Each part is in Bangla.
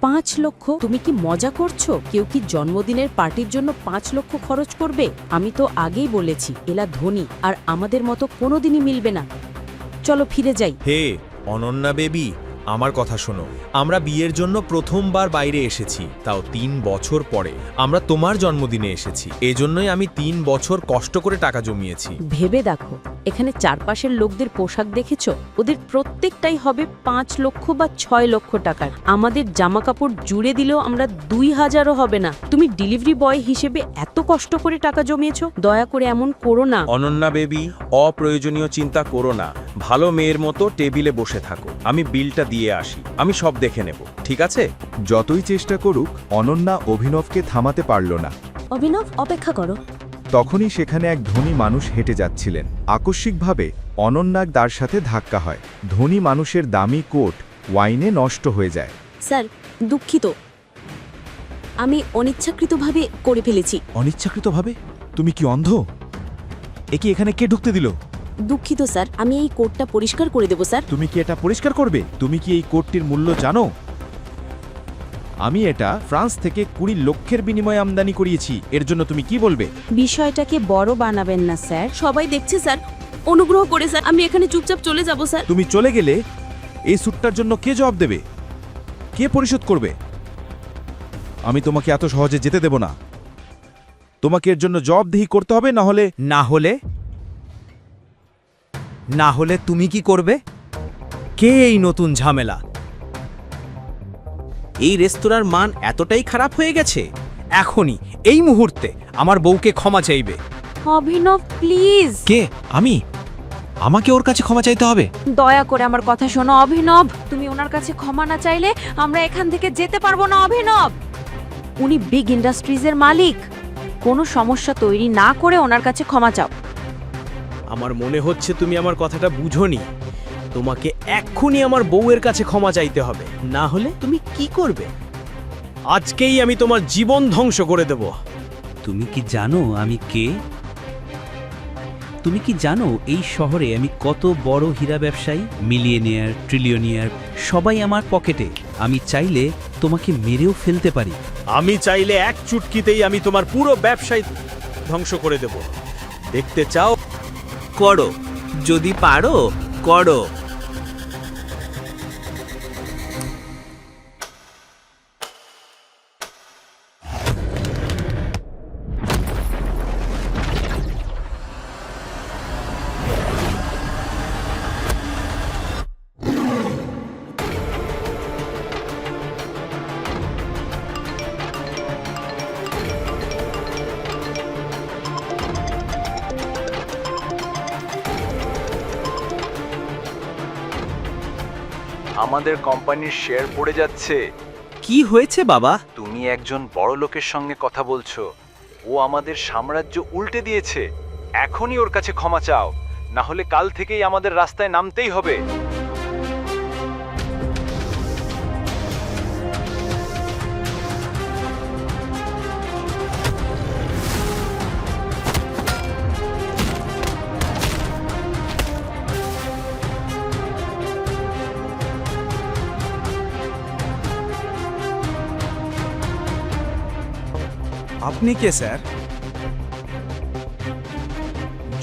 5 লক্ষ? তুমি কি মজা করছো? কেউ কি জন্মদিনের পার্টির জন্য 5 লক্ষ খরচ করবে? আমি তো আগেই বলেছি এলা ধনী, আর আমাদের মতো কোনোদিনই মিলবে না। চলো ফিরে যাই। হে অনন্যা বেবি, আমার কথা শোনো। আমরা বিয়ের জন্য প্রথমবার বাইরে এসেছি, তাও 3 বছর পরে। আমরা তোমার জন্মদিনে এসেছি, এজন্যই আমি 3 বছর কষ্ট করে টাকা জমিয়েছি। ভেবে দেখো, এখানে চারপাশের লোকদের পোশাক দেখেছো? ওদের প্রত্যেকটাই হবে 5 লক্ষ বা 6 লক্ষ টাকার। আমাদের জামা কাপড় জুড়ে দিলেও আমরা 2000ও হবে না। তুমি ডেলিভারি বয় হিসেবে এত কষ্ট করে টাকা জমিয়েছো, দয়া করে এমন করো না। অনন্যা বেবি, অপ্রয়োজনীয় চিন্তা করো না। ভালো মেয়ের মতো টেবিলে বসে থাকো, আমি বিলটা দিয়ে আসি। আমি সব দেখে নেব, ঠিক আছে? যতই চেষ্টা করুক, অনন্যা অভিনবকে থামাতে পারল না। অভিনব, অপেক্ষা করো। তখনই সেখানে এক ধনী মানুষ হেঁটে যাচ্ছিলেন। আকস্মিকভাবে অনন্যার তার সাথে ধাক্কা হয়। ধনী মানুষের দামি কোট ওয়াইনে নষ্ট হয়ে যায়। স্যার, দুঃখিত, আমি অনিচ্ছাকৃতভাবে করে ফেলেছি। অনিচ্ছাকৃতভাবে? তুমি কি অন্ধ? একে এখানে কে ঢুকতে দিল? দুঃখিত স্যার, আমি এই কোটটা পরিষ্কার করে দেব স্যার। তুমি কি এটা পরিষ্কার করবে? তুমি কি এই কোটটির মূল্য জানো? আমি এটা ফ্রান্স থেকে 20 লক্ষের বিনিময়ে আমদানি করিয়েছি। এর জন্য তুমি কি বলবে? বিষয়টাকে বড় বানাবেন না স্যার, সবাই দেখছে স্যার। অনুগ্রহ করে স্যার, আমি এখানে চুপচাপ চলে যাব স্যার। তুমি চলে গেলে এই স্যুটটার জন্য কে জবাব দেবে? কে পরিশোধ করবে? আমি তোমাকে এত সহজে যেতে দেব না। তোমাকে এর জন্য জবাবদিহি করতে হবে, না হলে তুমি কি করবে? কে এই নতুন ঝামেলা? এই রেস্তোরাঁর মান এতটাই খারাপ হয়ে গেছে, এখনই এই মুহূর্তে আমার বউকে ক্ষমা চাইবে। অভিনব প্লিজ। কে? আমি? আমাকে ওর কাছে ক্ষমা চাইতে হবে? দয়া করে আমার কথা শোনো অভিনব। তুমি ওনার কাছে ক্ষমা না চাইলে আমরা এখান থেকে যেতে পারবো না অভিনব। উনি বিগ ইন্ডাস্ট্রিজের মালিক। কোনো সমস্যা তৈরি না করে ওনার কাছে ক্ষমা চাও। আমার মনে হচ্ছে তুমি আমার কথাটা বুঝোনি। তোমাকে এক্ষুনি আমার বউয়ের কাছে ক্ষমা চাইতে হবে, না হলে তুমি কি করবে? আজকেই আমি তোমার জীবন ধ্বংস করে দেব। তুমি কি জানো আমি কে? তুমি কি জানো এই শহরে আমি কত বড় হীরা ব্যবসায়ী? মিলিয়নিয়ার, ট্রিলিয়নিয়ার সবাই আমার পকেটে। আমি চাইলে তোমাকে মেরেও ফেলতে পারি। আমি চাইলে এক চুটকিতেই আমি তোমার পুরো ব্যবসায় ধ্বংস করে দেব। দেখতে চাও? করো, যদি পারো করো। আমাদের কোম্পানির শেয়ার পড়ে যাচ্ছে। কি হয়েছে বাবা? তুমি একজন বড় লোকের সঙ্গে কথা বলছো। ও আমাদের সাম্রাজ্য উল্টে দিয়েছে। এখনই ওর কাছে ক্ষমা চাও, না হলে কাল থেকেই আমাদের রাস্তায় নামতেই হবে। আপনি কে স্যার?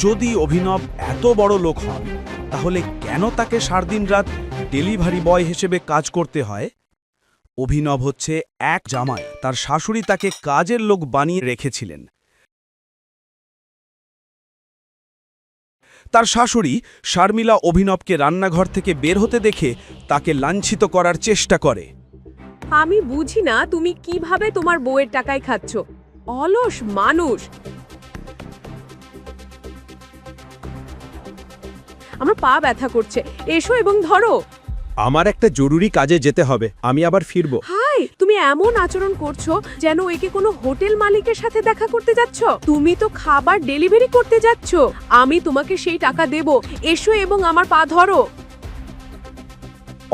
যদি অভিনব এত বড় লোক হন, তাহলে কেন তাকে সারাদিন রাত ডেলিভারি বয় হিসেবে কাজ করতে হয়? অভিনব হচ্ছে এক জামাই। তার শাশুড়ি তাকে কাজের লোক বানিয়ে রেখেছিলেন। তার শাশুড়ি শারমিলা অভিনবকে রান্নাঘর থেকে বের হতে দেখে তাকে লাঞ্ছিত করার চেষ্টা করে। আমি বুঝি না তুমি কিভাবে তোমার বউয়ের টাকায় খাচ্ছ। অলস মানুষ। আমার পা ব্যথা করছে, এসো এবং ধরো। আমার একটা জরুরি কাজে যেতে হবে, আমি আবার ফিরবো। হাই, তুমি এমন আচরণ করছো যেন একে কোনো হোটেল মালিকের সাথে দেখা করতে যাচ্ছ। তুমি তো খাবার ডেলিভারি করতে যাচ্ছ। আমি তোমাকে সেই টাকা দেব। এসো এবং আমার পা ধরো।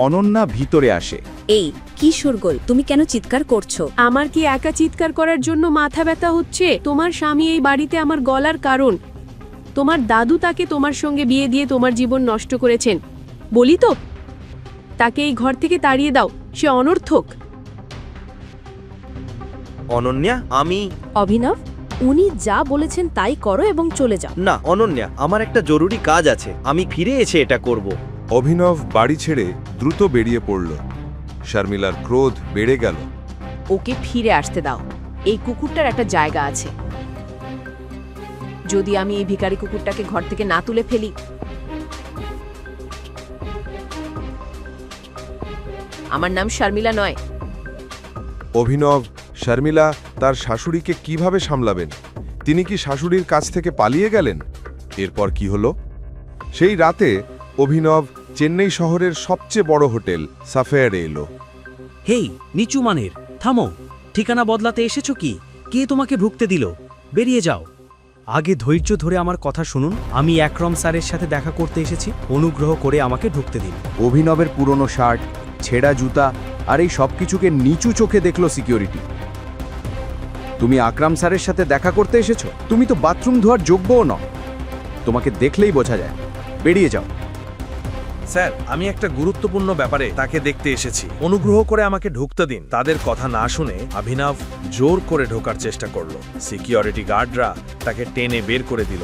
অনন্যা ভিতরে আসে। এই কি শোরগোল? তুমি কেন চিৎকার করছো? আমার কি একা চিৎকার করার জন্য মাথা ব্যথা হচ্ছে? তোমার স্বামী এই বাড়িতে আমার গলার কারণ। তোমার দাদু তাকে তোমার সঙ্গে বিয়ে দিয়ে তোমার জীবন নষ্ট করেছেন। বলি তো, তাকে এই ঘর থেকে তাড়িয়ে দাও। সে অনর্থক। অনন্যা, আমি অভিনব, উনি যা বলেছেন তাই করো এবং চলে যাও। না অনন্যা, আমার একটা জরুরি কাজ আছে, আমি ফিরে এসে এটা করব। অভিনব বাড়ি ছেড়ে দ্রুত বেরিয়ে পড়ল। শর্মিলার ক্রোধ বেড়ে গেল। ওকে ফিরে আসতে দাও। এই কুকুরটার একটা জায়গা আছে। যদি আমি এই ভিখারি কুকুরটাকে ঘর থেকে না তুলে ফেলি, আমার নাম শর্মিলা নয়। অভিনব শর্মিলা তার শাশুড়িকে কিভাবে সামলাবেন? তিনি কি শাশুড়ির কাছ থেকে পালিয়ে গেলেন? এরপর কি হলো? সেই রাতে অভিনব চেন্নাই শহরের সবচেয়ে বড় হোটেল সাফেয়ারে এলো। হেই নিচু মানের, থামো। ঠিকানা বদলাতে এসেছো কি? কে তোমাকে ঢুকতে দিল? বেরিয়ে যাও। আগে ধৈর্য ধরে আমার কথা শুনুন। আমি একরম স্যারের সাথে দেখা করতে এসেছি, অনুগ্রহ করে আমাকে ঢুকতে দিন। অভিনবের পুরনো শার্ট, ছেঁড়া জুতা আর এই সব কিছুকে নিচু চোখে দেখলো সিকিউরিটি। তুমি আকরাম স্যারের সাথে দেখা করতে এসেছো? তুমি তো বাথরুম ধোয়ার যোগ্যও নও। তোমাকে দেখলেই বোঝা যায়। বেরিয়ে যাও। স্যার, আমি একটা গুরুত্বপূর্ণ ব্যাপারে তাকে দেখতে এসেছি, অনুগ্রহ করে আমাকে ঢুকতে দিন। তাদের কথা না শুনে অভিনব জোর করে ঢোকার চেষ্টা করলো। সিকিউরিটি গার্ডরা তাকে টেনে বের করে দিল।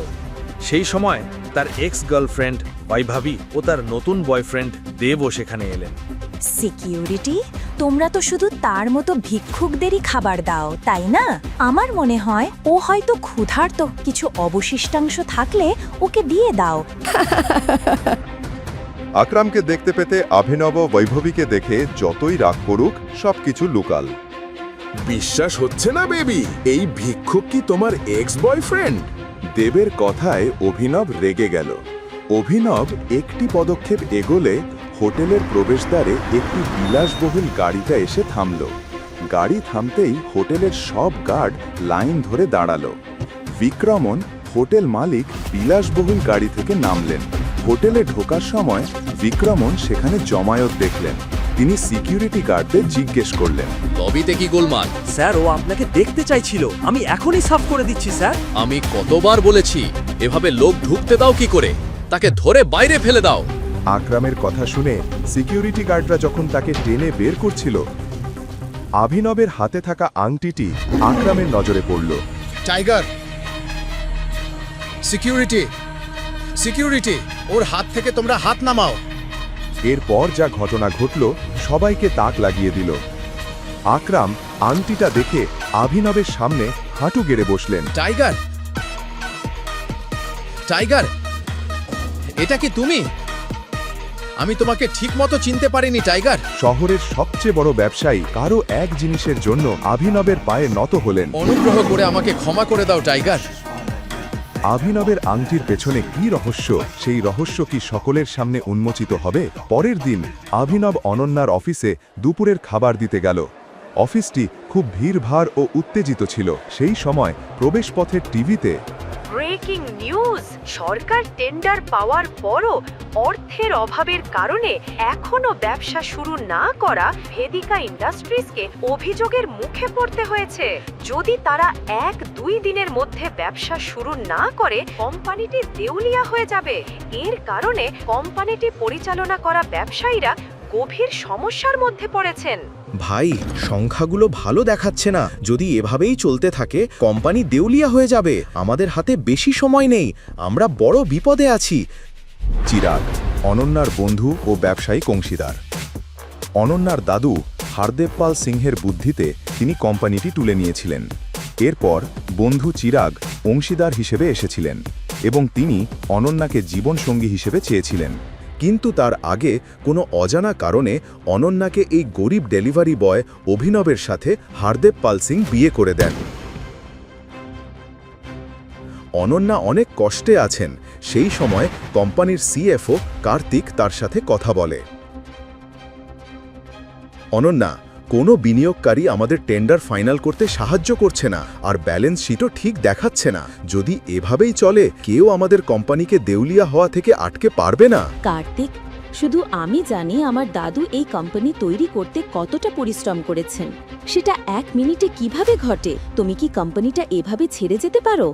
সেই সময় তার এক্স গার্লফ্রেন্ড বৈভবী ও তার নতুন বয়ফ্রেন্ড দেবও সেখানে এলেন। সিকিউরিটি, তোমরা তো শুধু তার মতো ভিক্ষুকদেরই খাবার দাও, তাই না? আমার মনে হয় ও হয়তো ক্ষুধার্ত, কিছু অবশিষ্টাংশ থাকলে ওকে দিয়ে দাও। আকরামকে দেখতে পেতে অভিনব বৈভবীকে দেখে যতই রাগ করুক সবকিছু লুকাল। বিশ্বাস হচ্ছে না বেবি, এই ভিক্ষুক কি তোমার এক্স বয়ফ্রেন্ড? দেবের কথায় অভিনব রেগে গেল। অভিনব একটি পদক্ষেপ এগোলে হোটেলের প্রবেশদ্বারে একটি বিলাসবহুল গাড়িটা এসে থামল। গাড়ি থামতেই হোটেলের সব গার্ড লাইন ধরে দাঁড়ালো। বিক্রমন হোটেল মালিক বিলাসবহুল গাড়ি থেকে নামলেন। হোটেলে ঢোকার সময় বিক্রমন সেখানে জমায়েত দেখলেন। তিনি সিকিউরিটি গার্ডদের জিজ্ঞেস করলেন, লবিতে কি গোলমাল? স্যার, ও আপনাকে দেখতে চাইছিল, আমি এখনই সাফ করে দিচ্ছি স্যার। আমি কতবার বলেছি এভাবে লোক ঢুকতে দাও কি করে? তাকে ধরে বাইরে ফেলে দাও। আকরামের কথা শুনে সিকিউরিটি গার্ডরা যখন তাকে টেনে বের করছিল, অভিনবের হাতে থাকা আংটিটি আকরামের নজরে পড়ল। টাইগার, সিকিউরিটি, সিকিউরিটি, ওর হাত থেকে তোমরা হাত নামাও। এরপর যা ঘটনা ঘটল সবাইকে তাক লাগিয়ে দিল। আকরাম আংটিটা দেখে অভিনবের সামনে হাঁটু গেড়ে বসলেন। টাইগার, টাইগার, এটা কি তুমি? আমি তোমাকে ঠিকমতো চিনতে পারিনি টাইগার। শহরের সবচেয়ে বড় ব্যবসায়ী কারো এক জিনিসের জন্য অভিনবের পায়ে নত হলেন। অনুগ্রহ করে আমাকে ক্ষমা করে দাও টাইগার। অভিনবের আংটির পেছনে কি রহস্য, সেই রহস্য কি সকলের সামনে উন্মোচিত হবে? পরের দিন অভিনব অনন্যার অফিসে দুপুরের খাবার দিতে গেল। অফিসটি খুব ভিড়ভাড় ও উত্তেজিত ছিল। সেই সময় প্রবেশপথের টিভিতে ব্রেকিং নিউজ! সরকার টেন্ডার পাওয়ার পরও অর্থের অভাবের কারণে এখনো ব্যবসা শুরু না করা ভেদিকা ইন্ডাস্ট্রিজকে অভিযোগের মুখে পড়তে হয়েছে। যদি তারা 1-2 দিনের মধ্যে ব্যবসা শুরু না করে কোম্পানিটি দেউলিয়া হয়ে যাবে। এর কারণে কোম্পানিটি পরিচালনা করা ব্যবসায়ীরা গভীর সমস্যার মধ্যে পড়েছেন। ভাই, সংখ্যাগুলো ভালো দেখাচ্ছে না। যদি এভাবেই চলতে থাকে কোম্পানি দেউলিয়া হয়ে যাবে। আমাদের হাতে বেশি সময় নেই, আমরা বড় বিপদে আছি। চিরাগ, অনন্যার বন্ধু ও ব্যবসায়িক অংশীদার। অনন্যার দাদু হারদেব পাল সিংহের বুদ্ধিতে তিনি কোম্পানিটি তুলে নিয়েছিলেন। এরপর বন্ধু চিরাগ অংশীদার হিসেবে এসেছিলেন এবং তিনি অনন্যাকে জীবনসঙ্গী হিসেবে চেয়েছিলেন। কিন্তু তার আগে কোনো অজানা কারণে অনন্যাকে এই গরিব ডেলিভারি বয় অভিনবের সাথে হারদেব পাল সিং বিয়ে করে দেন। অনন্যা অনেক কষ্টে আছেন। সেই সময় কোম্পানির সিএফও কার্তিক তার সাথে কথা বলে। অনন্যা, কোনো বিনিয়োগকারী আমাদের টেন্ডার ফাইনাল করতে সাহায্য করছে না, আর ব্যালেন্স শিটও ঠিক দেখাচ্ছে না। যদি এভাবেই চলে কেউ আমাদের কোম্পানিকে দেউলিয়া হওয়া থেকে আটকে পারবে না। কার্তিক, শুধু আমি জানি আমার দাদু এই কোম্পানি তৈরি করতে কতটা পরিশ্রম করেছেন। সেটা 1 মিনিটে কিভাবে ঘটে? তুমি কি কোম্পানিটা এভাবে ছেড়ে যেতে পারো?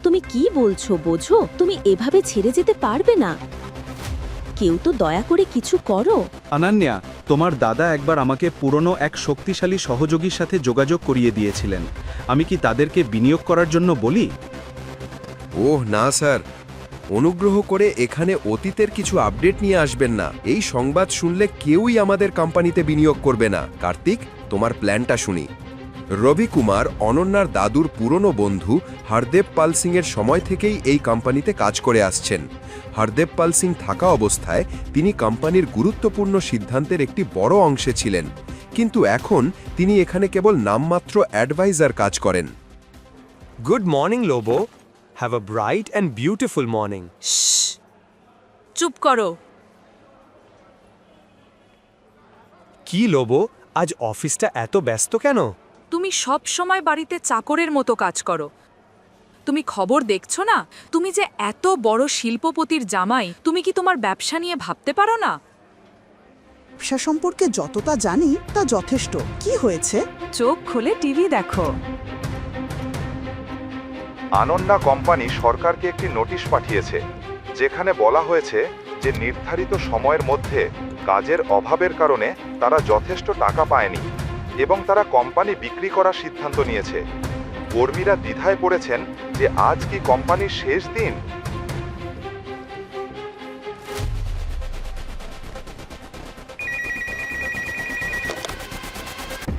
তুমি কি বলছো বোঝো? তুমি এভাবে ছেড়ে যেতে পারবে না। কেউ তো দয়া করে কিছু করো। অনন্যা, তোমার দাদা একবার আমাকে পুরনো এক শক্তিশালী সহযোগীর সাথে যোগাযোগ করিয়ে দিয়েছিলেন। আমি কি তাদেরকে বিনিয়োগ করার জন্য বলি? ওহ না স্যার, অনুগ্রহ করে এখানে অতীতের কিছু আপডেট নিয়ে আসবেন না। এই সংবাদ শুনলে কেউই আমাদের কোম্পানিতে বিনিয়োগ করবে না। কার্তিক, তোমার প্ল্যানটা শুনি। রবি কুমার অনন্যার দাদুর পুরনো বন্ধু হরদেব পাল সিংয়ের সময় থেকেই এই কোম্পানিতে কাজ করে আসছেন। হরদেব পাল সিং থাকা অবস্থায় তিনি কোম্পানির গুরুত্বপূর্ণ সিদ্ধান্তের একটি বড় অংশে ছিলেন, কিন্তু এখন তিনি এখানে কেবল নামমাত্র অ্যাডভাইজার কাজ করেন। Good morning লোবো, have a bright and beautiful morning. চুপ করো। কি লোবো, আজ অফিসটা এত ব্যস্ত কেন? তুমি সব সময় বাড়িতে চাকরের মতো কাজ করো। তুমি খবর দেখছো না? তুমি যে এত বড় শিল্পপতির জামাই, তুমি কি তোমার ব্যবসা নিয়ে ভাবতে পারো না? ব্যবসা সম্পর্কে যতটা জানি তা যথেষ্ট। কি হয়েছে? চোখ খুলে টিভি দেখো। আনন্না কোম্পানি সরকারকে একটি নোটিশ পাঠিয়েছে, যেখানে বলা হয়েছে যে নির্ধারিত সময়ের মধ্যে কাজের অভাবের কারণে তারা যথেষ্ট টাকা পায়নি এবং তারা কোম্পানি বিক্রি করার সিদ্ধান্ত নিয়েছে। কর্মীরা দ্বিধায় পড়েছেন যে আজ কি কোম্পানির শেষ দিন।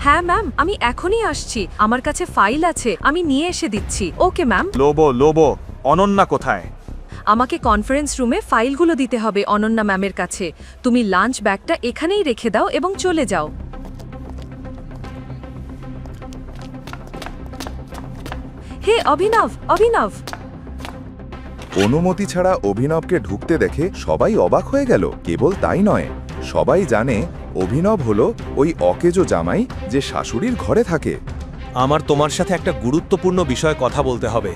হ্যাঁ ম্যাম, আমি এখনই আসছি। আমার কাছে ফাইল আছে, আমি নিয়ে এসে দিচ্ছি। Okay ma'am. লোবো, অনন্যা কোথায়? আমাকে কনফারেন্স রুমে ফাইলগুলো দিতে হবে অনন্যা ম্যামের কাছে। তুমি লাঞ্চ ব্যাগটা এখানেই রেখে দাও এবং চলে যাও। হে অভিনব। অনুমতি ছাড়া অভিনবকে ঢুকতে দেখে সবাই অবাক হয়ে গেল। কেবল তাই নয়, সবাই জানে অভিনব হলো ওই অকেজো জামাই যে শাশুড়ির ঘরে থাকে। আমার তোমার সাথে একটা গুরুত্বপূর্ণ বিষয়ে কথা বলতে হবে।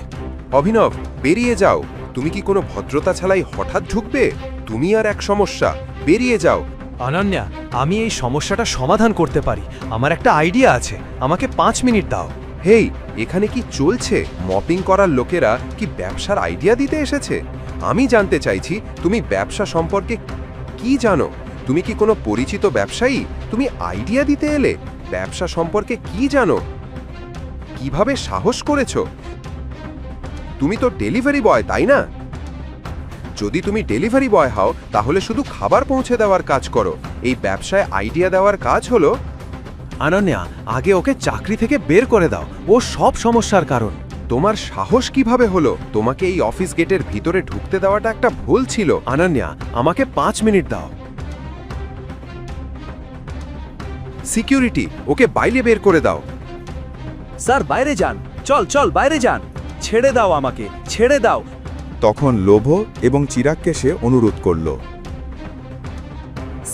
অভিনব, বেরিয়ে যাও। তুমি কি কোনো ভদ্রতা ছাড়াই হঠাৎ ঢুকবে? তুমি আর এক সমস্যা, বেরিয়ে যাও। অনন্যা, আমি এই সমস্যাটা সমাধান করতে পারি। আমার একটা আইডিয়া আছে, আমাকে 5 মিনিট দাও। হেই, এখানে কি চলছে? মপিং করার লোকেরা কি ব্যবসার আইডিয়া দিতে এসেছে? আমি জানতে চাইছি তুমি ব্যবসা সম্পর্কে কি জানো? তুমি কি কোনো পরিচিত ব্যবসায়ী? তুমি আইডিয়া দিতে এলে? ব্যবসা সম্পর্কে কি জানো? কিভাবে সাহস করেছো? তুমি তো ডেলিভারি বয়, তাই না? যদি তুমি ডেলিভারি বয় হও তাহলে শুধু খাবার পৌঁছে দেওয়ার কাজ করো। এই ব্যবসায় আইডিয়া দেওয়ার কাজ হলো। অনন্যা, আগে ওকে চাকরি থেকে বের করে দাও। ও সব সমস্যার কারণ। তোমার সাহস কিভাবে হলো? তোমাকে এই অফিস গেটের ভিতরে ঢুকতে দেওয়াটা একটা ভুল ছিল। অনন্যা, আমাকে 5 মিনিট দাও। সিকিউরিটি, ওকে বাইরে বের করে দাও। স্যার বাইরে যান, চল বাইরে যান, ছেড়ে দাও আমাকে, ছেড়ে দাও। তখন লোভ এবং চিরাগকে সে অনুরোধ করল।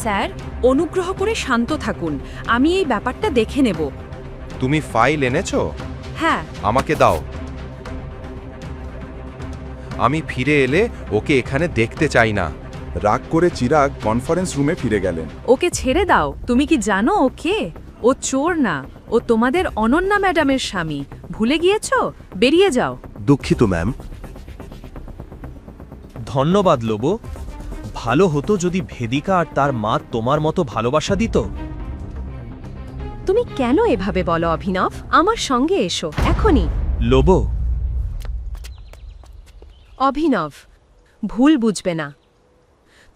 স্যার, অনুগ্রহ করে শান্ত থাকুন। আমি এই ব্যাপারটা দেখে নেব। তুমি ফাইল এনেছো? হ্যাঁ। আমাকে দাও। আমি ফিরে এলে ওকে এখানে দেখতে চাই না। রাগ করে চিরাগ কনফারেন্স রুমে ফিরে গেলেন। ওকে ছেড়ে দাও। তুমি কি জানো ও কে? ও চোর না, ও তোমাদের অনন্যা ম্যাডামের স্বামী। ভুলে গিয়েছো? বেরিয়ে যাও। দুঃখিত ম্যাম। ধন্যবাদ লোবো। ভালো হতো যদি ভেদিকা আর তার মা তোমার মতো ভালোবাসা দিত। তুমি কেন এভাবে বলো অভিনব? আমার সঙ্গে এসো এখনই। লোবো। অভিনব, ভুল বুঝবে না।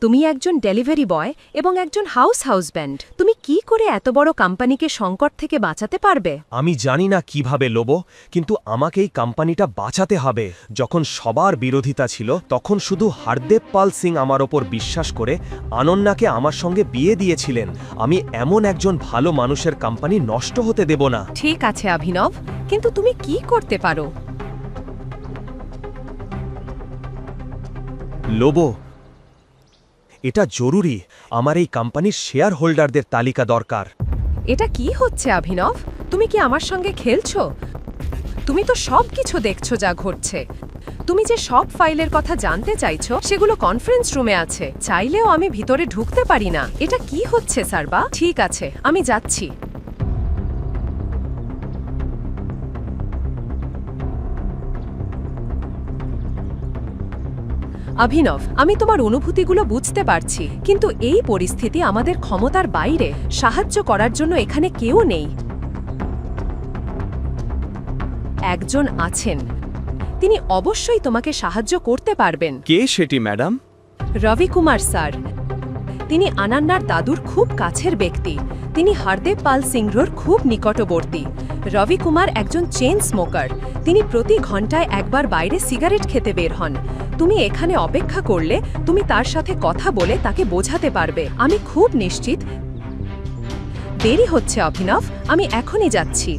তুমি একজন ডেলিভারি বয় এবং একজন হাউসব্যান্ড। তুমি কি করে এত বড় কোম্পানিকে সংকট থেকে বাঁচাতে পারবে? আমি জানি না কিভাবে লোবো, কিন্তু আমাকে এই কোম্পানিটা বাঁচাতে হবে। যখন সবার বিরোধিতা ছিল তখন শুধু হরদেব পাল সিং আমার ওপর বিশ্বাস করে অনন্যাকে আমার সঙ্গে বিয়ে দিয়েছিলেন। আমি এমন একজন ভালো মানুষের কোম্পানি নষ্ট হতে দেব না। ঠিক আছে অভিনব, কিন্তু তুমি কি করতে পারো? লোবো, এটা জরুরি। আমার এই কোম্পানির শেয়ার হোল্ডারদের তালিকা দরকার। এটা কি হচ্ছে অভিনব? তুমি কি আমার সঙ্গে খেলছো? তুমি তো সব কিছু দেখছো যা ঘটছে। তুমি যে সব ফাইলের কথা জানতে চাইছো সেগুলো কনফারেন্স রুমে আছে। চাইলেও আমি ভিতরে ঢুকতে পারি না। এটা কি হচ্ছে সারবা? ঠিক আছে, আমি যাচ্ছি। অভিনব, আমি তোমার অনুভূতিগুলো বুঝতে পারছি, কিন্তু এই পরিস্থিতি আমাদের ক্ষমতার বাইরে। সাহায্য করার জন্য এখানে কেউ নেই। একজন আছেন, তিনি অবশ্যই তোমাকে সাহায্য করতে পারবেন। কে সেটি ম্যাডাম? রবি কুমার স্যার। তিনি আনান্নার দাদুর খুব কাছের ব্যক্তি। তিনি হরদেব পাল সিংহর খুব নিকটবর্তী। রবি কুমার একজন চেইন স্মোকার। তিনি প্রতি ঘন্টায় একবার বাইরে সিগারেট খেতে বের হন। তুমি এখানে অপেক্ষা করলে তুমি তার সাথে কথা বলে তাকে বোঝাতে পারবে। আমি খুব নিশ্চিত। দেরি হচ্ছে অভিনব, আমি এখনই যাচ্ছি।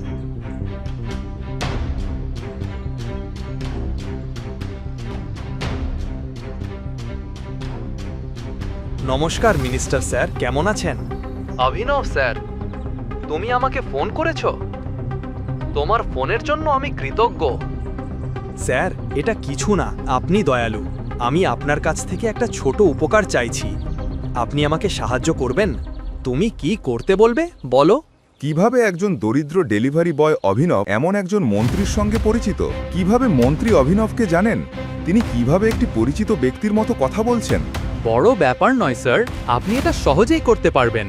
নমস্কার মিনিস্টার স্যার, কেমন আছেন? অভিনব স্যার, তুমি আমাকে ফোন করেছো? তোমার ফোনের জন্য আমি কৃতজ্ঞ। স্যার, এটা কিছু না, আপনি দয়ালু। আমি আপনার কাছ থেকে একটা ছোট উপকার চাইছি। আপনি আমাকে সাহায্য করবেন? তুমি কি করতে বলবে বলো। কিভাবে একজন দরিদ্র ডেলিভারি বয় অভিনব এমন একজন মন্ত্রীর সঙ্গে পরিচিত? কিভাবে মন্ত্রী অভিনবকে জানেন? তিনি কিভাবে একটি পরিচিত ব্যক্তির মতো কথা বলছেন? বড় ব্যাপার নয় স্যার, আপনি এটা সহজেই করতে পারবেন।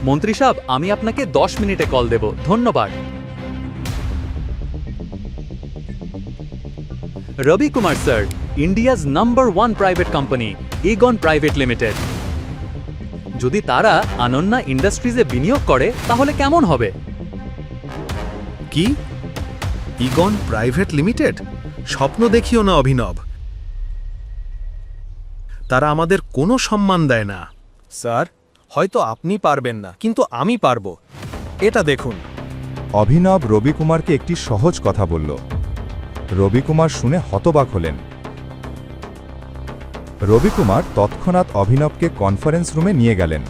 মন্ত্রী সাহেব, আমি আপনাকে 10 মিনিটে কল দেব। ধন্যবাদ। Ravi Kumar sir, India's number 1 private company ইগন প্রাইভেট লিমিটেড। যদি তারা অনন্যা ইন্ডাস্ট্রিজে বিনিয়োগ করে তাহলে কেমন হবে? কি? IGNOU private limited? স্বপ্ন দেখিও না অভিনব। তারা আমাদের কোনো সম্মান দেয় না। স্যার, হয়তো আপনি পারবেন না, কিন্তু আমি পারবো। এটা দেখুন। অভিনব রবি কুমারকে একটি সহজ কথা বলল। রবি কুমার শুনে হতবাক হলেন। রবি কুমার তৎক্ষণাৎ অভিনবকে কনফারেন্স রুমে নিয়ে গেলেন।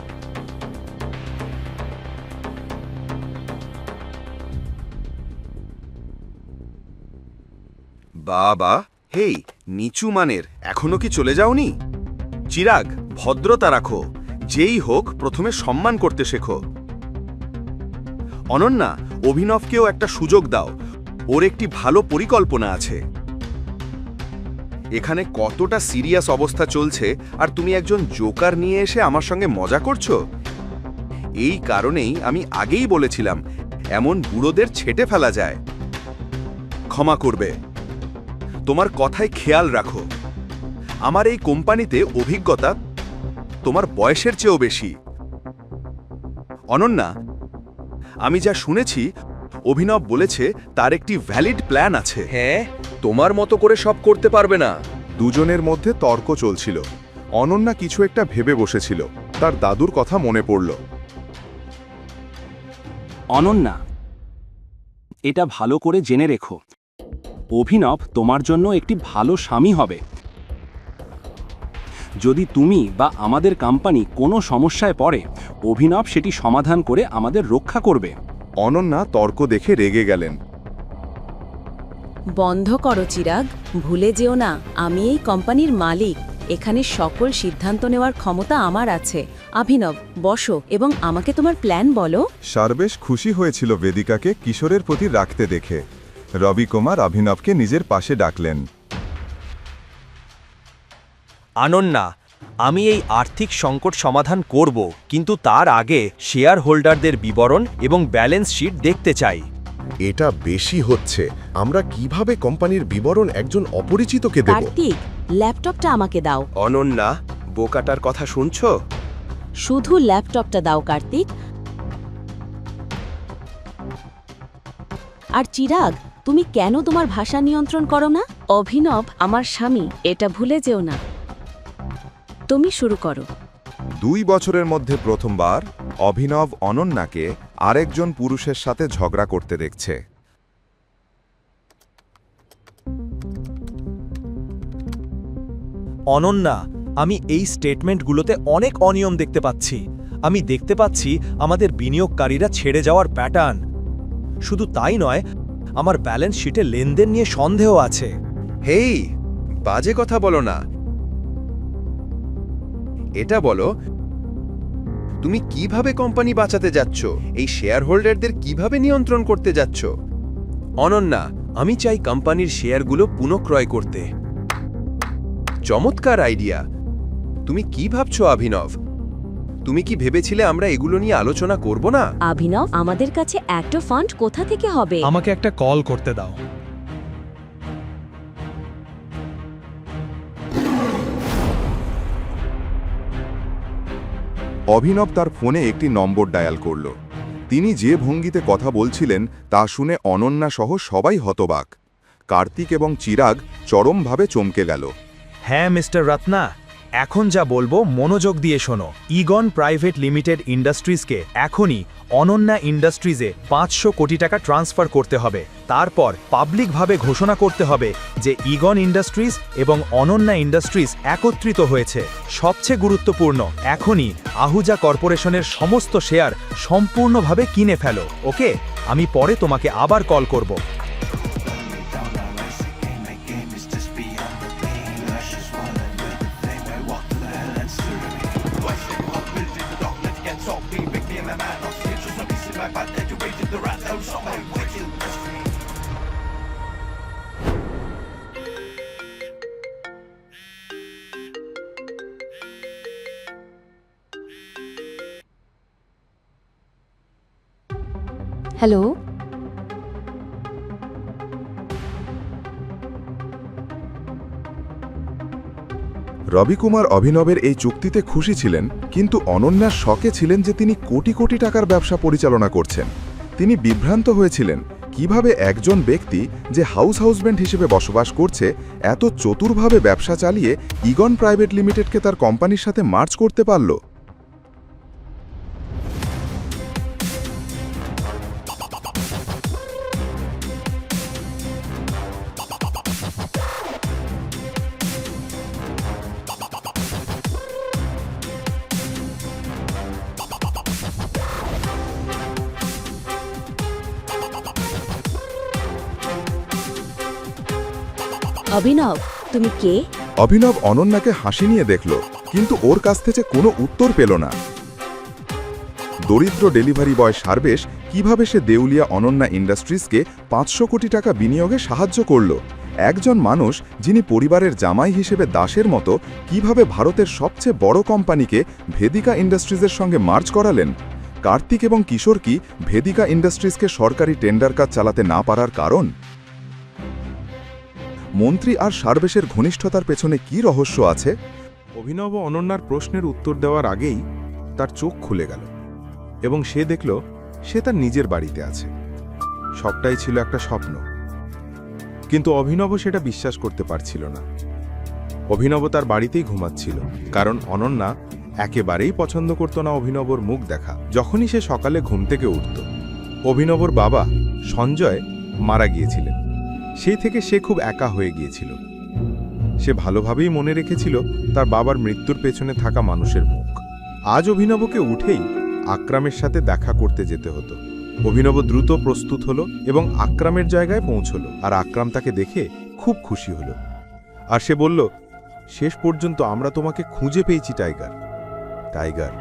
বাবা, হেই, নিচু মানের, এখনো কি চলে যাওনি? চিরাগ, ভদ্রতা রাখো। যেই হোক, প্রথমে সম্মান করতে শেখো। অনন্যা, অভিনবকেও একটা সুযোগ দাও। ওর একটি ভালো পরিকল্পনা আছে। এখানে কতটা সিরিয়াস অবস্থা চলছে, আর তুমি একজন জোকার নিয়ে এসে আমার সঙ্গে মজা করছো? এই কারণেই আমি আগেই বলেছিলাম, এমন বুড়োদের ছেঁটে ফেলা যায়। ক্ষমা করবে। তোমার কথায় খেয়াল রাখো। আমার এই কোম্পানিতে অভিজ্ঞতা তোমার বয়সের চেয়েও বেশি। অনন্যা, আমি যা শুনেছি, অভিনব বলেছে তার একটি ভ্যালিড প্ল্যান আছে। হ্যাঁ, তোমার মতো করে সব করতে পারবে না। দুজনের মধ্যে তর্ক চলছিল। অনন্যা কিছু একটা ভেবে বসেছিল। তার দাদুর কথা মনে পড়ল। অনন্যা, এটা ভালো করে জেনে রেখো, অভিনব তোমার জন্য একটি ভালো স্বামী হবে। যদি তুমি বা আমাদের কোম্পানি কোনো সমস্যায় পড়ে, অভিনব সেটি সমাধান করে আমাদের রক্ষা করবে। অনন্যা তর্ক দেখে রেগে গেলেন। বন্ধ করো চিরাগ, ভুলে যেও না আমি এই কোম্পানির মালিক। এখানে সকল সিদ্ধান্ত নেওয়ার ক্ষমতা আমার আছে। অভিনব, বসো এবং আমাকে তোমার প্ল্যান বলো। সারবেশ খুশি হয়েছিল বেদিকাকে কিশোরের প্রতি রাখতে দেখে। রবি কুমার অভিনবকে নিজের পাশে ডাকলেন। অনন্যা, আমি এই আর্থিক সংকট সমাধান করব, কিন্তু তার আগে শেয়ার হোল্ডারদের বিবরণ এবং ব্যালেন্স শিট দেখতে চাই। এটা বেশি হচ্ছে। আমরা কিভাবে কোম্পানির বিবরণ একজন অপরিচিতকে দেব? কার্তিক, ল্যাপটপটা আমাকে দাও। অনন্যা, বোকাটার কথা শুনছো? শুধু ল্যাপটপটা দাও কার্তিক। আর চিরাগ, তুমি কেন তোমার ভাষা নিয়ন্ত্রণ করো না? অভিনব আমার স্বামী, এটা ভুলে যেও না। তুমি শুরু করো। 2 বছরের মধ্যে প্রথমবার অভিনব অনন্যাকে আরেকজন পুরুষের সাথে ঝগড়া করতে দেখছে। অনন্যা, আমি এই স্টেটমেন্টগুলোতে অনেক অনিয়ম দেখতে পাচ্ছি। আমি দেখতে পাচ্ছি আমাদের বিনিয়োগকারীরা ছেড়ে যাওয়ার প্যাটার্ন। শুধু তাই নয়, আমার ব্যালেন্স শিটে লেনদেন নিয়ে সন্দেহ আছে। হেই, বাজে কথা বলো না। এটা বলো, তুমি কিভাবে কোম্পানি বাঁচাতে যাচ্ছ? এই শেয়ার হোল্ডারদের কিভাবে নিয়ন্ত্রণ করতে যাচ্ছ? অনন্যা, আমি চাই কোম্পানির শেয়ারগুলো পুনঃক্রয় করতে। চমৎকার আইডিয়া। তুমি কি ভাবছো অভিনব? তুমি কি ভেবেছিলে আমরা এগুলো নিয়ে আলোচনা করব না? অভিনব, আমাদের কাছে একটা ফান্ড কোথা থেকে হবে? আমাকে একটা কল করতে দাও। অভিনব তার ফোনে একটি নম্বর ডায়াল করল। তিনি যে ভঙ্গিতে কথা বলছিলেন তা শুনে অনন্যা সহ সবাই হতবাক। কার্তিক এবং চিরাগ চরমভাবে চমকে গেল। হ্যাঁ মিস্টার রত্না, এখন যা বলবো মনোযোগ দিয়ে শোনো। ইগন প্রাইভেট লিমিটেড ইন্ডাস্ট্রিজকে এখনই অনন্যা ইন্ডাস্ট্রিজে 500 কোটি টাকা ট্রান্সফার করতে হবে। তারপর পাবলিকভাবে ঘোষণা করতে হবে যে ইগন ইন্ডাস্ট্রিজ এবং অনন্যা ইন্ডাস্ট্রিজ একত্রিত হয়েছে। সবচেয়ে গুরুত্বপূর্ণ, এখনই আহুজা কর্পোরেশনের সমস্ত শেয়ার সম্পূর্ণভাবে কিনে ফেলো। ওকে, আমি পরে তোমাকে আবার কল করব। হ্যালো, রবিকুমার অভিনবের এই চুক্তিতে খুশি ছিলেন, কিন্তু অনন্যার শকে ছিলেন যে তিনি কোটি কোটি টাকার ব্যবসা পরিচালনা করছেন। তিনি বিভ্রান্ত হয়েছিলেন কিভাবে একজন ব্যক্তি যে হাউসব্যান্ড হিসেবে বসবাস করছে এত চতুরভাবে ব্যবসা চালিয়ে ইগন প্রাইভেট লিমিটেডকে তার কোম্পানির সাথে মার্জ করতে পারল। অভিনব, তুমি কে? অভিনব অনন্যাকে হাসি নিয়ে দেখল, কিন্তু ওর কাছ থেকে কোনো উত্তর পেল না। দরিদ্র ডেলিভারি বয় সার্বেশ কিভাবে সে দেউলিয়া অনন্যা ইন্ডাস্ট্রিজকে 500 কোটি টাকা বিনিয়োগে সাহায্য করল। একজন মানুষ যিনি পরিবারের জামাই হিসেবে দাসের মতো কিভাবে ভারতের সবচেয়ে বড় কোম্পানিকে ভেদিকা ইন্ডাস্ট্রিজের সঙ্গে মার্জ করালেন। কার্তিক এবং কিশোর কি ভেদিকা ইন্ডাস্ট্রিজকে সরকারি টেন্ডার কাজ চালাতে না পারার কারণ? মন্ত্রী আর সার্বেশের ঘনিষ্ঠতার পেছনে কি রহস্য আছে? অভিনব অনন্যার প্রশ্নের উত্তর দেওয়ার আগেই তার চোখ খুলে গেল এবং সে দেখল সে তার নিজের বাড়িতে আছে। সবটাই ছিল একটা স্বপ্ন, কিন্তু অভিনব সেটা বিশ্বাস করতে পারছিল না। অভিনব তার বাড়িতেই ঘুমাচ্ছিল, কারণ অনন্যা একেবারেই পছন্দ করত না অভিনবর মুখ দেখা। যখনই সে সকালে ঘুম থেকে উঠত, অভিনবর বাবা সঞ্জয় মারা গিয়েছিলেন। সেই থেকে সে খুব একা হয়ে গিয়েছিল। সে ভালোভাবেই মনে রেখেছিল তার বাবার মৃত্যুর পেছনে থাকা মানুষের মুখ। আজ অভিনবকে উঠেই আকরামের সাথে দেখা করতে যেতে হতো। অভিনব দ্রুত প্রস্তুত হলো এবং আকরামের জায়গায় পৌঁছল। আর আকরাম তাকে দেখে খুব খুশি হলো। আর সে বলল, শেষ পর্যন্ত আমরা তোমাকে খুঁজে পেয়েছি টাইগার। টাইগার,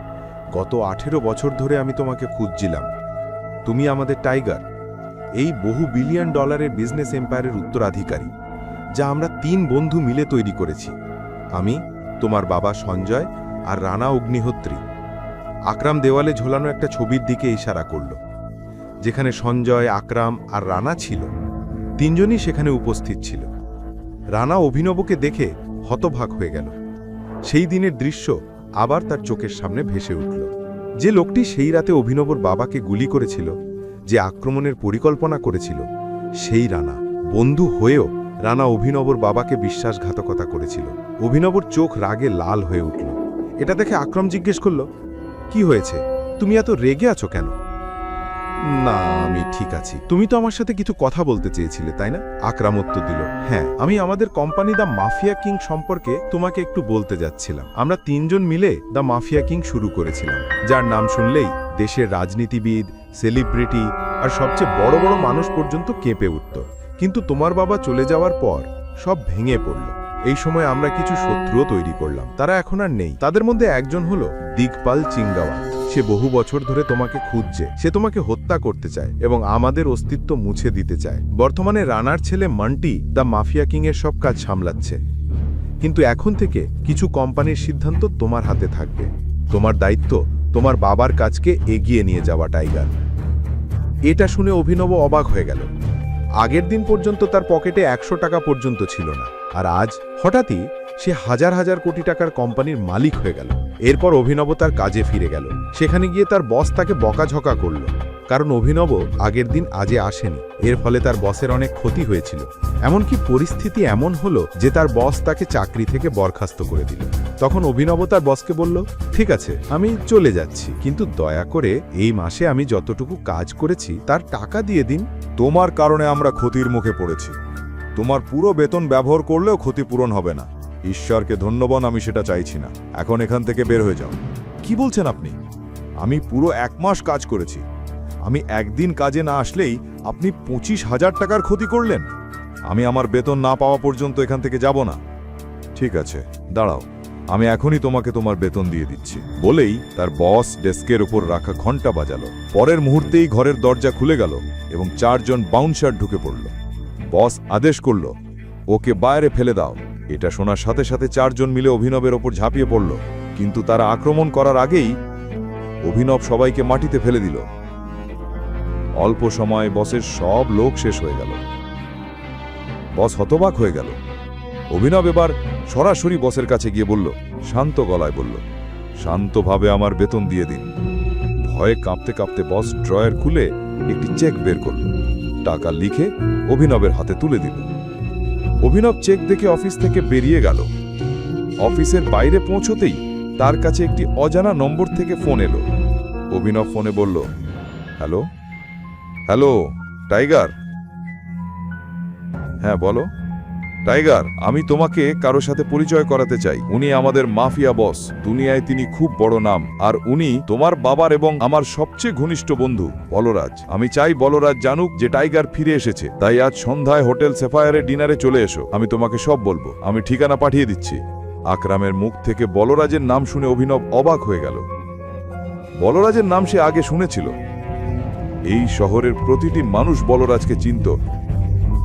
গত 18 বছর ধরে আমি তোমাকে খুঁজছিলাম। তুমি আমাদের টাইগার, এই বহু বিলিয়ন ডলারের বিজনেস এম্পায়ারের উত্তরাধিকারী, যা আমরা 3 বন্ধু মিলে তৈরি করেছি। আমি, তোমার বাবা সঞ্জয় আর রানা অগ্নিহোত্রী। আকরাম দেওয়ালে ঝোলানো একটা ছবির দিকে ইশারা করল, যেখানে সঞ্জয়, আকরাম আর রানা ছিল। 3 জনই সেখানে উপস্থিত ছিল। রানা অভিনবকে দেখে হতবাক হয়ে গেল। সেই দিনের দৃশ্য আবার তার চোখের সামনে ভেসে উঠল। যে লোকটি সেই রাতে অভিনবর বাবাকে গুলি করেছিল, যে আক্রমণের পরিকল্পনা করেছিল, সেই রানা। বন্ধু হয়েও রানা অভিনবর বাবাকে বিশ্বাসঘাতকতা করেছিল। অভিনবর চোখ রাগে লাল হয়ে উঠল। এটা দেখে আকরাম জিজ্ঞেস করল, কি হয়েছে? তুমি এত রেগে আছো কেন? না, আমি ঠিক আছি। তুমি তো আমার সাথে কিছু কথা বলতে চেয়েছিলে, তাই না? আকরাম উত্তর দিল, হ্যাঁ, আমি আমাদের কোম্পানি দ্য মাফিয়া কিং সম্পর্কে তোমাকে একটু বলতে যাচ্ছিলাম। আমরা 3 জন মিলে দ্য মাফিয়া কিং শুরু করেছিলাম, যার নাম শুনলেই দেশের রাজনীতিবিদ, সেলিব্রিটি আর সবচেয়ে বড় বড় মানুষ পর্যন্ত কেঁপে উঠত। কিন্তু তোমার বাবা চলে যাওয়ার পর সব ভেঙে পড়ল। এই সময় আমরা কিছু শত্রুও তৈরি করলাম। তারা এখন আর নেই। তাদের মধ্যে একজন হলো দিগপাল চিঙ্গাওয়া। সে বহু বছর ধরে তোমাকে খুঁজছে, সে তোমাকে হত্যা করতে চায় এবং আমাদের অস্তিত্ব মুছে দিতে চায়। বর্তমানে রানার ছেলে মান্টি দ্য মাফিয়া কিং এর সব কাজ সামলাচ্ছে, কিন্তু এখন থেকে কিছু কোম্পানির সিদ্ধান্ত তোমার হাতে থাকবে। তোমার দায়িত্ব তোমার বাবার কাজকে এগিয়ে নিয়ে যাওয়া, টাইগার। এটা শুনে অভিনব অবাক হয়ে গেল। আগের দিন পর্যন্ত তার পকেটে 100 টাকা পর্যন্ত ছিল না, আর আজ হঠাৎই সে হাজার হাজার কোটি টাকার কোম্পানির মালিক হয়ে গেল। এরপর অভিনব তার কাজে ফিরে গেল। সেখানে গিয়ে তার বস তাকে বকাঝকা করল, কারণ অভিনব আগের দিন আজে আসেনি। এর ফলে তার বসের অনেক ক্ষতি হয়েছিল। এমনকি পরিস্থিতি এমন হলো যে তার বস তাকে চাকরি থেকে বরখাস্ত করে দিল। তখন অভিনব তার বসকে বলল, ঠিক আছে, আমি চলে যাচ্ছি, কিন্তু দয়া করে এই মাসে আমি যতটুকু কাজ করেছি তার টাকা দিয়ে দিন। তোমার কারণে আমরা ক্ষতির মুখে পড়েছি। তোমার পুরো বেতন ব্যবহার করলেও ক্ষতিপূরণ হবে না। ঈশ্বরকে ধন্যবাদ, আমি সেটা চাইছি না। এখন এখান থেকে বের হয়ে যাও। কি বলছেন আপনি? আমি পুরো 1 মাস কাজ করেছি। আমি একদিন কাজে না আসলেই আপনি 25,000 টাকার ক্ষতি করলেন। আমি আমার বেতন না পাওয়া পর্যন্ত এখান থেকে যাব না। ঠিক আছে, দাঁড়াও, আমি এখনই তোমাকে তোমার বেতন দিয়ে দিচ্ছি। বলেই তার বস ডেস্কের উপর রাখা ঘন্টা বাজালো। পরের মুহূর্তেই ঘরের দরজা খুলে গেল এবং 4 জন বাউন্সার ঢুকে পড়ল। বস আদেশ করল, ওকে বাইরে ফেলে দাও। এটা শোনার সাথে সাথে 4 জন মিলে অভিনবের ওপর ঝাঁপিয়ে পড়ল, কিন্তু তারা আক্রমণ করার আগেই অভিনব সবাইকে মাটিতে ফেলে দিল। অল্প সময় বসের সব লোক শেষ হয়ে গেল। বস হতবাক হয়ে গেল। অভিনব এবার সরাসরি বসের কাছে গিয়ে বলল, শান্ত গলায় বলল, শান্তভাবে আমার বেতন দিয়ে দিন। ভয়ে কাঁপতে কাঁপতে বস ড্রয়ার খুলে একটি চেক বের করল। টাকা লিখে অভিনবের হাতে তুলে দিল। অভিনব চেক দেখে অফিস থেকে বেরিয়ে গেল। অফিসের বাইরে পৌঁছতেই তার কাছে একটি অজানা নম্বর থেকে ফোন এলো। অভিনব ফোনে বলল, হ্যালো হ্যালো টাইগার। হ্যাঁ বলো। টাইগার, আমি তোমাকে কারো সাথে পরিচয় করাতে চাই। উনি আমাদের মাফিয়া বস। দুনিয়ায় তিনি খুব বড় নাম, আর উনি তোমার বাবার এবং আমার সবচেয়ে ঘনিষ্ঠ বন্ধু বলরাজ। আমি চাই বলরাজ জানুক যে টাইগার ফিরে এসেছে। তাই আজ সন্ধ্যায় হোটেল সেফায়ারে ডিনারে চলে এসো। আমি তোমাকে সব বলবো। আমি ঠিকানা পাঠিয়ে দিচ্ছি। আকরামের মুখ থেকে বলরাজের নাম শুনে অভিনব অবাক হয়ে গেল। বলরাজের নাম সে আগে শুনেছিল। এই শহরের প্রতিটি মানুষ বলরাজকে চিনত,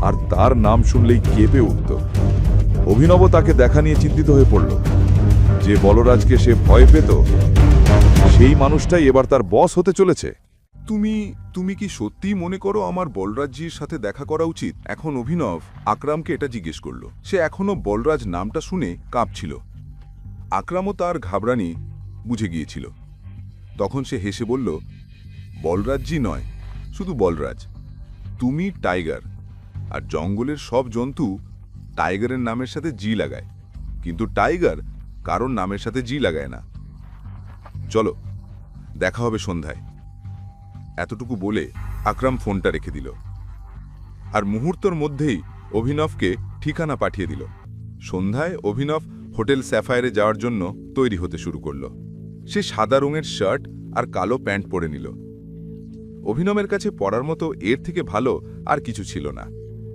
আর তার নাম শুনলেই কেঁপে উঠত। অভিনব তাকে দেখা নিয়ে চিন্তিত হয়ে পড়ল। যে বলরাজকে সে ভয় পেত, সেই মানুষটাই এবার তার বস হতে চলেছে। তুমি কি সত্যিই মনে করো আমার বলরাজজির সাথে দেখা করা উচিত? এখন অভিনব আকরামকে এটা জিজ্ঞেস করল। সে এখনো বলরাজ নামটা শুনে কাঁপছিল। আকরামও তার ঘাবড়ানি বুঝে গিয়েছিল। তখন সে হেসে বলল, বলরাজজি নয়, শুধু বলরাজ। তুমি টাইগার, আর জঙ্গলের সব জন্তু টাইগারের নামের সাথে জি লাগায়, কিন্তু টাইগার কারোর নামের সাথে জি লাগায় না। চলো, দেখা হবে সন্ধ্যায়। এতটুকু বলে আকরাম ফোনটা রেখে দিল, আর মুহূর্তের মধ্যেই অভিনবকে ঠিকানা পাঠিয়ে দিল। সন্ধ্যায় অভিনব হোটেল স্যাফায়ারে যাওয়ার জন্য তৈরি হতে শুরু করল। সে সাদা রঙের শার্ট আর কালো প্যান্ট পরে নিল। অভিনবের কাছে পড়ার মতো এর থেকে ভালো আর কিছু ছিল না।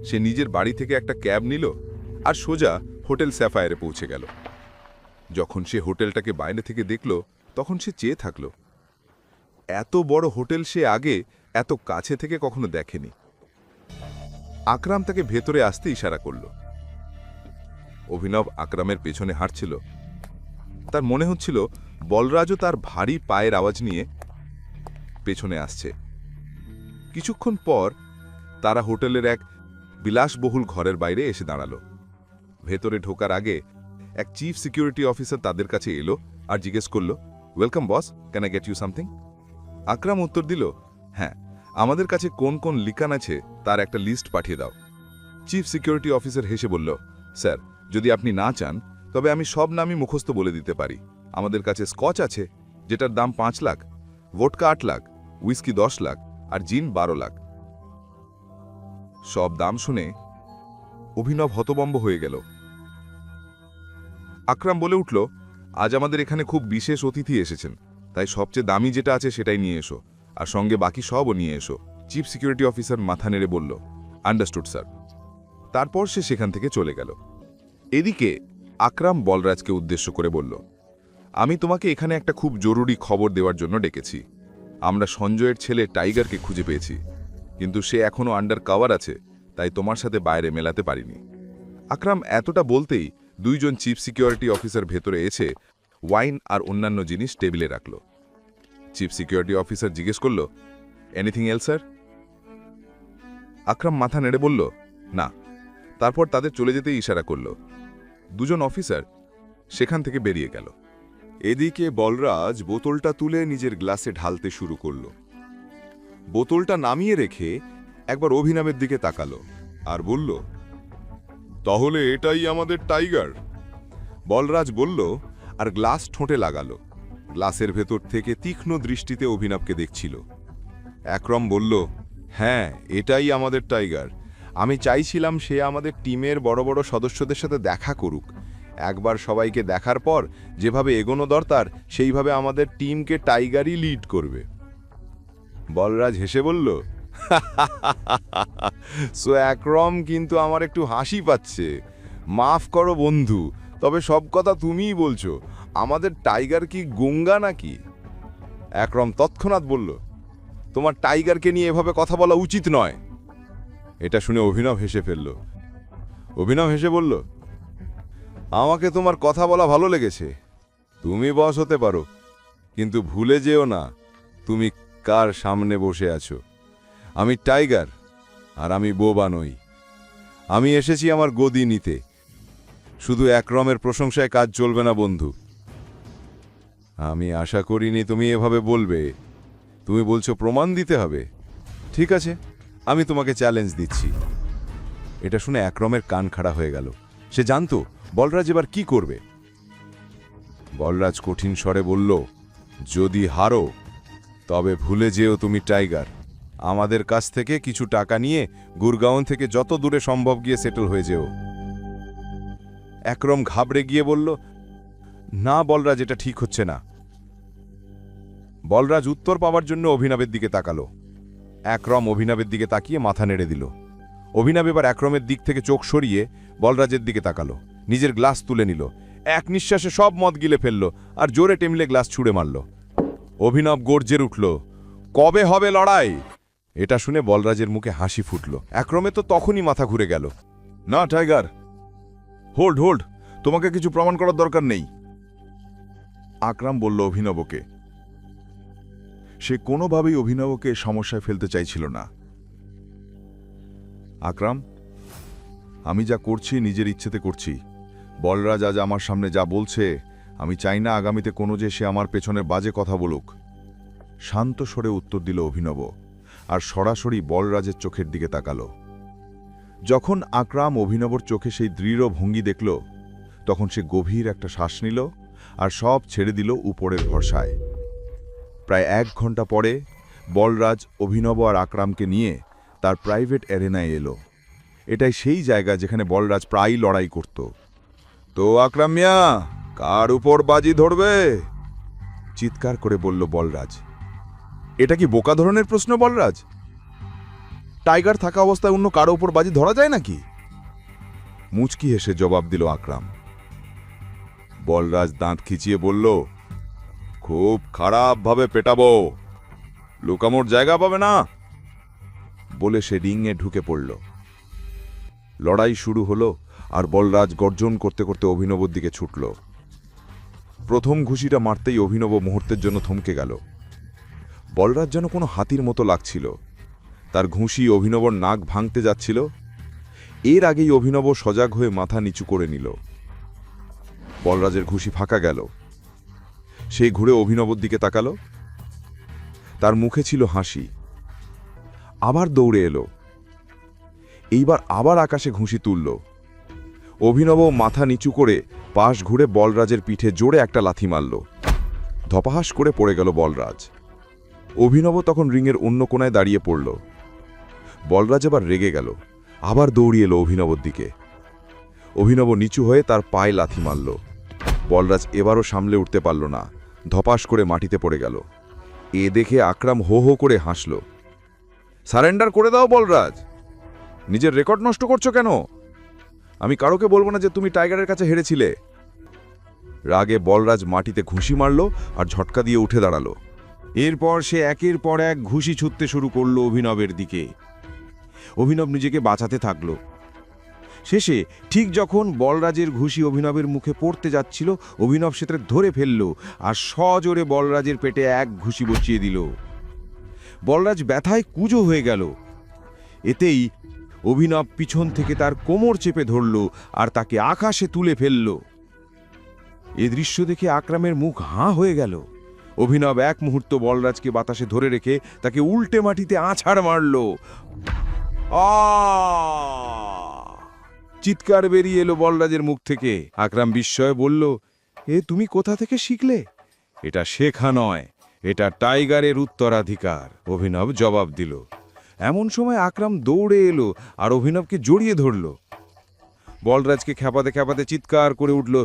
সে নিজের বাড়ি থেকে একটা ক্যাব নিল আর সোজা হোটেল স্যাফায়ারে পৌঁছে গেল। যখন সে হোটেলটাকে বাইরে থেকে দেখল, তখন সে চেয়ে থাকল। এত বড় হোটেল সে আগে এত কাছে থেকে কখনো দেখেনি। আকরাম তাকে ভেতরে আসতে ইশারা করল। অভিনব আকরামের পেছনে হাঁটছিল। তার মনে হচ্ছিল বলরাজও তার ভারী পায়ের আওয়াজ নিয়ে পেছনে আসছে। কিছুক্ষণ পর তারা হোটেলের এক বিলাসবহুল ঘরের বাইরে এসে দাঁড়ালো। ভেতরে ঢোকার আগে এক চিফ সিকিউরিটি অফিসার তাদের কাছে এলো আর জিজ্ঞেস করল, welcome boss, can I get you something? Akram উত্তর দিল, হ্যাঁ, আমাদের কাছে কোন কোন লিকান আছে তার একটা লিস্ট পাঠিয়ে দাও। চিফ সিকিউরিটি অফিসার হেসে বলল, স্যার, যদি আপনি না চান তবে আমি সব নামই মুখস্থ বলে দিতে পারি। আমাদের কাছে স্কচ আছে, যেটার দাম 5 লাখ, ভোটকা 8 লাখ, উইস্কি 10 লাখ, আর জিন 12 লাখ। সব দাম শুনে অভিনব হতবম্ব হয়ে গেল। আকরাম বলে উঠল, আজ আমাদের এখানে খুব বিশেষ অতিথি এসেছেন, তাই সবচেয়ে দামি যেটা আছে সেটাই নিয়ে এসো, আর সঙ্গে বাকি সবও নিয়ে এসো। চিফ সিকিউরিটি অফিসার মাথা নেড়ে বলল, আন্ডারস্টুড স্যার। তারপর সে সেখান থেকে চলে গেল। এদিকে আকরাম বলরাজকে উদ্দেশ্য করে বলল, আমি তোমাকে এখানে একটা খুব জরুরি খবর দেওয়ার জন্য ডেকেছি। আমরা সঞ্জয়ের ছেলে টাইগারকে খুঁজে পেয়েছি, কিন্তু সে এখনও আন্ডার কভার আছে, তাই তোমার সাথে বাইরে মেলাতে পারিনি। আকরাম এতটা বলতেই দুইজন চিফ সিকিউরিটি অফিসার ভেতরে এসে ওয়াইন আর অন্যান্য জিনিস টেবিলে রাখল। চিফ সিকিউরিটি অফিসার জিজ্ঞেস করল, এনিথিং এলস স্যার? আকরাম মাথা নেড়ে বলল, না। তারপর তাদের চলে যেতে ইশারা করল। দুজন অফিসার সেখান থেকে বেরিয়ে গেল। এদিকে বলরাজ বোতলটা তুলে নিজের গ্লাসে ঢালতে শুরু করল। বোতলটা নামিয়ে রেখে একবার অভিনবের দিকে তাকালো আর বলল, তাহলে এটাই আমাদের টাইগার? বলরাজ বলল আর গ্লাস ঠোঁটে লাগালো। গ্লাসের ভেতর থেকে তীক্ষ্ণ দৃষ্টিতে অভিনবকে দেখছিল। একরম বলল, হ্যাঁ, এটাই আমাদের টাইগার। আমি চাইছিলাম সে আমাদের টিমের বড় বড় সদস্যদের সাথে দেখা করুক। একবার সবাইকে দেখার পর যেভাবে এগোনো দরকার সেইভাবে আমাদের টিমকে টাইগারই লিড করবে। বলরাজ হেসে বলল, সো একরম, কিন্তু আমার একটু হাসি পাচ্ছে। মাফ করো বন্ধু, তবে সব কথা তুমিই বলছো। আমাদের টাইগার কি গঙ্গা নাকি? একরম তৎক্ষণাৎ বলল, তোমার টাইগারকে নিয়ে এভাবে কথা বলা উচিত নয়। এটা শুনে অভিনব হেসে ফেলল। অভিনব হেসে বলল, আমাকে তোমার কথা বলা ভালো লেগেছে। তুমি বস হতে পারো, কিন্তু ভুলে যেও না তুমি কার সামনে বসে আছো। আমি টাইগার, আর আমি বোবা নই। আমি এসেছি আমার গদি নিতে। শুধু একরমের প্রশংসায় কাজ চলবে না বন্ধু। আমি আশা করিনি তুমি এভাবে বলবে। তুমি বলছো প্রমাণ দিতে হবে। ঠিক আছে, আমি তোমাকে চ্যালেঞ্জ দিচ্ছি। এটা শুনে একরমের কান খাড়া হয়ে গেল। সে জানতো বলরাজ এবার কি করবে। বলরাজ কঠিন স্বরে বলল, যদি হারো তবে ভুলে যেও তুমি টাইগার। আমাদের কাছ থেকে কিছু টাকা নিয়ে গুরগাঁও থেকে যত দূরে সম্ভব গিয়ে সেটেল হয়ে যেও। একরম ঘাবড়ে গিয়ে বলল, না বলরাজ, এটা ঠিক হচ্ছে না। বলরাজ উত্তর পাওয়ার জন্য অভিনবের দিকে তাকালো। একরম অভিনবের দিকে তাকিয়ে মাথা নেড়ে দিল। অভিনব এবার একরমের দিক থেকে চোখ সরিয়ে বলরাজের দিকে তাকালো। নিজের গ্লাস তুলে নিল, এক নিঃশ্বাসে সব মদ গিলে ফেলল আর জোরে টেমলে গ্লাস ছুঁড়ে মারল। অভিনব গর্জে উঠল, কবে হবে লড়াই? এটা শুনে বলরাজের মুখে হাসি ফুটল। একরমে তো তখনই মাথা ঘুরে গেল। না টাইগার, হোল্ড হোল্ড, তোমাকে কিছু প্রমাণ করার দরকার নেই। আকরাম বলল অভিনবকে। সে কোনোভাবেই অভিনবকে সমস্যায় ফেলতে চাইছিল না। আকরাম, আমি যা করছি নিজের ইচ্ছেতে করছি। বলরাজ আজ আমার সামনে যা বলছে, আমি চাই না আগামীতে কোনো যে সে আমার পেছনে বাজে কথা বলুক। শান্ত স্বরে উত্তর দিল অভিনব আর সরাসরি বলরাজের চোখের দিকে তাকালো। যখন আকরাম অভিনবর চোখে সেই দৃঢ় ভঙ্গি দেখল, তখন সে গভীর একটা শ্বাস নিল আর সব ছেড়ে দিল উপরের ভরসায়। প্রায় 1 ঘন্টা পরে বলরাজ অভিনব আর আকরামকে নিয়ে তার প্রাইভেট অ্যারেনায় এলো। এটাই সেই জায়গা যেখানে বলরাজ প্রায়ই লড়াই করত। তো আকরাম মিয়া, কার উপর বাজি ধরবে? চিৎকার করে বলল বলরাজ। এটা কি বোকা ধরনের প্রশ্ন বলরাজ? টাইগার থাকা অবস্থায় অন্য কারো উপর বাজি ধরা যায় নাকি? মুচকি হেসে জবাব দিল আকরাম। বলরাজ দাঁত খিচিয়ে বলল, খুব খারাপভাবে পেটাবো, লুকামোর জায়গা পাবে না। বলে সে রিংয়ে ঢুকে পড়ল। লড়াই শুরু হলো আর বলরাজ গর্জন করতে করতে অভিনবর দিকে ছুটল। প্রথম ঘুষিটা মারতেই অভিনব মুহূর্তের জন্য থমকে গেল। বলরাজ যেন কোনো হাতির মতো লাগছিল। তার ঘুষি অভিনবর নাক ভাঙতে যাচ্ছিল। এর আগেই অভিনব সজাগ হয়ে মাথা নিচু করে নিল। বলরাজের ঘুষি ফাঁকা গেল। সেই ঘুরে অভিনবর দিকে তাকালো। তার মুখে ছিল হাসি। আবার দৌড়ে এলো। এইবার আবার আকাশে ঘুষি তুলল। অভিনব মাথা নিচু করে পাশ ঘুরে বলরাজের পিঠে জোরে একটা লাথি মারল। ধপাহাস করে পড়ে গেল বলরাজ। অভিনব তখন রিংয়ের অন্য কোণায় দাঁড়িয়ে পড়ল। বলরাজ এবার রেগে গেল, আবার দৌড়িয়ে এলো অভিনবর দিকে। অভিনব নিচু হয়ে তার পায়ে লাথি মারল। বলরাজ এবারও সামলে উঠতে পারল না, ধপাস করে মাটিতে পড়ে গেল। এ দেখে আকরাম হো হো করে হাসল। সারেন্ডার করে দাও বলরাজ, নিজের রেকর্ড নষ্ট করছো কেন? আমি কারোকে বলবো না যে তুমি টাইগারের কাছে হেরেছিলে। রাগে বলরাজ মাটিতে ঘুষি মারল আর ঝটকা দিয়ে উঠে দাঁড়ালো। এরপর সে একের পর এক ঘুষি ছুঁড়তে শুরু করলো অভিনবের দিকে। অভিনব নিজেকে বাঁচাতে থাকল। শেষে ঠিক যখন বলরাজের ঘুষি অভিনবের মুখে পড়তে যাচ্ছিল, অভিনব সেটা ধরে ফেলল আর সজোরে বলরাজের পেটে এক ঘুষি বসিয়ে দিল। বলরাজ ব্যথায় কুঁজো হয়ে গেল। এতেই অভিনব পিছন থেকে তার কোমর চেপে ধরল আর তাকে আকাশে তুলে ফেলল। এ দৃশ্য দেখে আকরামের মুখ হাঁ হয়ে গেল। অভিনব এক মুহূর্ত বলরাজকে বাতাসে ধরে রেখে তাকে উল্টে মাটিতে আছাড় মারল। চিৎকার বেরিয়ে এলো বলরাজের মুখ থেকে। আকরাম বিস্ময়ে বলল, এ তুমি কোথা থেকে শিখলে? এটা শেখা নয়, এটা টাইগারের উত্তরাধিকার, অভিনব জবাব দিল। এমন সময় আকরাম দৌড়ে এলো আর অভিনবকে জড়িয়ে ধরল। বলরাজকে খেপাতে খেপাতে চিৎকার করে উঠল,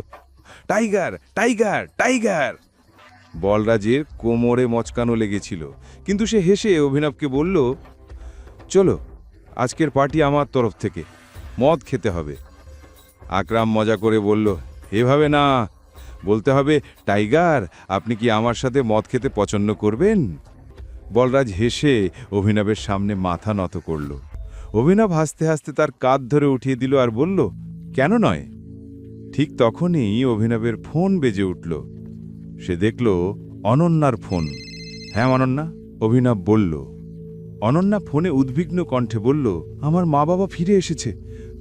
টাইগার টাইগার টাইগার। বলরাজের কোমরে মচকানো লেগেছিল, কিন্তু সে হেসে অভিনবকে বলল, চলো আজকের পার্টি আমার তরফ থেকে, মদ খেতে হবে। আকরাম মজা করে বলল, এভাবে না, বলতে হবে, টাইগার আপনি কি আমার সাথে মদ খেতে পছন্দ করবেন? বলরাজ হেসে অভিনবের সামনে মাথা নত করল। অভিনব হাসতে হাসতে তার কাঁধ ধরে উঠিয়ে দিল আর বলল, কেন নয়? ঠিক তখনই অভিনবের ফোন বেজে উঠল। সে দেখল অনন্যার ফোন। হ্যাঁ অনন্যা, অভিনব বলল। অনন্যা ফোনে উদ্বিগ্ন কণ্ঠে বলল, আমার মা বাবা ফিরে এসেছে,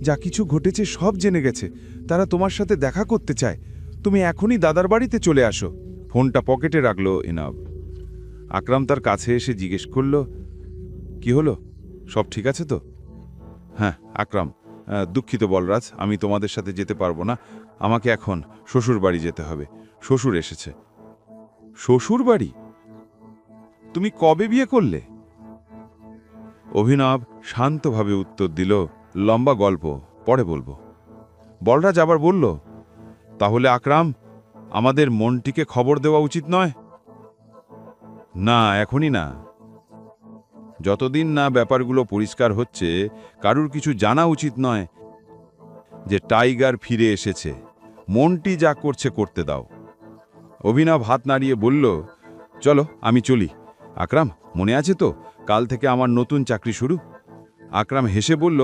যা কিছু ঘটেছে সব জেনে গেছে, তারা তোমার সাথে দেখা করতে চায়, তুমি এখনই দাদার বাড়িতে চলে আসো। ফোনটা পকেটে রাখল ইনাব। আকরাম তার কাছে এসে জিজ্ঞেস করল, কি হলো, সব ঠিক আছে তো? হ্যাঁ আকরাম, দুঃখিত বলরাজ, আমি তোমাদের সাথে যেতে পারবো না, আমাকে এখন শ্বশুর বাড়ি যেতে হবে, শ্বশুর এসেছে। শ্বশুর বাড়ি? তুমি কবে বিয়ে করলে? অভিনব শান্তভাবে উত্তর দিল, লম্বা গল্প, পরে বলবো। বলরাজ আবার বলল, তাহলে আকরাম আমাদের মনটিকে খবর দেওয়া উচিত নয়? না, এখনই না, যতদিন না ব্যাপারগুলো পরিষ্কার হচ্ছে কারুর কিছু জানা উচিত নয় যে টাইগার ফিরে এসেছে। মনটি যা করছে করতে দাও। অভিনব হাত নাড়িয়ে বলল, চলো আমি চলি। আকরাম, মনে আছে তো কাল থেকে আমার নতুন চাকরি শুরু? আকরাম হেসে বলল,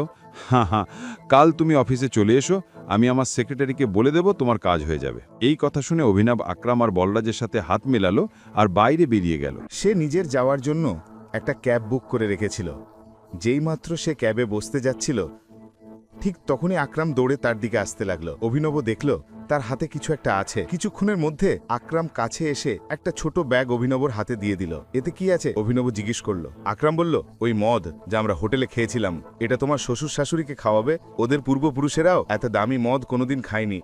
হ্যাঁ হ্যাঁ, কাল তুমি অফিসে চলে এসো, আমি আমার সেক্রেটারিকে বলে দেব, তোমার কাজ হয়ে যাবে। এই কথা শুনে অভিনব আকরাম আর বলরাজের সাথে হাত মেলালো আর বাইরে বেরিয়ে গেল। সে নিজের যাওয়ার জন্য একটা ক্যাব বুক করে রেখেছিল। যেইমাত্র সে ক্যাবে বসতে যাচ্ছিল, ঠিক তখনই আকরাম দৌড়ে তার দিকে আসতে লাগলো। অভিনব দেখল তার হাতে কিছু একটা আছে। কিছুক্ষণের মধ্যে আকরাম কাছে এসে একটা ছোট ব্যাগ অভিনবর হাতে দিয়ে দিল। এতে কি আছে? অভিনব জিজ্ঞেস করলো। আকরাম বলল, ওই মদ যা আমরা হোটেলে খেয়েছিলাম, এটা তোমার শ্বশুর শাশুড়িকে খাওয়াবে। ওদের পূর্বপুরুষেরাও এত দামি মদ কোনোদিন খায়নি।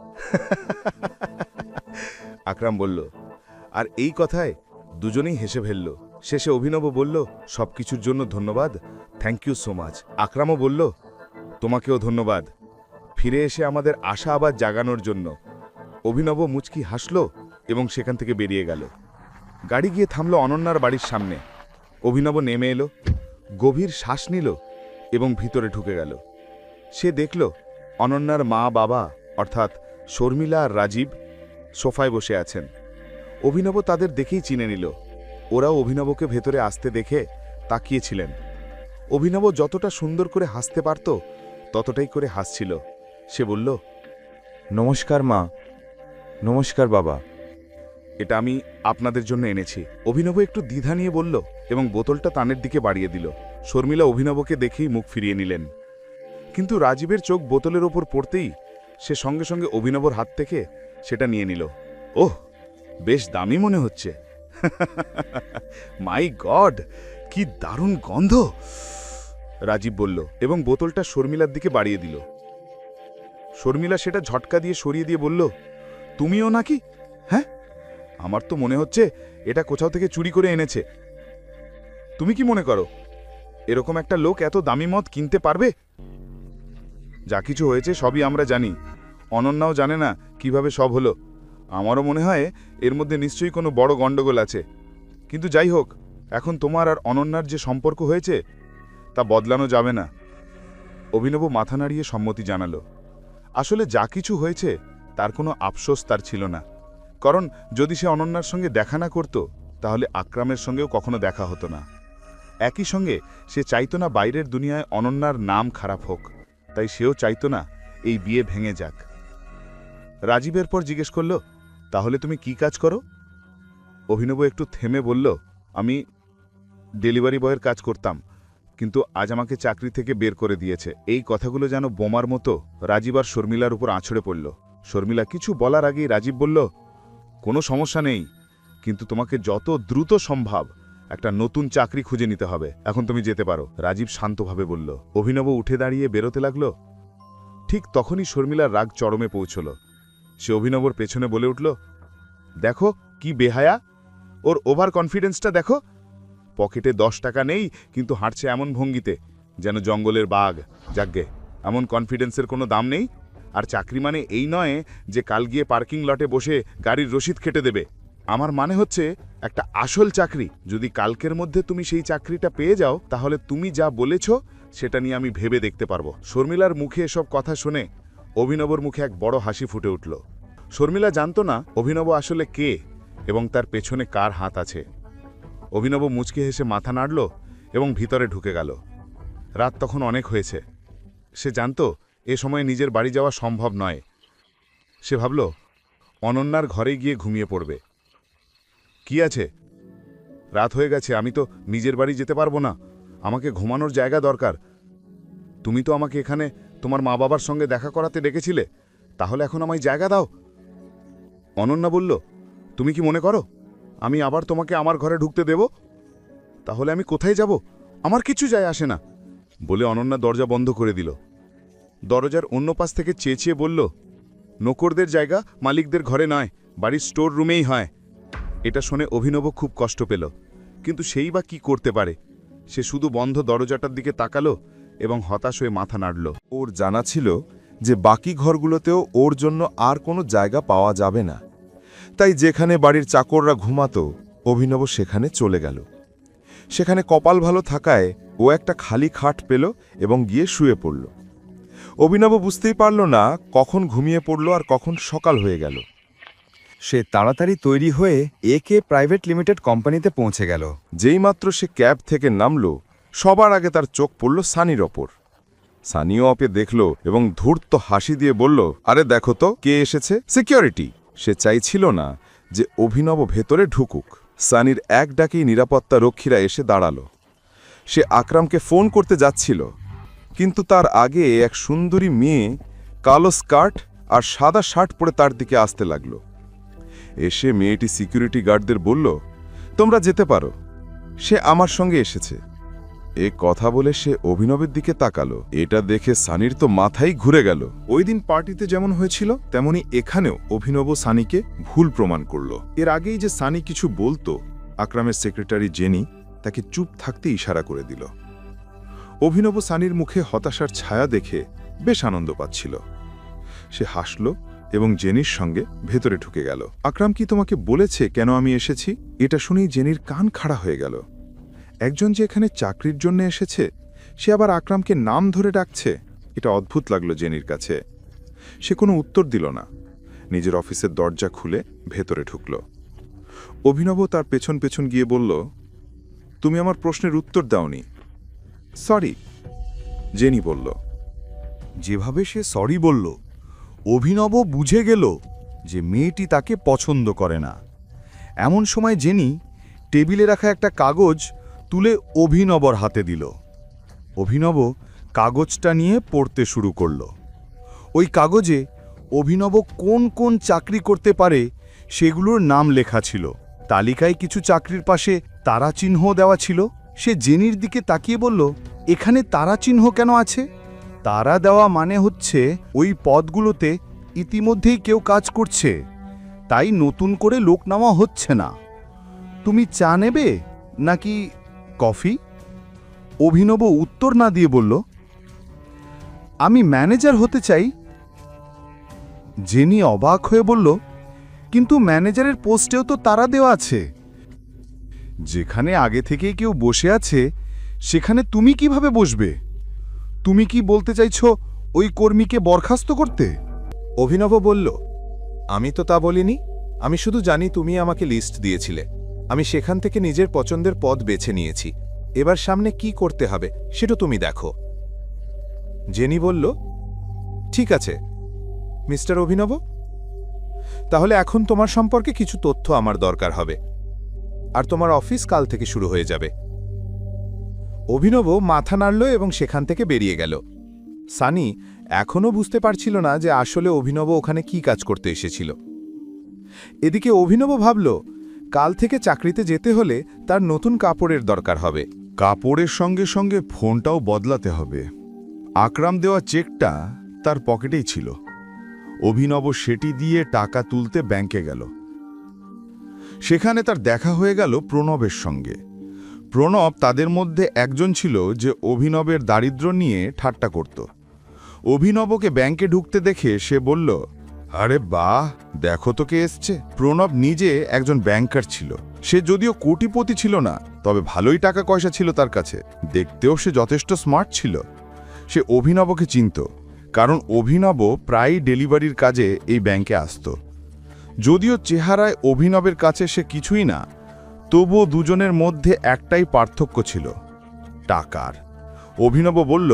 আকরাম বলল। আর এই কথায় দুজনেই হেসে ফেলল। শেষে অভিনব বলল, সবকিছুর জন্য ধন্যবাদ, থ্যাংক ইউ সো মাচ। আকরামও বলল, তোমাকেও ধন্যবাদ, ফিরে এসে আমাদের আশা আবার জাগানোর জন্য। অভিনব মুচকি হাসল এবং সেখান থেকে বেরিয়ে গেল। গাড়ি গিয়ে থামল অনন্যার বাড়ির সামনে। অভিনব নেমে এলো, গভীর শ্বাস নিল এবং ভিতরে ঢুকে গেল। সে দেখল অনন্যার মা বাবা অর্থাৎ শর্মিলা আর রাজীব সোফায় বসে আছেন। অভিনব তাদের দেখেই চিনে নিল। ওরাও অভিনবকে ভেতরে আসতে দেখে তাকিয়েছিলেন। অভিনব যতটা সুন্দর করে হাসতে পারত ততটাই করে হাসছিল। সে বলল, নমস্কার মা। নমস্কার বাবা। এটা আমি আপনাদের জন্য এনেছি। অভিনব একটু দ্বিধা নিয়ে বলল এবং বোতলটা তানের দিকে বাড়িয়ে দিল। শর্মিলা অভিনবকে দেখেই মুখ ফিরিয়ে নিলেন, কিন্তু রাজীবের চোখ বোতলের ওপর পড়তেই সে সঙ্গে সঙ্গে অভিনবর হাত থেকে সেটা নিয়ে নিল। ওহ, বেশ দামি মনে হচ্ছে। মাই গড, কি দারুণ গন্ধ, রাজীব বলল এবং বোতলটা শর্মিলার দিকে বাড়িয়ে দিল। শর্মিলা সেটা ঝটকা দিয়ে সরিয়ে দিয়ে বলল, তুমিও নাকি? হ্যাঁ, আমার তো মনে হচ্ছে এটা কোথাও থেকে চুরি করে এনেছে। তুমি কি মনে করো এরকম একটা লোক এত দামি মদ কিনতে পারবে? যা কিছু হয়েছে সবই আমরা জানি, অনন্যাও জানে না কিভাবে সব হলো। আমারও মনে হয় এর মধ্যে নিশ্চয়ই কোনো বড় গণ্ডগোল আছে। কিন্তু যাই হোক, এখন তোমার আর অনন্যার যে সম্পর্ক হয়েছে তা বদলানো যাবে না। অভিনব মাথা নাড়িয়ে সম্মতি জানালো। আসলে যা কিছু হয়েছে তার কোনো আফসোস তার ছিল না। কারণ যদি সে অনন্যার সঙ্গে দেখা না করত তাহলে আকরামের সঙ্গেও কখনো দেখা হতো না। একই সঙ্গে সে চাইতো না বাইরের দুনিয়ায় অনন্যার নাম খারাপ হোক, তাই সেও চাইতো না এই বিয়ে ভেঙে যাক। রাজীবের পর জিজ্ঞেস করল, তাহলে তুমি কি কাজ করো? অভিনব একটু থেমে বলল, আমি ডেলিভারি বয়ের কাজ করতাম, কিন্তু আজ আমাকে চাকরি থেকে বের করে দিয়েছে। এই কথাগুলো যেন বোমার মতো রাজীব আর শর্মিলার উপর আছড়ে পড়ল। শর্মিলা কিছু বলার আগেই রাজীব বলল, কোনো সমস্যা নেই, কিন্তু তোমাকে যত দ্রুত সম্ভব একটা নতুন চাকরি খুঁজে নিতে হবে। এখন তুমি যেতে পারো। রাজীব শান্তভাবে বলল। অভিনব উঠে দাঁড়িয়ে বেরোতে লাগল। ঠিক তখনই শর্মিলার রাগ চরমে পৌঁছল। সে অভিনবর পেছনে বলে উঠল, দেখো কি বেহায়া, ওর ওভার কনফিডেন্সটা দেখো। পকেটে 10 টাকা নেই, কিন্তু হাঁটছে এমন ভঙ্গিতে যেন জঙ্গলের বাঘ। যাগ্গে, এমন কনফিডেন্সের কোনো দাম নেই। আর চাকরি মানে এই নয় যে কাল গিয়ে পার্কিং লটে বসে গাড়ির রসিদ কেটে দেবে। আমার মানে হচ্ছে একটা আসল চাকরি। যদি কালকের মধ্যে তুমি সেই চাকরিটা পেয়ে যাও, তাহলে তুমি যা বলেছ সেটা নিয়ে আমি ভেবে দেখতে পারবো। শর্মিলার মুখে এসব কথা শুনে অভিনবর মুখে এক বড় হাসি ফুটে উঠল। শর্মিলা জানত না অভিনব আসলে কে এবং তার পেছনে কার হাত আছে। অভিনব মুচকে হেসে মাথা নাড়ল এবং ভিতরে ঢুকে গেল। রাত তখন অনেক হয়েছে। সে জানত এ সময়ে নিজের বাড়ি যাওয়া সম্ভব নয়। সে ভাবল অনন্যার ঘরে গিয়ে ঘুমিয়ে পড়বে। কি আছে, রাত হয়ে গেছে, আমি তো নিজের বাড়ি যেতে পারবো না, আমাকে ঘুমানোর জায়গা দরকার। তুমি তো আমাকে এখানে তোমার মা বাবার সঙ্গে দেখা করাতে ডেকেছিলে, তাহলে এখন আমায় জায়গা দাও। অনন্যা বলল, তুমি কি মনে করো আমি আবার তোমাকে আমার ঘরে ঢুকতে দেব? তাহলে আমি কোথায় যাব? আমার কিছু যায় আসে না, বলে অনন্যা দরজা বন্ধ করে দিল। দরজার অন্য পাশ থেকে চেঁচিয়ে বলল, নকরদের জায়গা মালিকদের ঘরে নয়, বাড়ির স্টোর রুমেই হয়। এটা শুনে অভিনব খুব কষ্ট পেল, কিন্তু সেই বা কি করতে পারে। সে শুধু বন্ধ দরজাটার দিকে তাকালো এবং হতাশ হয়ে মাথা নাড়ল। ওর জানা ছিল যে বাকি ঘরগুলোতেও ওর জন্য আর কোনো জায়গা পাওয়া যাবে না, তাই যেখানে বাড়ির চাকররা ঘুমাতো অভিনব সেখানে চলে গেল। সেখানে কপাল ভালো থাকায় ও একটা খালি খাট পেল এবং গিয়ে শুয়ে পড়ল। অভিনব বুঝতেই পারল না কখন ঘুমিয়ে পড়ল আর কখন সকাল হয়ে গেল। সে তাড়াতাড়ি তৈরি হয়ে একে প্রাইভেট লিমিটেড কোম্পানিতে পৌঁছে গেল। যেইমাত্র সে ক্যাব থেকে নামল, সবার আগে তার চোখ পড়ল সানির ওপর। সানিও ওকে দেখল এবং ধূর্ত হাসি দিয়ে বলল, আরে দেখো তো কে এসেছে। সিকিউরিটি। সে চাইছিল না যে অভিনব ভেতরে ঢুকুক। সানির এক ডাকেই নিরাপত্তা রক্ষীরা এসে দাঁড়ালো। সে আকরামকে ফোন করতে যাচ্ছিল, কিন্তু তার আগে এক সুন্দরী মেয়ে কালো স্কার্ট আর সাদা শার্ট পরে তার দিকে আসতে লাগল। এসে মেয়েটি সিকিউরিটি গার্ডদের বলল, তোমরা যেতে পারো, সে আমার সঙ্গে এসেছে। এ কথা বলে সে অভিনবের দিকে তাকালো। এটা দেখে সানির তো মাথাই ঘুরে গেল। ওই দিন পার্টিতে যেমন হয়েছিল তেমনি এখানেও অভিনব সানিকে ভুল প্রমাণ করল। এর আগেই যে সানি কিছু বলতো, আকরামের সেক্রেটারি জেনি তাকে চুপ থাকতে ইশারা করে দিল। অভিনব সানির মুখে হতাশার ছায়া দেখে বেশ আনন্দ পাচ্ছিল। সে হাসল এবং জেনির সঙ্গে ভেতরে ঢুকে গেল। আকরাম কি তোমাকে বলেছে কেন আমি এসেছি? এটা শুনেই জেনির কান খাড়া হয়ে গেল। একজন যে এখানে চাকরির জন্য এসেছে, সে আবার আকরামকে নাম ধরে ডাকছে। এটা অদ্ভুত লাগলো জেনির কাছে। সে কোনো উত্তর দিল না, নিজের অফিসের দরজা খুলে ভেতরে ঢুকল। অভিনব তার পেছন পেছন গিয়ে বলল, তুমি আমার প্রশ্নের উত্তর দাওনি। সরি, জেনি বলল। যেভাবে সে সরি বলল, অভিনব বুঝে গেল যে মেয়েটি তাকে পছন্দ করে না। এমন সময় জেনি টেবিলে রাখা একটা কাগজ তুলে অভিনবর হাতে দিল। অভিনব কাগজটা নিয়ে পড়তে শুরু করল। ওই কাগজে অভিনব কোন কোন চাকরি করতে পারে সেগুলোর নাম লেখা ছিল। তালিকায় কিছু চাকরির পাশে তারা চিহ্ন দেওয়া ছিল। সে জেনির দিকে তাকিয়ে বলল, এখানে তারা চিহ্ন কেন আছে? তারা দেওয়া মানে হচ্ছে ওই পদগুলোতে ইতিমধ্যেই কেউ কাজ করছে, তাই নতুন করে লোক নেওয়া হচ্ছে না। তুমি চা নেবে নাকি কফি? অভিনব উত্তর না দিয়ে বলল, আমি ম্যানেজার হতে চাই। জেনি অবাক হয়ে বলল, কিন্তু ম্যানেজারের পোস্টেও তো তারা দেওয়া আছে। যেখানে আগে থেকেই কেউ বসে আছে সেখানে তুমি কিভাবে বসবে? তুমি কি বলতে চাইছো ওই কর্মীকে বরখাস্ত করতে? অভিনব বলল, আমি তো তা বলিনি। আমি শুধু জানি তুমি আমাকে লিস্ট দিয়েছিলে, আমি সেখান থেকে নিজের পছন্দের পদ বেছে নিয়েছি। এবার সামনে কি করতে হবে সেটা তুমি দেখো। জেনি বলল, ঠিক আছে মিস্টার অভিনব, তাহলে এখন তোমার সম্পর্কে কিছু তথ্য আমার দরকার হবে, আর তোমার অফিস কাল থেকে শুরু হয়ে যাবে। অভিনব মাথা নাড়ল এবং সেখান থেকে বেরিয়ে গেল। সানি এখনও বুঝতে পারছিল না যে আসলে অভিনব ওখানে কি কাজ করতে এসেছিল। এদিকে অভিনব ভাবল, কাল থেকে চাকরিতে যেতে হলে তার নতুন কাপড়ের দরকার হবে। কাপড়ের সঙ্গে সঙ্গে ফোনটাও বদলাতে হবে। আকরাম দেওয়া চেকটা তার পকেটেই ছিল। অভিনব সেটি দিয়ে টাকা তুলতে ব্যাংকে গেল। সেখানে তার দেখা হয়ে গেল প্রণবের সঙ্গে। প্রণব তাদের মধ্যে একজন ছিল যে অভিনবের দারিদ্র্য নিয়ে ঠাট্টা করত। অভিনবকে ব্যাংকে ঢুকতে দেখে সে বলল, আরে বাহ, দেখো তো কে এসছে। প্রণব নিজে একজন ব্যাংকার ছিল। সে যদিও কোটিপতি ছিল না, তবে ভালোই টাকা পয়সা ছিল তার কাছে। দেখতেও সে যথেষ্ট স্মার্ট ছিল। সে অভিনবকে চিনত, কারণ অভিনব প্রায়ই ডেলিভারির কাজে এই ব্যাংকে আসত। যদিও চেহারায় অভিনবের কাছে সে কিছুই না, তবুও দুজনের মধ্যে একটাই পার্থক্য ছিল, টাকার। অভিনব বলল,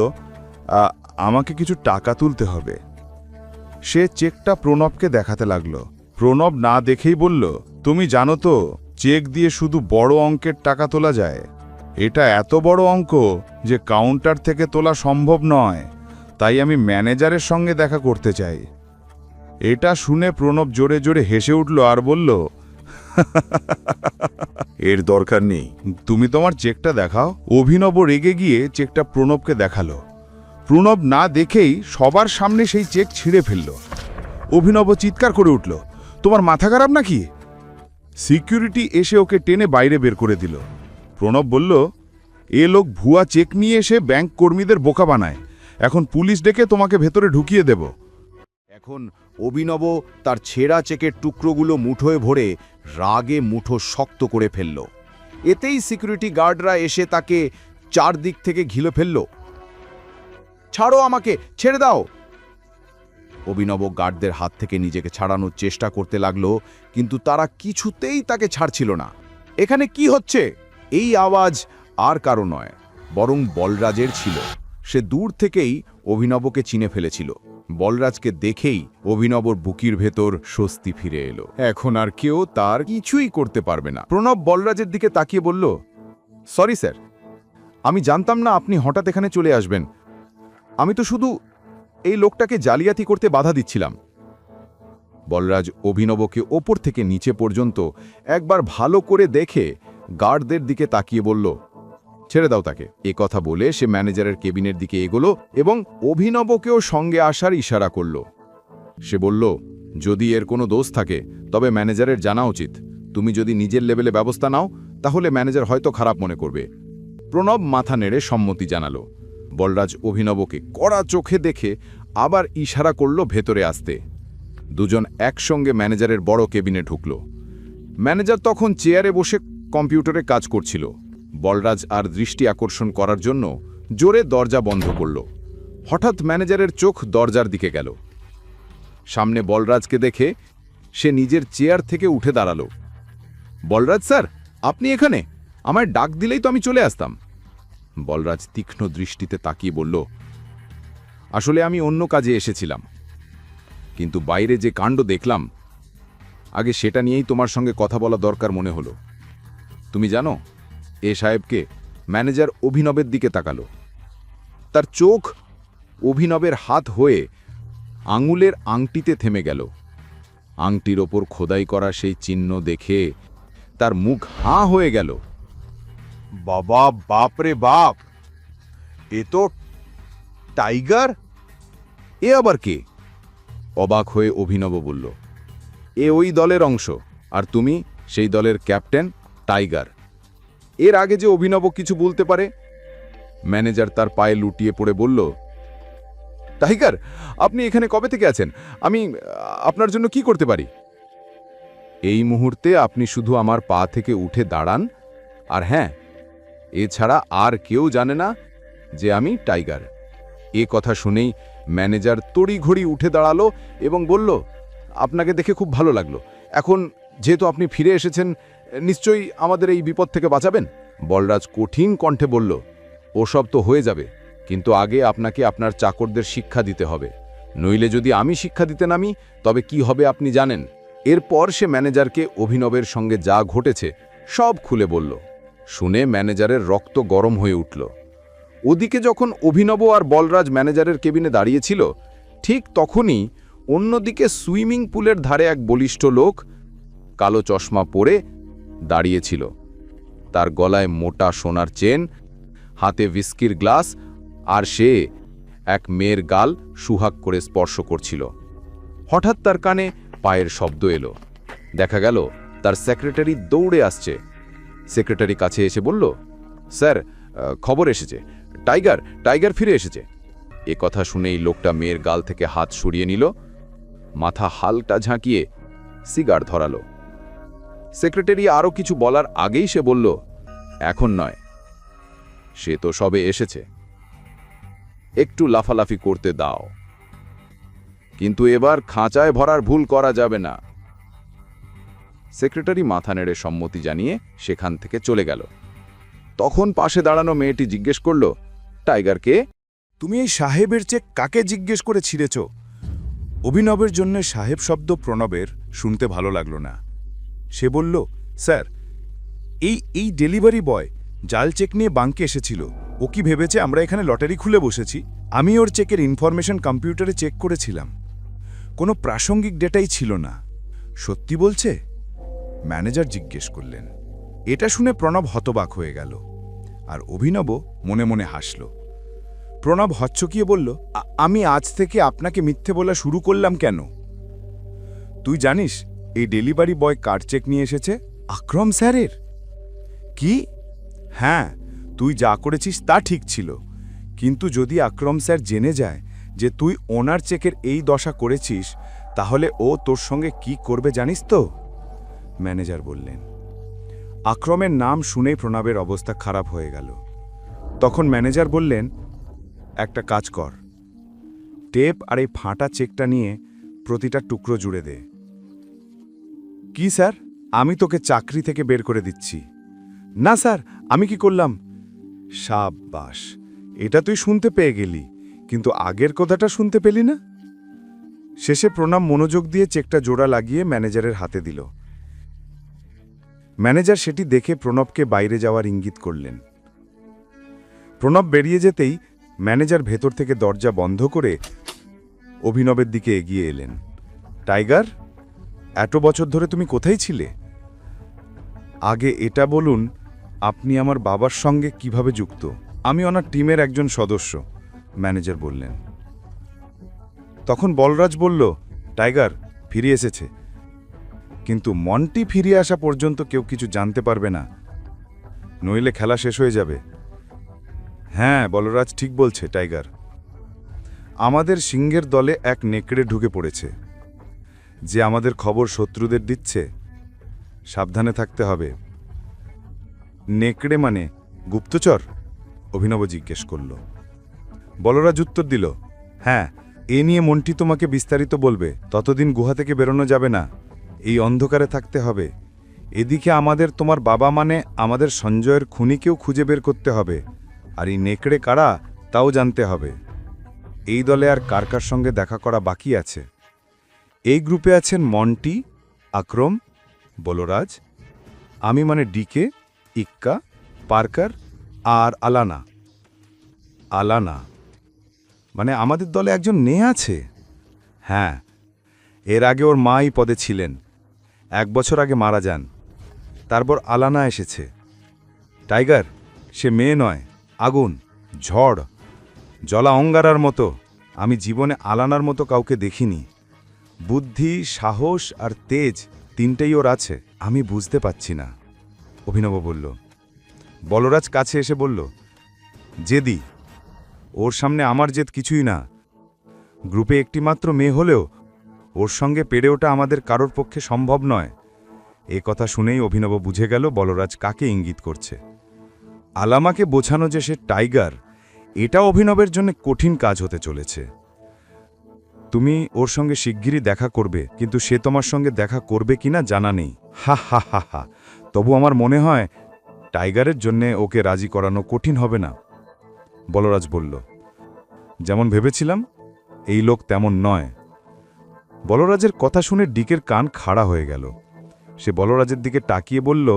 আমাকে কিছু টাকা তুলতে হবে। সে চেকটা প্রণবকে দেখাতে লাগলো। প্রণব না দেখেই বলল, তুমি জানো তো চেক দিয়ে শুধু বড় অঙ্কের টাকা তোলা যায়। এটা এত বড় অঙ্ক যে কাউন্টার থেকে তোলা সম্ভব নয়, তাই আমি ম্যানেজারের সঙ্গে দেখা করতে চাই। এটা শুনে প্রণব জোরে জোরে হেসে উঠল আর বলল, এর দরকার নেই, তুমি তোমার চেকটা দেখাও। অভিনব রেগে গিয়ে চেকটা প্রণবকে দেখালো। প্রণব না দেখেই সবার সামনে সেই চেক ছিঁড়ে ফেলল। অভিনব চিৎকার করে উঠল, তোমার মাথা খারাপ নাকি? সিকিউরিটি এসে ওকে টেনে বাইরে বের করে দিল। প্রণব বলল, এ লোক ভুয়া চেক নিয়ে এসে ব্যাংক কর্মীদের বোকা বানায়। এখন পুলিশ ডেকে তোমাকে ভেতরে ঢুকিয়ে দেব। এখন অভিনব তার ছেঁড়া চেকের টুকরোগুলো মুঠোয় ভরে রাগে মুঠো শক্ত করে ফেলল। এতেই সিকিউরিটি গার্ডরা এসে তাকে চারদিক থেকে ঘিরে ফেলল। ছাড়ো আমাকে, ছেড়ে দাও। অভিনব গার্ডদের হাত থেকে নিজেকে ছাড়ানোর চেষ্টা করতে লাগলো, কিন্তু তারা কিছুতেই তাকে ছাড়ছিল না। এখানে কি হচ্ছে? এই আওয়াজ আর কারো নয়, বরং বলরাজের ছিল। সে দূর থেকেই অভিনবকে চিনে ফেলেছিল। বলরাজকে দেখেই অভিনবর বুকির ভেতর স্বস্তি ফিরে এলো। এখন আর কেউ তার কিছুই করতে পারবে না। প্রণব বলরাজের দিকে তাকিয়ে বলল, সরি স্যার, আমি জানতাম না আপনি হঠাৎ এখানে চলে আসবেন। আমি তো শুধু এই লোকটাকে জালিয়াতি করতে বাধা দিচ্ছিলাম। বলরাজ অভিনবকে ওপর থেকে নিচে পর্যন্ত একবার ভালো করে দেখে গার্ডদের দিকে তাকিয়ে বলল, ছেড়ে দাও তাকে। এ কথা বলে সে ম্যানেজারের কেবিনের দিকে এগোলো এবং অভিনবকেও সঙ্গে আসার ইশারা করল। সে বলল, যদি এর কোনো দোষ থাকে তবে ম্যানেজারের জানা উচিত। তুমি যদি নিজের লেভেলে ব্যবস্থা নাও তাহলে ম্যানেজার হয়তো খারাপ মনে করবে। প্রণব মাথা নেড়ে সম্মতি জানালো। বলরাজ অভিনবকে কড়া চোখে দেখে আবার ইশারা করল ভেতরে আসতে। দুজন একসঙ্গে ম্যানেজারের বড় কেবিনে ঢুকল। ম্যানেজার তখন চেয়ারে বসে কম্পিউটারে কাজ করছিল। বলরাজ আর দৃষ্টি আকর্ষণ করার জন্য জোরে দরজা বন্ধ করল। হঠাৎ ম্যানেজারের চোখ দরজার দিকে গেল। সামনে বলরাজকে দেখে সে নিজের চেয়ার থেকে উঠে দাঁড়ালো। বলরাজ স্যার, আপনি এখানে? আমায় ডাক দিলেই তো আমি চলে আসতাম। বলরাজ তীক্ষ্ণ দৃষ্টিতে তাকিয়ে বলল, আসলে আমি অন্য কাজে এসেছিলাম, কিন্তু বাইরে যে কাণ্ড দেখলাম, আগে সেটা নিয়েই তোমার সঙ্গে কথা বলা দরকার মনে হলো। তুমি জানো, এ সাহেবকে? ম্যানেজার অভিনবের দিকে তাকালো। তার চোখ অভিনবের হাত হয়ে আঙুলের আংটিতে থেমে গেল। আংটির ওপর খোদাই করা সেই চিহ্ন দেখে তার মুখ হাঁ হয়ে গেল। বাবা, বাপ রে বাপ, এ তো টাইগার। এ আবার কে? অবাক হয়ে অভিনব বলল, এ ওই দলের অংশ, আর তুমি সেই দলের ক্যাপ্টেন টাইগার। এর আগে যে অভিনব কিছু বলতে পারে। ম্যানেজার তার পায়ে লুটিয়ে পড়ে বলল, টাইগার, আপনি এখানে কবে থেকে আছেন? আমি আপনার জন্য কি করতে পারি? এই মুহূর্তে আপনি শুধু আমার পা থেকে উঠে দাঁড়ান, আর হ্যাঁ, এছাড়া আর কেউ জানে না যে আমি টাইগার। এ কথা শুনেই ম্যানেজার তড়িঘড়ি উঠে দাঁড়ালো এবং বলল, আপনাকে দেখে খুব ভালো লাগলো। এখন যেহেতু আপনি ফিরে এসেছেন, নিশ্চয়ই আমাদের এই বিপদ থেকে বাঁচাবেন। বলরাজ কঠিন কণ্ঠে বলল, ওসব তো হয়ে যাবে, কিন্তু আগে আপনাকে আপনার চাকরদের শিক্ষা দিতে হবে, নইলে যদি আমি শিক্ষা দিতে নামি তবে কি হবে আপনি জানেন। এরপর সে ম্যানেজারকে অভিনবের সঙ্গে যা ঘটেছে সব খুলে বলল। শুনে ম্যানেজারের রক্ত গরম হয়ে উঠল। ওদিকে যখন অভিনব আর বলরাজ ম্যানেজারের কেবিনে দাঁড়িয়েছিল, ঠিক তখনই অন্যদিকে সুইমিং পুলের ধারে এক বলিষ্ঠ লোক কালো চশমা পরে দাঁড়িয়েছিল। তার গলায় মোটা সোনার চেন, হাতে হুইস্কির গ্লাস, আর সে এক মেয়ের গাল সুহাগ করে স্পর্শ করছিল। হঠাৎ তার কানে পায়ের শব্দ এলো। দেখা গেল তার সেক্রেটারি দৌড়ে আসছে। সেক্রেটারি কাছে এসে বলল, স্যার, খবর এসেছে, টাইগার ফিরে এসেছে। এ কথা শুনেই লোকটা মেয়ের গাল থেকে হাত সরিয়ে নিল, মাথা হালকা ঝাঁকিয়ে সিগার ধরালো। সেক্রেটারি আরও কিছু বলার আগেই সে বলল, এখন নয়, সে তো সবে এসেছে, একটু লাফালাফি করতে দাও, কিন্তু এবার খাঁচায় ভরার ভুল করা যাবে না। সেক্রেটারি মাথা নেড়ে সম্মতি জানিয়ে সেখান থেকে চলে গেল। তখন পাশে দাঁড়ানো মেয়েটি জিজ্ঞেস করল, টাইগারকে? তুমি এই সাহেবের চেক কাকে জিজ্ঞেস করে ছিঁড়েছ? অভিনবের জন্য সাহেব শব্দ প্রণবের শুনতে ভালো লাগলো না। সে বলল, স্যার, এই ডেলিভারি বয় জাল চেক নিয়ে বাঙ্কে এসেছিল। ও কি ভেবেছে আমরা এখানে লটারি খুলে বসেছি? আমি ওর চেকের ইনফরমেশন কম্পিউটারে চেক করেছিলাম, কোনো প্রাসঙ্গিক ডেটাই ছিল না। সত্যি বলছে? ম্যানেজার জিজ্ঞেস করলেন। এটা শুনে প্রণব হতবাক হয়ে গেল, আর অভিনব মনে মনে হাসল। প্রণব হচ্চকিয়ে বলল, আমি আজ থেকে আপনাকে মিথ্যে বলা শুরু করলাম কেন? তুই জানিস এই ডেলিভারি বয় কার চেক নিয়ে এসেছে? আকরম স্যারের। কি? হ্যাঁ, তুই যা করেছিস তা ঠিক ছিল, কিন্তু যদি আকরম স্যার জেনে যায় যে তুই ওনার চেকের এই দশা করেছিস, তাহলে ও তোর সঙ্গে কি করবে জানিস তো? ম্যানেজার বললেন। আকরমের নাম শুনেই প্রণবের অবস্থা খারাপ হয়ে গেল। তখন ম্যানেজার বললেন, একটা কাজ কর, টেপ আর এই ফাঁটা চেকটা নিয়ে প্রতিটা টুকরো জুড়ে দে। কি স্যার, আমি তোকে চাকরি থেকে বের করে দিচ্ছি। না স্যার, আমি কি করলাম? সাব্বাস, এটা তুই শুনতে পেয়ে গেলি, কিন্তু আগের কথাটা শুনতে পেলি না। শেষে প্রণব মনোযোগ দিয়ে চেকটা জোড়া লাগিয়ে ম্যানেজারের হাতে দিল। ম্যানেজার সেটি দেখে প্রণবকে বাইরে যাওয়ার ইঙ্গিত করলেন। প্রণব বেরিয়ে যেতেই ম্যানেজার ভেতর থেকে দরজা বন্ধ করে অভিনবের দিকে এগিয়ে এলেন। টাইগার, এত বছর ধরে তুমি কোথায় ছিলে? আগে এটা বলুন, আপনি আমার বাবার সঙ্গে কিভাবে যুক্ত? আমি ওনার টিমের একজন সদস্য, ম্যানেজার বললেন। তখন বলরাজ বলল, টাইগার ফিরে এসেছে, কিন্তু মন্টি ফিরে আসা পর্যন্ত কেউ কিছু জানতে পারবে না, নইলে খেলা শেষ হয়ে যাবে। হ্যাঁ, বলরাজ ঠিক বলছে টাইগার। আমাদের সিংহের দলে এক নেকড়ে ঢুকে পড়েছে, যে আমাদের খবর শত্রুদের দিচ্ছে। সাবধানে থাকতে হবে। নেকড়ে মানে গুপ্তচর? অভিনব জিজ্ঞেস করল। বলরাজ উত্তর দিল, হ্যাঁ, এ নিয়ে মন্টি তোমাকে বিস্তারিত বলবে। ততদিন গুহা থেকে বেরোনো যাবে না, এই অন্ধকারে থাকতে হবে। এদিকে আমাদের তোমার বাবা মানে আমাদের সঞ্জয়ের খুনিকেও খুঁজে বের করতে হবে, আর এই নেকড়ে কারা তাও জানতে হবে। এই দলে আর কার কার সঙ্গে দেখা করা বাকি আছে? এই গ্রুপে আছেন মন্টি, আকরম, বলরাজ, আমি মানে ডিকে, ইক্কা, পার্কার আর আলানা। আলানা মানে আমাদের দলে একজন মেয়ে আছে? হ্যাঁ, এর আগে ওর মা এই পদে ছিলেন, 1 বছর আগে মারা যান। তারপর আলানা এসেছে। টাইগার, সে মেয়ে নয়, আগুন, ঝড়, জলা অঙ্গারার মতো। আমি জীবনে আলানার মতো কাউকে দেখিনি। বুদ্ধি, সাহস আর তেজ তিনটেই ওর আছে। আমি বুঝতে পারছি না, অভিনব বলল। বলরাজ কাছে এসে বলল, জেদি, ওর সামনে আমার জেদ কিছুই না। গ্রুপে একটি মাত্র মেয়ে হলেও ওর সঙ্গে পেরে ওঠা আমাদের কারোর পক্ষে সম্ভব নয়। এ কথা শুনেই অভিনব বুঝে গেল বলরাজ কাকে ইঙ্গিত করছে। আলামাকে বোঝানো যে সে টাইগার, এটা অভিনবের জন্য কঠিন কাজ হতে চলেছে। তুমি ওর সঙ্গে শিগগিরই দেখা করবে, কিন্তু সে তোমার সঙ্গে দেখা করবে কিনা জানা নেই। হা হা হা হা। তবু আমার মনে হয় টাইগারের জন্যে ওকে রাজি করানো কঠিন হবে না। বলরাজ বলল, যেমন ভেবেছিলাম এই লোক তেমন নয়। বলরাজের কথা শুনে ডিকের কান খাড়া হয়ে গেল। সে বলরাজের দিকে তাকিয়ে বলল,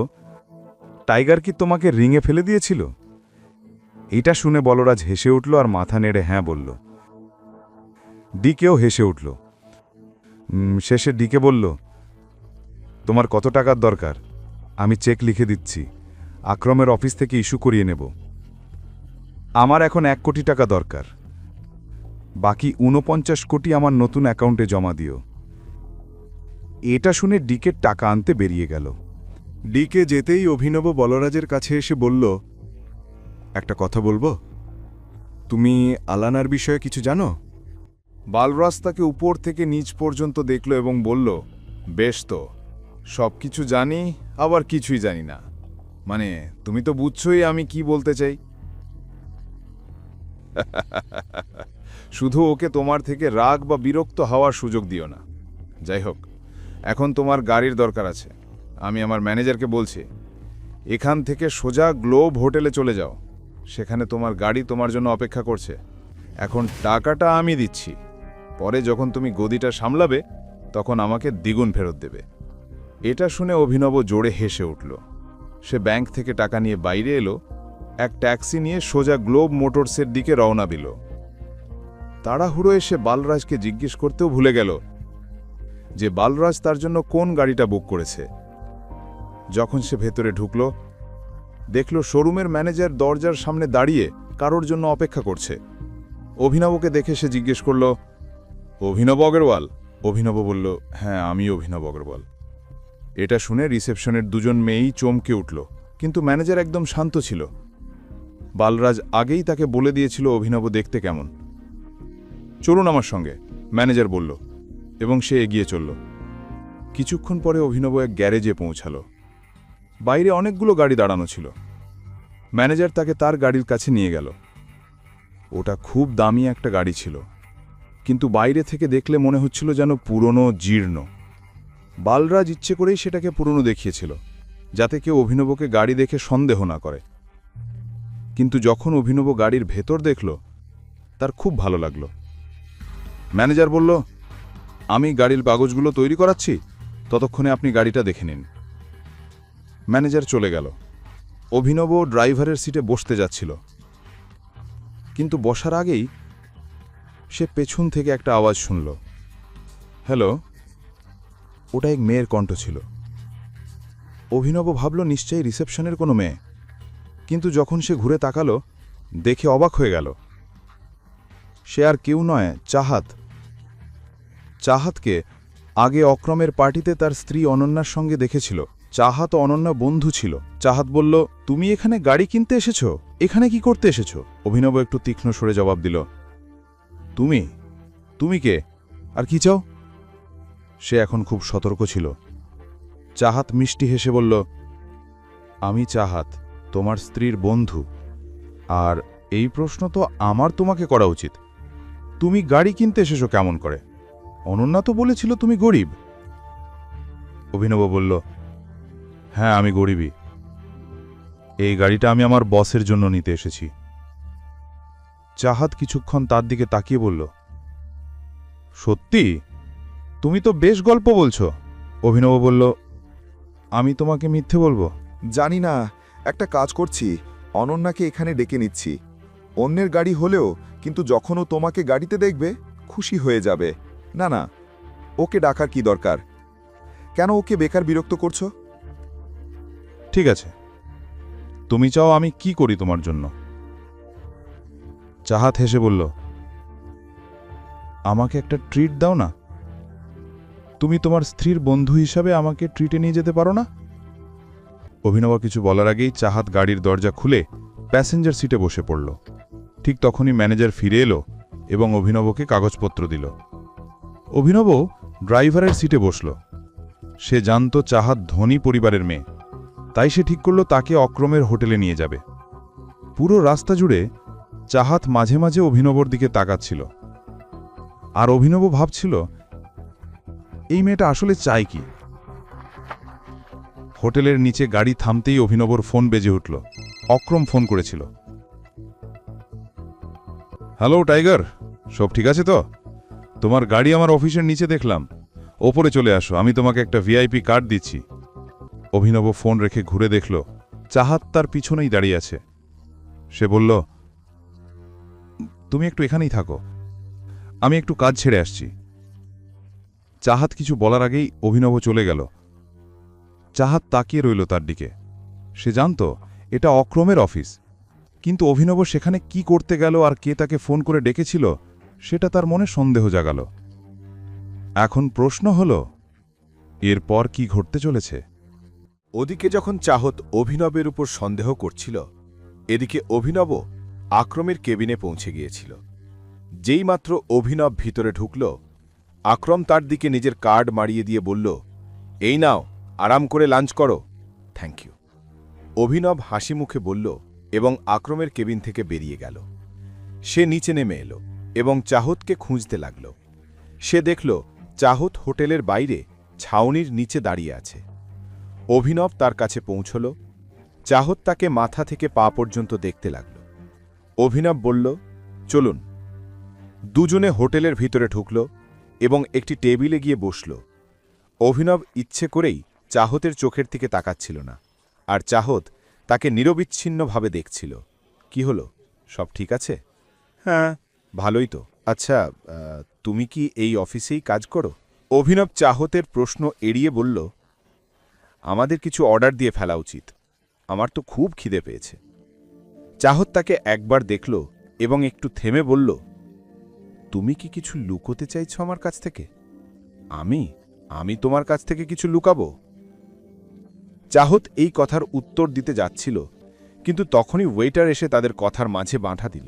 টাইগার কি তোমাকে রিঙে ফেলে দিয়েছিল? এইটা শুনে বলরাজ হেসে উঠল আর মাথা নেড়ে হ্যাঁ বলল। ডিকেও হেসে উঠল। শেষে ডিকে বলল, তোমার কত টাকার দরকার? আমি চেক লিখে দিচ্ছি, আক্রমের অফিস থেকে ইস্যু করিয়ে নেব। আমার এখন 1 কোটি টাকা দরকার, বাকি 49 কোটি আমার নতুন অ্যাকাউন্টে জমা দিও। এটা শুনে ডিকের টাকা আনতে বেরিয়ে গেল। ডিকে যেতেই অভিনব বলরাজের কাছে এসে বলল, একটা কথা বলবো? তুমি আলানার বিষয়ে কিছু জানো? বালরাজ তাকে উপর থেকে নিচ পর্যন্ত দেখল এবং বলল, বেশ তো, সব কিছু জানি, আবার কিছুই জানি না। মানে তুমি তো বুঝছোই আমি কি বলতে চাই। শুধু ওকে তোমার থেকে রাগ বা বিরক্ত হওয়ার সুযোগ দিও না। যাই হোক, এখন তোমার গাড়ির দরকার আছে। আমি আমার ম্যানেজারকে বলছি, এখান থেকে সোজা গ্লোব হোটেলে চলে যাও, সেখানে তোমার গাড়ি তোমার জন্য অপেক্ষা করছে। এখন টাকাটা আমি দিচ্ছি, পরে যখন তুমি গদিটা সামলাবে তখন আমাকে দ্বিগুণ ফেরত দেবে। এটা শুনে অভিনব জোরে হেসে উঠল। সে ব্যাংক থেকে টাকা নিয়ে বাইরে এলো, এক ট্যাক্সি নিয়ে সোজা গ্লোব মোটরসের দিকে রওনা দিল। তাড়াহুড়ো এসে বালরাজকে জিজ্ঞেস করতেও ভুলে গেল যে বালরাজ তার জন্য কোন গাড়িটা বুক করেছে। যখন সে ভেতরে ঢুকল, দেখল শোরুমের ম্যানেজার দরজার সামনে দাঁড়িয়ে কারোর জন্য অপেক্ষা করছে। অভিনবকে দেখে সে জিজ্ঞেস করল, অভিনব অগ্রওয়াল? অভিনব বলল, হ্যাঁ আমি অভিনব অগ্রওয়াল। এটা শুনে রিসেপশনের দুজন মেয়েই চমকে উঠল, কিন্তু ম্যানেজার একদম শান্ত ছিল। বালরাজ আগেই তাকে বলে দিয়েছিল অভিনব দেখতে কেমন। চলুন আমার সঙ্গে, ম্যানেজার বলল, এবং সে এগিয়ে চলল। কিছুক্ষণ পরে অভিনব এক গ্যারেজে পৌঁছাল। বাইরে অনেকগুলো গাড়ি দাঁড়ানো ছিল। ম্যানেজার তাকে তার গাড়ির কাছে নিয়ে গেল। ওটা খুব দামি একটা গাড়ি ছিল, কিন্তু বাইরে থেকে দেখলে মনে হচ্ছিল যেন পুরনো, জীর্ণ। বালরাজ ইচ্ছে করেই সেটাকে পুরনো দেখিয়েছিল, যাতে কেউ অভিনবকে গাড়ি দেখে সন্দেহ না করে। কিন্তু যখন অভিনব গাড়ির ভেতর দেখল, তার খুব ভালো লাগল। ম্যানেজার বলল, আমি গাড়ির কাগজগুলো তৈরি করাচ্ছি, ততক্ষণে আপনি গাড়িটা দেখে নিন। ম্যানেজার চলে গেল। অভিনব ড্রাইভারের সিটে বসতে যাচ্ছিল, কিন্তু বসার আগেই সে পেছন থেকে একটা আওয়াজ শুনল। হ্যালো। ওটা এক মেয়ের কণ্ঠ ছিল। অভিনব ভাবল নিশ্চয়ই রিসেপশনের কোনো মেয়ে, কিন্তু যখন সে ঘুরে তাকালো, দেখে অবাক হয়ে গেল। সে আর কেউ নয়, চাহাত। চাহাতকে আগে অক্রমের পার্টিতে তার স্ত্রী অনন্যার সঙ্গে দেখেছিল। চাহাত ও অনন্যা বন্ধু ছিল। চাহাত বলল, তুমি এখানে গাড়ি কিনতে এসেছো? এখানে কি করতে এসেছো? অভিনব একটু তীক্ষ্ণ স্বরে জবাব দিল, তুমি তুমি কে, আর কি চাও? সে এখন খুব সতর্ক ছিল। চাহাত মিষ্টি হেসে বলল, আমি চাহাত, তোমার স্ত্রীর বন্ধু। আর এই প্রশ্ন তো আমার তোমাকে করা উচিত। তুমি গাড়ি কিনতে এসেছো কেমন করে? অনন্যা তো বলেছিল তুমি গরিব। অভিনব বলল, হ্যাঁ আমি গরিবই। এই গাড়িটা আমি আমার বসের জন্য নিতে এসেছি। চাহাত কিছুক্ষণ তার দিকে তাকিয়ে বলল, সত্যি? তুমি তো বেশ গল্প বলছো। অভিনব বলল, আমি তোমাকে মিথ্যে বলবো? জানি না, একটা কাজ করছি, অনন্যাকে এখানে ডেকে নিচ্ছি। অন্যের গাড়ি হলেও কিন্তু যখন ও তোমাকে গাড়িতে দেখবে খুশি হয়ে যাবে। না না, ওকে ডাকার কি দরকার? কেন ওকে বেকার বিরক্ত করছো? ঠিক আছে, তুমি চাও আমি কি করি তোমার জন্য? চাহাত হেসে বলল, আমাকে একটা ট্রিট দাও না। তুমি তোমার স্ত্রীর বন্ধু হিসাবে আমাকে ট্রিটে নিয়ে যেতে পারো না? অভিনব কিছু বলার আগেই চাহাত গাড়ির দরজা খুলে প্যাসেঞ্জার সিটে বসে পড়ল। ঠিক তখনই ম্যানেজার ফিরে এলো এবং অভিনবকে কাগজপত্র দিল। অভিনব ড্রাইভারের সিটে বসল। সে জানত চাহাত ধনী পরিবারের মেয়ে, তাই সে ঠিক করল তাকে অক্রমের হোটেলে নিয়ে যাবে। পুরো রাস্তা জুড়ে চাহাত মাঝে মাঝে অভিনবর দিকে তাকাচ্ছিল। আর অভিনব ভাবছিল এই মেয়েটা আসলে চায় কি। হোটেলের নিচে গাড়ি থামতেই অভিনবর ফোন বেজে উঠল। অক্রম ফোন করেছিল। হ্যালো টাইগার, সব ঠিক আছে তো? তোমার গাড়ি আমার অফিসের নিচে দেখলাম, ওপরে চলে আসো, আমি তোমাকে একটা ভিআইপি কার্ড দিচ্ছি। অভিনব ফোন রেখে ঘুরে দেখল চাহাত তার পিছনেই দাঁড়িয়ে আছে। সে বলল, তুমি একটু এখানেই থাকো, আমি একটু কাজ ছেড়ে আসছি। চাহাত কিছু বলার আগেই অভিনব চলে গেল। চাহাত তাকিয়ে রইল তার দিকে। সে জানত এটা অক্রমের অফিস, কিন্তু অভিনব সেখানে কি করতে গেল আর কে তাকে ফোন করে ডেকেছিল সেটা তার মনে সন্দেহ জাগাল। এখন প্রশ্ন হল, এরপর কি ঘটতে চলেছে? ওদিকে যখন চাহত অভিনবের উপর সন্দেহ করছিল, এদিকে অভিনব আক্রমের কেবিনে পৌঁছে গিয়েছিল। যেইমাত্র অভিনব ভিতরে ঢুকল, আক্রম তার দিকে নিজের কার্ড মারিয়ে দিয়ে বলল, এই নাও, আরাম করে লাঞ্চ করো, থ্যাংক ইউ। অভিনব হাসি মুখে বলল এবং আক্রমের কেবিন থেকে বেরিয়ে গেল। সে নিচে নেমে এলো এবং চাহতকে খুঁজতে লাগল। সে দেখল চাহত হোটেলের বাইরে ছাউনির নিচে দাঁড়িয়ে আছে। অভিনব তার কাছে পৌঁছল। চাহত তাকে মাথা থেকে পা পর্যন্ত দেখতে লাগল। অভিনব বলল, চলুন। দুজনে হোটেলের ভিতরে ঢুকল এবং একটি টেবিলে গিয়ে বসল। অভিনব ইচ্ছে করেই চাহতের চোখের দিকে তাকাচ্ছিল না, আর চাহত তাকে নিরবিচ্ছিন্নভাবে দেখছিল। কি হলো, সব ঠিক আছে? হ্যাঁ, ভালোই তো। আচ্ছা, তুমি কি এই অফিসেই কাজ করো? অভিনব চাহতের প্রশ্ন এড়িয়ে বলল, আমাদের কিছু অর্ডার দিয়ে ফেলা উচিত, আমার তো খুব খিদে পেয়েছে। চাহত তাকে একবার দেখল এবং একটু থেমে বলল, তুমি কি কিছু লুকোতে চাইছ আমার কাছ থেকে? আমি তোমার কাছ থেকে কিছু লুকাবো? চাহত এই কথার উত্তর দিতে যাচ্ছিল, কিন্তু তখনই ওয়েটার এসে তাদের কথার মাঝে বাঁধা দিল।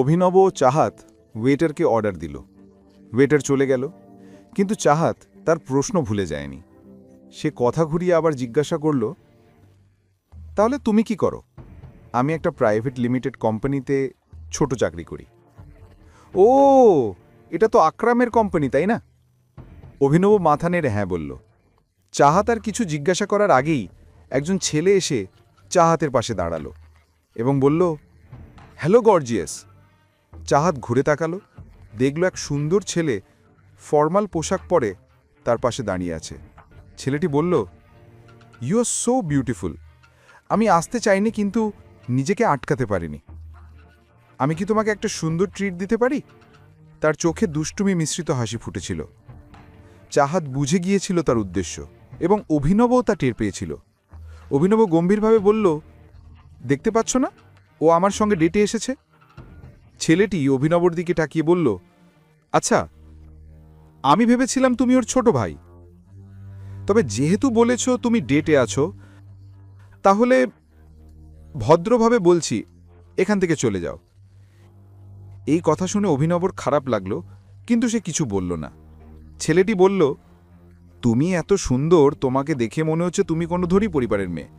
অভিনব ও চাহাত ওয়েটারকে অর্ডার দিল। ওয়েটার চলে গেল, কিন্তু চাহাত তার প্রশ্ন ভুলে যায়নি। সে কথা ঘুরিয়ে আবার জিজ্ঞাসা করল, তাহলে তুমি কি করো? আমি একটা প্রাইভেট লিমিটেড কোম্পানিতে ছোট চাকরি করি। ও, এটা তো আকরামের কোম্পানি, তাই না? অভিনব মাথা নেড়ে হ্যাঁ বলল। চাহাত আর কিছু জিজ্ঞাসা করার আগেই একজন ছেলে এসে চাহাতের পাশে দাঁড়ালো এবং বলল, হ্যালো গর্জিয়াস। চাহাত ঘুরে তাকালো, দেখল এক সুন্দর ছেলে ফর্মাল পোশাক পরে তার পাশে দাঁড়িয়ে আছে। ছেলেটি বলল, ইউ আর সো বিউটিফুল। আমি আসতে চাইনি, কিন্তু নিজেকে আটকাতে পারিনি। আমি কি তোমাকে একটা সুন্দর ট্রিট দিতে পারি? তার চোখে দুষ্টুমি মিশ্রিত হাসি ফুটেছিল। চাহাত বুঝে গিয়েছিল তার উদ্দেশ্য, এবং অভিনবও তা টের পেয়েছিল। অভিনব গম্ভীরভাবে বলল, দেখতে পাচ্ছ না, ও আমার সঙ্গে ডেটে এসেছে। ছেলেটি অভিনবর দিকে তাকিয়ে বলল, আচ্ছা, আমি ভেবেছিলাম তুমি ওর ছোট ভাই। তবে যেহেতু বলেছ তুমি ডেটে আছো, তাহলে ভদ্রভাবে বলছি, এখান থেকে চলে যাও। এই কথা শুনে অভিনবর খারাপ লাগলো, কিন্তু সে কিছু বলল না। ছেলেটি বলল, তুমি এত সুন্দর, তোমাকে দেখে মনে হচ্ছে তুমি কোনো ধনী পরিবারের মেয়ে।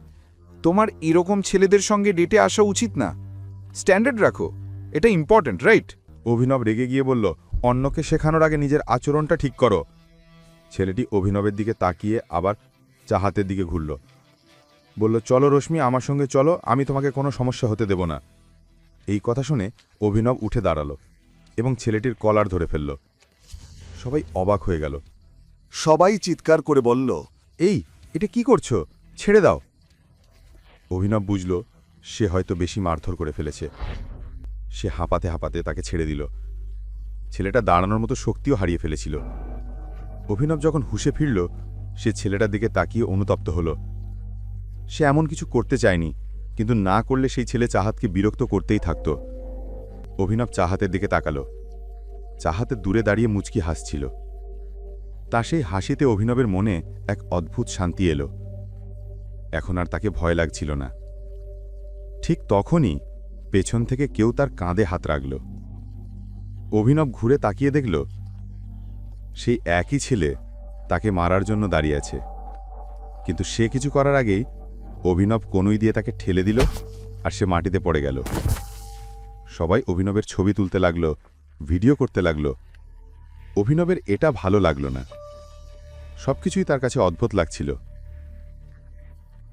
তোমার এরকম ছেলেদের সঙ্গে ডেটে আসা উচিত না। স্ট্যান্ডার্ড রাখো, এটা ইম্পর্ট্যান্ট, রাইট? অভিনব রেগে গিয়ে বলল, অন্যকে শেখানোর আগে নিজের আচরণটা ঠিক করো। ছেলেটি অভিনবের দিকে তাকিয়ে আবার চাহাতের দিকে ঘুরল। বলল, চলো রশ্মি, আমার সঙ্গে চলো, আমি তোমাকে কোনো সমস্যা হতে দেব না। এই কথা শুনে অভিনব উঠে দাঁড়ালো এবং ছেলেটির কলার ধরে ফেলল। সবাই অবাক হয়ে গেল। সবাই চিৎকার করে বলল, এই, এটা কি করছো? ছেড়ে দাও। অভিনব বুঝল সে হয়তো বেশি মারধর করে ফেলেছে। সে হাঁপাতে হাঁপাতে তাকে ছেড়ে দিল। ছেলেটা দাঁড়ানোর মতো শক্তিও হারিয়ে ফেলেছিল। অভিনব যখন হুঁশে ফিরল, সে ছেলেটার দিকে তাকিয়ে অনুতপ্ত হল। সে এমন কিছু করতে চায়নি, কিন্তু না করলে সেই ছেলে চাহাতকে বিরক্ত করতেই থাকত। অভিনব চাহাতের দিকে তাকালো। চাহাতে দূরে দাঁড়িয়ে মুচকি হাসছিল। তা সেই হাসিতে অভিনবের মনে এক অদ্ভুত শান্তি এলো। এখন আর তাকে ভয় লাগছিল না। ঠিক তখনই পেছন থেকে কেউ তার কাঁধে হাত রাখল। অভিনব ঘুরে তাকিয়ে দেখল সেই একই ছেলে তাকে মারার জন্য দাঁড়িয়ে আছে। কিন্তু সে কিছু করার আগেই অভিনব কনুই দিয়ে তাকে ঠেলে দিল, আর সে মাটিতে পড়ে গেল। সবাই অভিনবের ছবি তুলতে লাগলো, ভিডিও করতে লাগলো, অভিনবের এটা ভালো লাগলো না। সবকিছুই তার কাছে অদ্ভুত লাগছিল।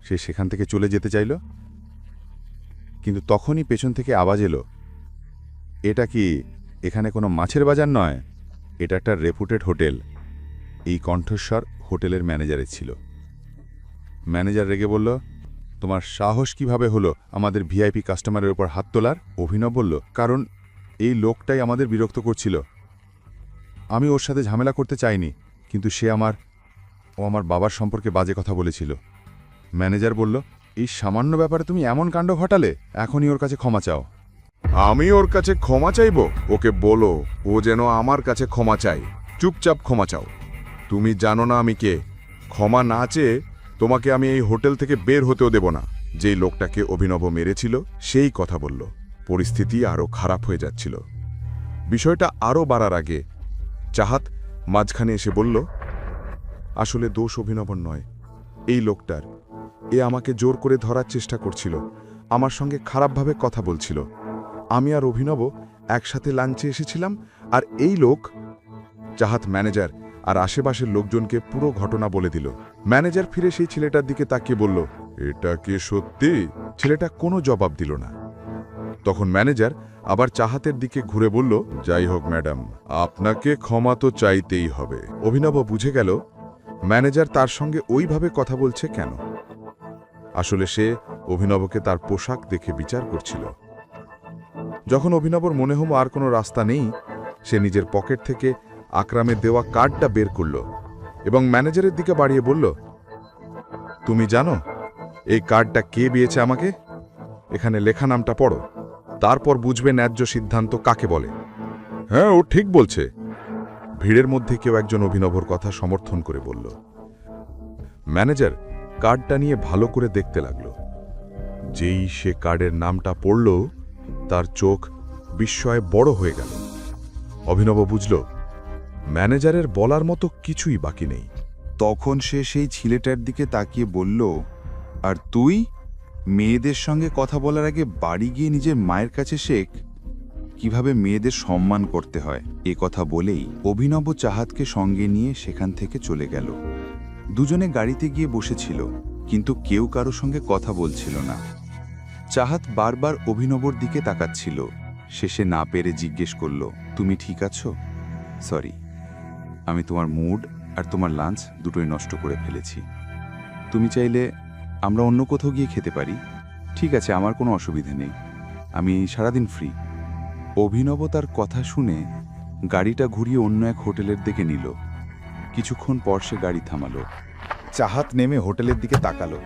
সে সেখান থেকে চলে যেতে চাইল, কিন্তু তখনই পেছন থেকে আওয়াজ এলো, এটা কি এখানে কোনো মাছের বাজার নয়, এটা একটা রেপুটেড হোটেল। এই কণ্ঠস্বর হোটেলের ম্যানেজারের ছিল। ম্যানেজার রেগে বলল, তোমার সাহস কিভাবে হলো আমাদের ভিআইপি কাস্টমারের উপর হাত তোলার? অভিনব বলল, কারণ এই লোকটাই আমাদের বিরক্ত করছিল। আমি ওর সাথে ঝামেলা করতে চাইনি, কিন্তু ও আমার বাবার সম্পর্কে বাজে কথা বলেছিল। ম্যানেজার বলল, এই সামান্য ব্যাপারে তুমি এমন কাণ্ড ঘটালে, এখনই ওর কাছে ক্ষমা চাও। আমি ওর কাছে ক্ষমা চাইব? ওকে বলো ও যেন আমার কাছে ক্ষমা চাই। চুপচাপ ক্ষমা চাও। তুমি জানো না আমি কে। ক্ষমা না চেয়ে তোমাকে আমি এই হোটেল থেকে বের হতেও দেব না। যেই লোকটাকে অভিনব মেরেছিল সেই কথা বলল। পরিস্থিতি আরও খারাপ হয়ে যাচ্ছিল। বিষয়টা আরও বাড়ার আগে চাহাত মাঝখানে এসে বলল, আসলে দোষ অভিনবর নয়, এই লোকটার। এ আমাকে জোর করে ধরার চেষ্টা করছিল, আমার সঙ্গে খারাপভাবে কথা বলছিল। আমি আর অভিনব একসাথে লাঞ্চে এসেছিলাম, আর এই লোক। চাহাত ম্যানেজার আর আশেপাশের লোকজনকে পুরো ঘটনা বলে দিল। ম্যানেজার ফিরে সেই ছেলেটার দিকে তাকিয়ে বলল, এটা কি সত্যি? ছেলেটা কোনো জবাব দিল না। তখন ম্যানেজার আবার চাহাতের দিকে ঘুরে বলল, যাই হোক ম্যাডাম, আপনাকে ক্ষমা তো চাইতেই হবে। অভিনব বুঝে গেল ম্যানেজার তার সঙ্গে ওইভাবে কথা বলছে কেন। আসলে সে অভিনবকে তার পোশাক দেখে বিচার করছিল। যখন অভিনবর মনে হলো আর কোনো রাস্তা নেই, সে নিজের পকেট থেকে আকরামের দেওয়া কার্ডটা বের করল এবং ম্যানেজারের দিকে বাড়িয়ে বলল, তুমি জানো এই কার্ডটা কে দিয়েছে আমাকে? এখানে লেখা নামটা পড়ো, তারপর বুঝবে ন্যায্য সিদ্ধান্ত কাকে বলে। হ্যাঁ, ও ঠিক বলছে। ভিড়ের মধ্যে কেউ একজন অভিনবর কথা সমর্থন করে বলল। ম্যানেজার কার্ডটা নিয়ে ভালো করে দেখতে লাগল। যেই সে কার্ডের নামটা পড়ল, তার চোখ বিস্ময়ে বড় হয়ে গেল। অভিনব বুঝল ম্যানেজারের বলার মতো কিছুই বাকি নেই। তখন সে সেই ছেলেটার দিকে তাকিয়ে বলল, আর তুই মেয়েদের সঙ্গে কথা বলার আগে বাড়ি গিয়ে নিজের মায়ের কাছে শেখ কিভাবে মেয়েদের সম্মান করতে হয়। এ কথা বলেই অভিনব চাহাতকে সঙ্গে নিয়ে সেখান থেকে চলে গেল। দুজনে গাড়িতে গিয়ে বসেছিল, কিন্তু কেউ কারো সঙ্গে কথা বলছিল না। চাহাত বারবার অভিনবর দিকে তাকাচ্ছিল। শেষে না পেরে জিজ্ঞেস করল, তুমি ঠিক আছো? সরি, আমি তোমার মুড আর তোমার লাঞ্চ দুটোই নষ্ট করে ফেলেছি। তুমি চাইলে আমরা অন্য কোথাও গিয়ে খেতে পারি। ঠিক আছে, আমার কোনো অসুবিধে নেই, আমি সারাদিন ফ্রি। অভিনব তার কথা শুনে গাড়িটা ঘুরিয়ে অন্য এক হোটেলের দিকে নিল। কিছুক্ষণ পর সে গাড়ি থামালো। চাহাত নেমে হোটেলের দিকে তাকালো।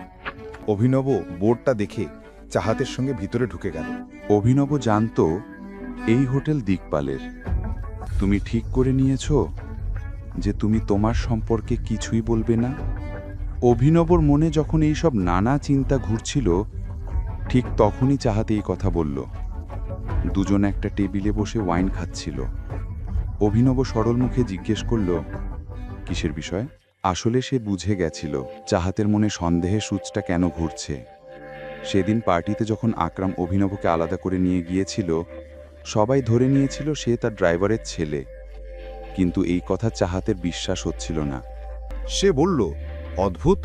অভিনব বোর্ডটা দেখে চাহাতের সঙ্গে ভিতরে ঢুকে গেল। অভিনব জানত এই হোটেল দিকপালের। তুমি ঠিক করে নিয়েছ যে তুমি তোমার সম্পর্কে কিছুই বলবে না? অভিনবর মনে যখন এই সব নানা চিন্তা ঘুরছিল, ঠিক তখনই চাহাতে এই কথা বলল। দুজন একটা টেবিলে বসে ওয়াইন খাচ্ছিল। অভিনব সরল মুখে জিজ্ঞেস করল, কিসের বিষয়? আসলে সে বুঝে গেছিল চাহাতের মনে সন্দেহের সূচটা কেন ঘুরছে। সেদিন পার্টিতে যখন আকরাম অভিনবকে আলাদা করে নিয়ে গিয়েছিল, সবাই ধরে নিয়েছিল সে তার ড্রাইভারের ছেলে, কিন্তু এই কথা চাহাতের বিশ্বাস হচ্ছিল না। সে বলল, অদ্ভুত,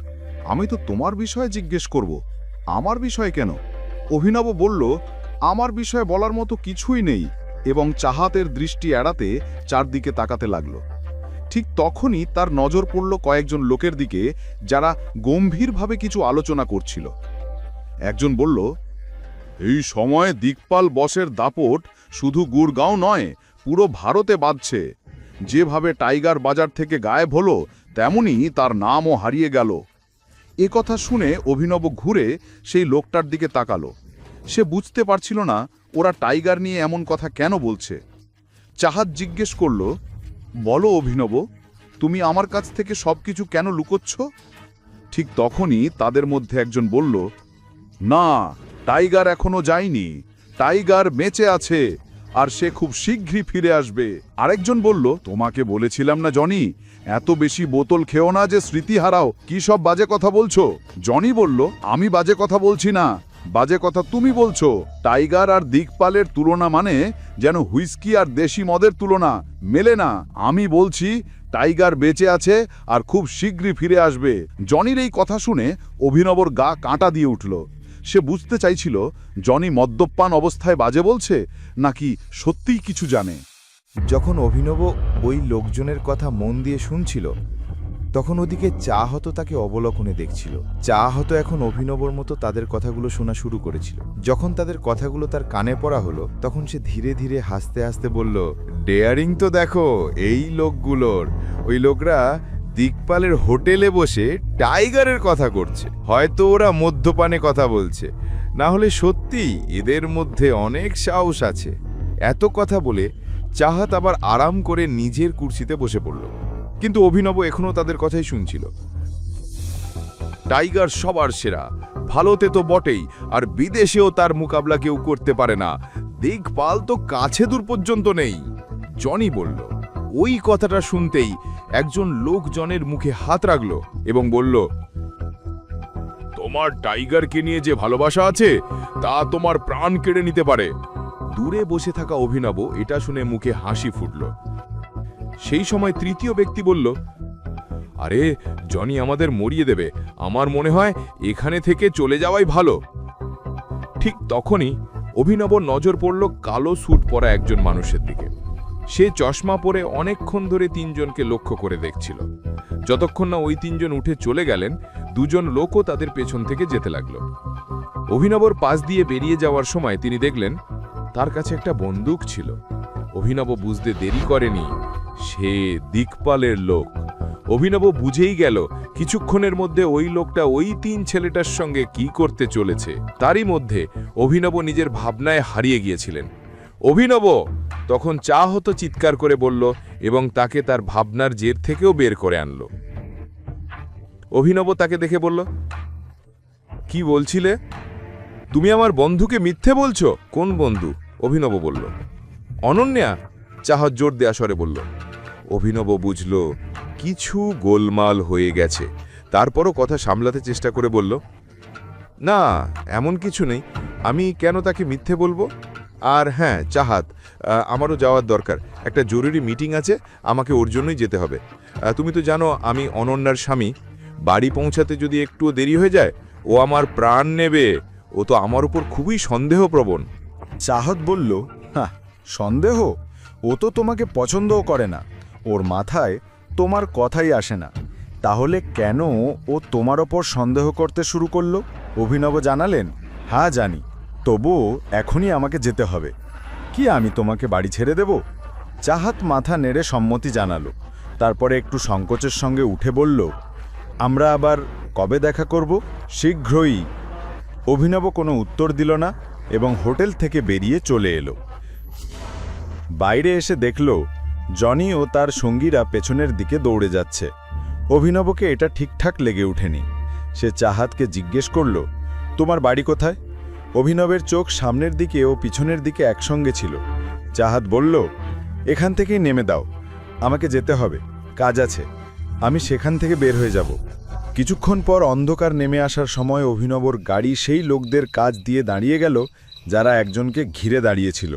আমি তো তোমার বিষয়ে জিজ্ঞেস করব, আমার বিষয়ে কেন? অভিনব বলল, আমার বিষয়ে বলার মতো কিছুই নেই, এবং চাহাতের দৃষ্টি এড়াতে চারদিকে তাকাতে লাগল। ঠিক তখনই তার নজর পড়ল কয়েকজন লোকের দিকে, যারা গম্ভীরভাবে কিছু আলোচনা করছিল। একজন বলল, এই সময় দিকপাল বসের দাপট শুধু গুড়গাঁও নয়, পুরো ভারতে বাজছে। যেভাবে টাইগার বাজার থেকে গায়েব হলো, তেমনি তার নামও হারিয়ে গেল। এ কথা শুনে অভিনব ঘুরে সেই লোকটার দিকে তাকালো। সে বুঝতে পারছিল না ওরা টাইগার নিয়ে এমন কথা কেন বলছে। চাহাত জিজ্ঞেস করল, বলো অভিনব, তুমি আমার কাছ থেকে সবকিছু কেন লুকোচ্ছ? ঠিক তখনই তাদের মধ্যে একজন বলল, না, টাইগার এখনো যায়নি, টাইগার বেঁচে আছে, আর সে খুব শীঘ্রই ফিরে আসবে। আরেকজন বলল, তোমাকে বলেছিলাম না জনি, এত বেশি বোতল খেও না যে স্মৃতি হারাও। কি সব বাজে কথা বলছো? জনি বলল, আমি বাজে কথা বলছি না, বাজে কথা তুমি বলছো। টাইগার আর দিকপালের তুলনা মানে যেন হুইস্কি আর দেশি মদের তুলনা, মেলে না। আমি বলছি টাইগার বেঁচে আছে আর খুব শীঘ্রই ফিরে আসবে। জনির এই কথা শুনে অভিনবর গা কাঁটা দিয়ে উঠল। সে বুঝতে চাইছিল জনি মদ্যপান অবস্থায় বাজে বলছে নাকি সত্যিই কিছু জানে। যখন অভিনব ওই লোকজনের কথা মন দিয়ে শুনছিল, তখন ওদিকে চাহত তাকে অবলোকনে দেখছিল। চাহত এখন অভিনবর মতো তাদের কথাগুলো শোনা শুরু করেছিল। যখন তাদের কথাগুলো তার কানে পড়া হলো, তখন সে ধীরে ধীরে হাসতে হাসতে বলল, ডেয়ারিং তো দেখো এই লোকগুলোর। ওই লোকরা দিকপালের হোটেলে বসে টাইগারের কথা করছে। হয়তো ওরা মদ্যপানে কথা বলছে, না হলে সত্যি এদের মধ্যে অনেক সাহস আছে। এত কথা বলে চাহাত আবার আরাম করে নিজের কুর্সিতে বসে পড়ল। কিন্তু অভিনব এখনও তাদের কথাই শুনছিল। টাইগার সবার সেরা, ভালোতে তো বটেই, আর বিদেশেও তার মোকাবলা কেউ করতে পারে না। দিকপাল তো কাছে দূর পর্যন্ত নেই। জনি বলল। ওই কথাটা শুনতেই একজন লোক জনের মুখে হাত রাখল এবং বলল, তোমার টাইগারকে নিয়ে যে ভালোবাসা আছে তা তোমার প্রাণ কেড়ে নিতে পারে। দূরে বসে থাকা অভিনব এটা শুনে মুখে হাসি ফুটল। সেই সময় তৃতীয় ব্যক্তি বলল, আরে জনি আমাদের মরিয়ে দেবে, আমার মনে হয় এখানে থেকে চলে যাওয়াই ভালো। ঠিক তখনই অভিনব নজর পড়ল কালো স্যুট পরা একজন মানুষের দিকে। সে চশমা পরে অনেকক্ষণ ধরে তিনজনকে লক্ষ্য করে দেখছিল। যতক্ষণ না ওই তিনজন উঠে চলে গেলেন, দুজন লোকও তাদের পেছন থেকে যেতে লাগলো। অভিনবর পাশ দিয়ে বেরিয়ে যাওয়ার সময় তিনি দেখলেন তার কাছে একটা বন্দুক ছিল। অভিনব বুঝতে দেরি করেনি, সে দিকপালের লোক। অভিনব বুঝেই গেল কিছুক্ষণের মধ্যে ওই লোকটা ওই তিন ছেলেটার সঙ্গে কি করতে চলেছে। তারই মধ্যে অভিনব নিজের ভাবনায় হারিয়ে গিয়েছিলেন। অভিনব তখন চাহত চিৎকার করে বলল এবং তাকে তার ভাবনার জের থেকেও বের করে আনল। অভিনব তাকে দেখে বলল, কি বলছিলে? তুমি আমার বন্ধুকে মিথ্যে বলছো? কোন বন্ধু? অভিনব বলল। অনন্যা, চাহত জোর দেয়া স্বরে বলল। অভিনব বুঝল কিছু গোলমাল হয়ে গেছে। তারপরও কথা সামলাতে চেষ্টা করে বলল, না এমন কিছু নেই, আমি কেন তাকে মিথ্যে বলবো? আর হ্যাঁ চাহাত, আমারও যাওয়ার দরকার, একটা জরুরি মিটিং আছে, আমাকে ওর জন্যই যেতে হবে। তুমি তো জানো আমি অনন্যার স্বামী, বাড়ি পৌঁছাতে যদি একটুও দেরি হয়ে যায় ও আমার প্রাণ নেবে। ও তো আমার উপর খুবই সন্দেহপ্রবণ। চাহত বলল, হ্যাঁ সন্দেহ? ও তো তোমাকে পছন্দও করে না, ওর মাথায় তোমার কথাই আসে না। তাহলে কেন ও তোমার ওপর সন্দেহ করতে শুরু করলো? অভিনব জানালেন, হ্যাঁ জানি, তবুও এখনই আমাকে যেতে হবে। কি আমি তোমাকে বাড়ি ছেড়ে দেব? চাহাত মাথা নেড়ে সম্মতি জানালো। তারপরে একটু সংকোচের সঙ্গে উঠে বলল, আমরা আবার কবে দেখা করব? শীঘ্রই। অভিনব কোনো উত্তর দিল না এবং হোটেল থেকে বেরিয়ে চলে এলো। বাইরে এসে দেখল জনি ও তার সঙ্গীরা পেছনের দিকে দৌড়ে যাচ্ছে। অভিনবকে এটা ঠিকঠাক লেগে ওঠেনি। সে চাহাতকে জিজ্ঞেস করল, তোমার বাড়ি কোথায়? অভিনবের চোখ সামনের দিকে ও পিছনের দিকে একসঙ্গে ছিল। চাহাত বলল, এখান থেকেই নেমে দাও, আমাকে যেতে হবে, কাজ আছে, আমি সেখান থেকে বের হয়ে যাব। কিছুক্ষণ পর অন্ধকার নেমে আসার সময় অভিনবর গাড়ি সেই লোকদের কাজ দিয়ে দাঁড়িয়ে গেল যারা একজনকে ঘিরে দাঁড়িয়েছিল।